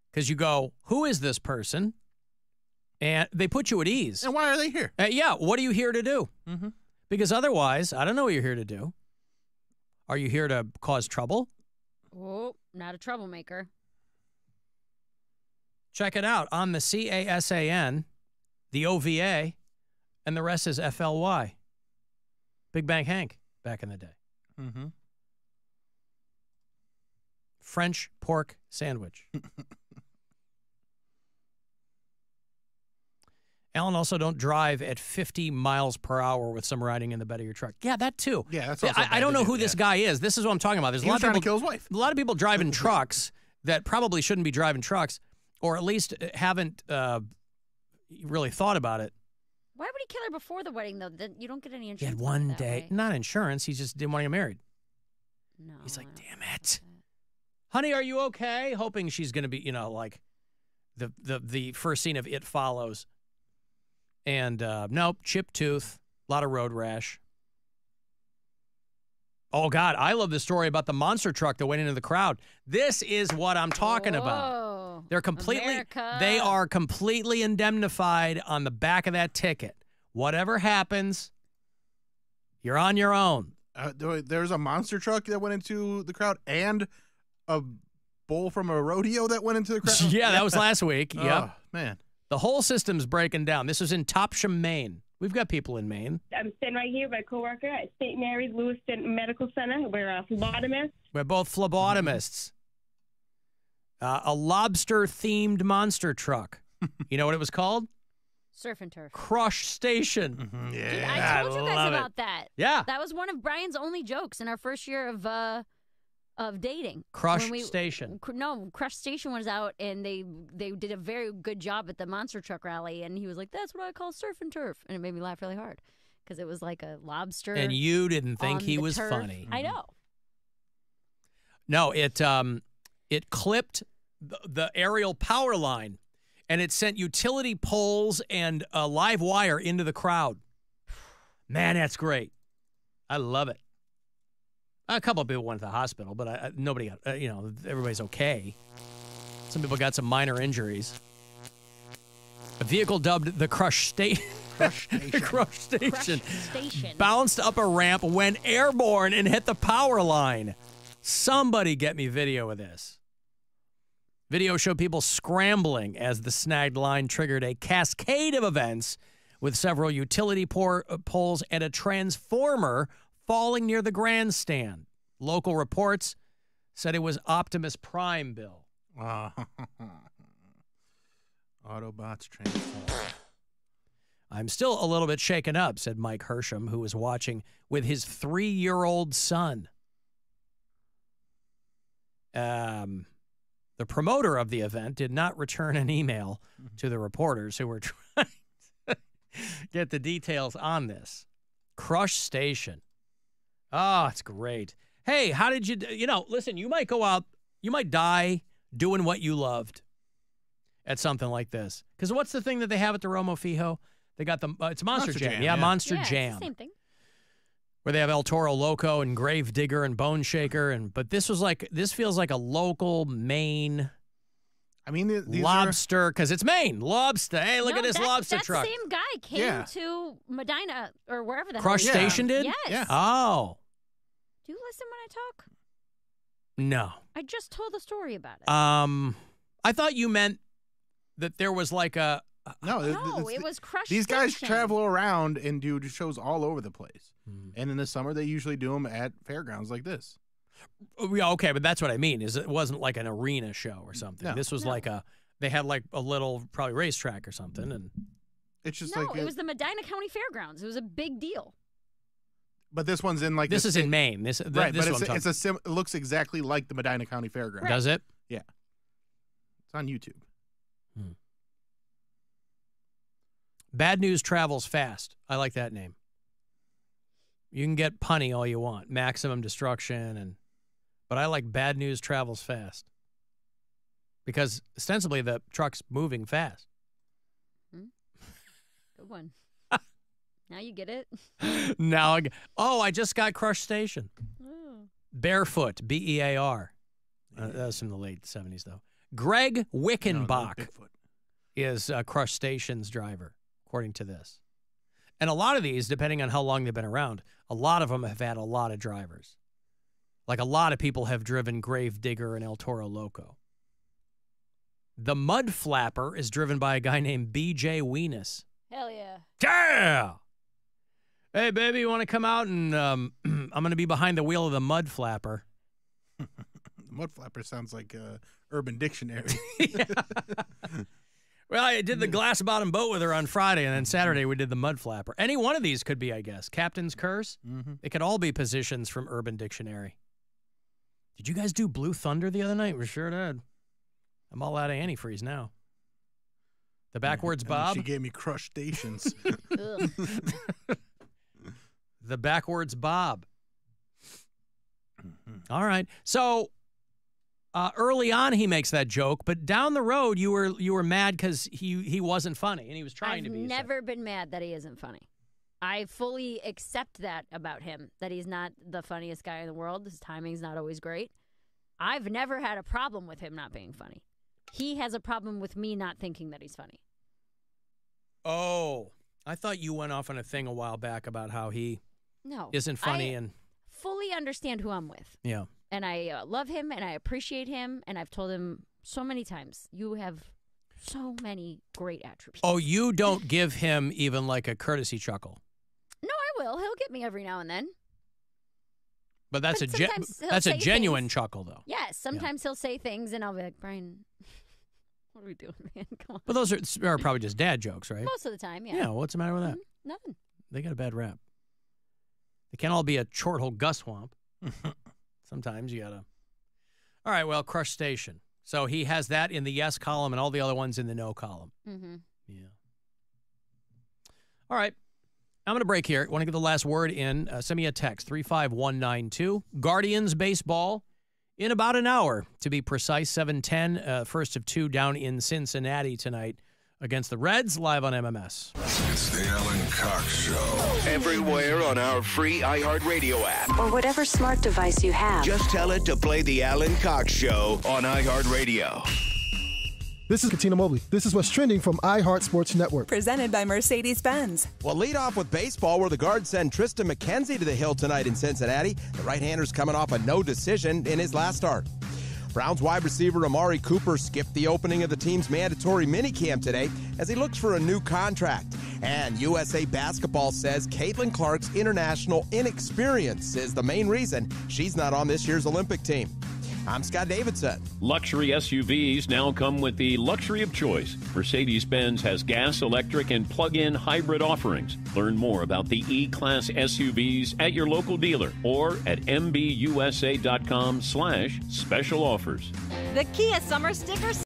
Because you go, who is this person? And they put you at ease. And why are they here? Yeah, what are you here to do? Mm-hmm. Because otherwise, I don't know what you're here to do. Are you here to cause trouble? Oh, not a troublemaker. Check it out. On the CASAN, the OVA, and the rest is FLY. Big Bang Hank back in the day. Mm-hmm. French pork sandwich. Alan, also don't drive at 50 miles per hour with some riding in the bed of your truck. Yeah, that too. Yeah, that's also I don't know who this guy is. This is what I'm talking about. There's a lot of people trying to kill his wife. A lot of people driving trucks that probably shouldn't be driving trucks, or at least haven't really thought about it. Why would he kill her before the wedding, though? You don't get any He insurance. had one that day, way. not insurance. He just didn't want to get married. No. He's like, damn it. Honey, are you okay? Hoping she's going to be, like the first scene of It Follows. And nope, chipped tooth, a lot of road rash. Oh, God, I love the story about the monster truck that went into the crowd. This is what I'm talking about. They're they are completely indemnified on the back of that ticket. Whatever happens, you're on your own. There's a monster truck that went into the crowd and a bull from a rodeo that went into the crowd. Yeah, that was last week. Yep. Oh, man. The whole system's breaking down. This was in Topsham, Maine. We've got people in Maine. I'm sitting right here with my coworker at St. Mary's Lewiston Medical Center. We're phlebotomists. We're both phlebotomists. A lobster-themed monster truck. You know what it was called? Surf and turf. Crush Station. Mm-hmm. Yeah, Dude, I told you guys about that. Yeah. That was one of Brian's only jokes in our first year of dating. Crush Station. No, Crush Station was out, and they did a very good job at the monster truck rally, and he was like, that's what I call surf and turf. And it made me laugh really hard because it was like a lobster. And you didn't think he was turf. funny. I know. No, it clipped the aerial power line, and it sent utility poles and a live wire into the crowd. Man, that's great. I love it. A couple of people went to the hospital, but nobody got, everybody's okay. Some people got some minor injuries. A vehicle dubbed the Crush Station. Crush Station. Crush Station. Crush Station. Bounced up a ramp, went airborne, and hit the power line. Somebody get me video of this. Video showed people scrambling as the snagged line triggered a cascade of events with several utility poles and a transformer falling near the grandstand. Local reports said it was Optimus Prime, Bill. Autobots transform. I'm still a little bit shaken up, said Mike Hersham, who was watching with his 3-year-old son. The promoter of the event did not return an email to the reporters who were trying to get the details on this. Crush Station. Oh, it's great. Hey, how did you, listen, you might go out, you might die doing what you loved at something like this. Because what's the thing that they have at the Romo Fijo? They got the, it's Monster Jam. Yeah, Monster Jam. It's the same thing. where they have El Toro Loco and Grave Digger and Bone Shaker, but this feels like a local Maine. I mean, lobster, because it's Maine. Lobster. Hey, look at this lobster truck. That same guy came to Medina or wherever the Crush hell. Station did? Yes. Yeah. Oh. Do you listen when I talk? No. I just told the story about it. I thought you meant that there was like a. No, it was Crush These guys Station. travel around and do shows all over the place. And in the summer, they usually do them at fairgrounds like this. Yeah, okay, but that's what I mean. Is it wasn't like an arena show or something. No. This was like they had like a little probably racetrack or something, and it's just it was the Medina County Fairgrounds. It was a big deal. But this one's in like this is in Maine. This right, this but it looks exactly like the Medina County Fairgrounds. Does it? Yeah, it's on YouTube. Bad News Travels Fast. I like that name. You can get punny all you want, Maximum Destruction, but I like Bad News Travels Fast because ostensibly the truck's moving fast. Good one. Now you get it. I just got Crush Station. Oh. Barefoot, Bear. That was from the late 70s, though. Greg Wickenbach is Crush Station's driver, according to this. And a lot of these, depending on how long they've been around, a lot of them have had a lot of drivers. Like a lot of people have driven Grave Digger and El Toro Loco. The Mud Flapper is driven by a guy named B.J. Weenus. Hell yeah. Yeah! Hey, baby, you want to come out and I'm going to be behind the wheel of the Mud Flapper. The Mud Flapper sounds like Urban Dictionary. Well, I did the glass bottom boat with her on Friday, and then Saturday we did the Mud Flapper. Any one of these could be, I guess. Captain's Curse. Mm-hmm. They could all be positions from Urban Dictionary. Did you guys do Blue Thunder the other night? We sure did. I'm all out of antifreeze now. The Backwards Bob. She gave me Crush Stations. The Backwards Bob. All right. So early on he makes that joke, but down the road you were mad because he wasn't funny and he was trying to be. I've never been mad that he isn't funny. I fully accept that about him, that he's not the funniest guy in the world. His timing's not always great. I've never had a problem with him not being funny. He has a problem with me not thinking that he's funny. Oh, I thought you went off on a thing a while back about how he isn't funny. And fully understand who I'm with. Yeah. And I love him and I appreciate him. And I've told him so many times, you have so many great attributes. Oh, you don't give him even like a courtesy chuckle. No, I will. He'll get me every now and then. But that's a genuine chuckle, though. Yes. Sometimes he'll say things and I'll be like, Brian, what are we doing, man? Come on. But those are probably just dad jokes, right? Most of the time, yeah. Yeah, what's the matter with that? Nothing. They got a bad rap. They can't all be a short-hole gusswomp. Sometimes you gotta. All right, well, Crush Station. So he has that in the yes column and all the other ones in the no column. Mm-hmm. Yeah. All right. I'm going to break here. Want to get the last word in. Send me a text, 35192. Guardians baseball in about an hour, to be precise, 7:10. First of two down in Cincinnati tonight against the Reds, live on MMS. It's the Alan Cox Show. Everywhere on our free iHeartRadio app. Or whatever smart device you have. Just tell it to play the Alan Cox Show on iHeartRadio. This is Katina Mobley. This is what's trending from iHeart Sports Network. Presented by Mercedes-Benz. Well, lead off with baseball, where the Guards send Tristan McKenzie to the hill tonight in Cincinnati. The right-hander's coming off a no decision in his last start. Browns wide receiver Amari Cooper skipped the opening of the team's mandatory minicamp today as he looks for a new contract. And USA Basketball says Caitlin Clark's international inexperience is the main reason she's not on this year's Olympic team. I'm Scott Davidson. Luxury SUVs now come with the luxury of choice. Mercedes-Benz has gas, electric, and plug-in hybrid offerings. Learn more about the E-Class SUVs at your local dealer or at mbusa.com/special offers. The Kia Summer Sticker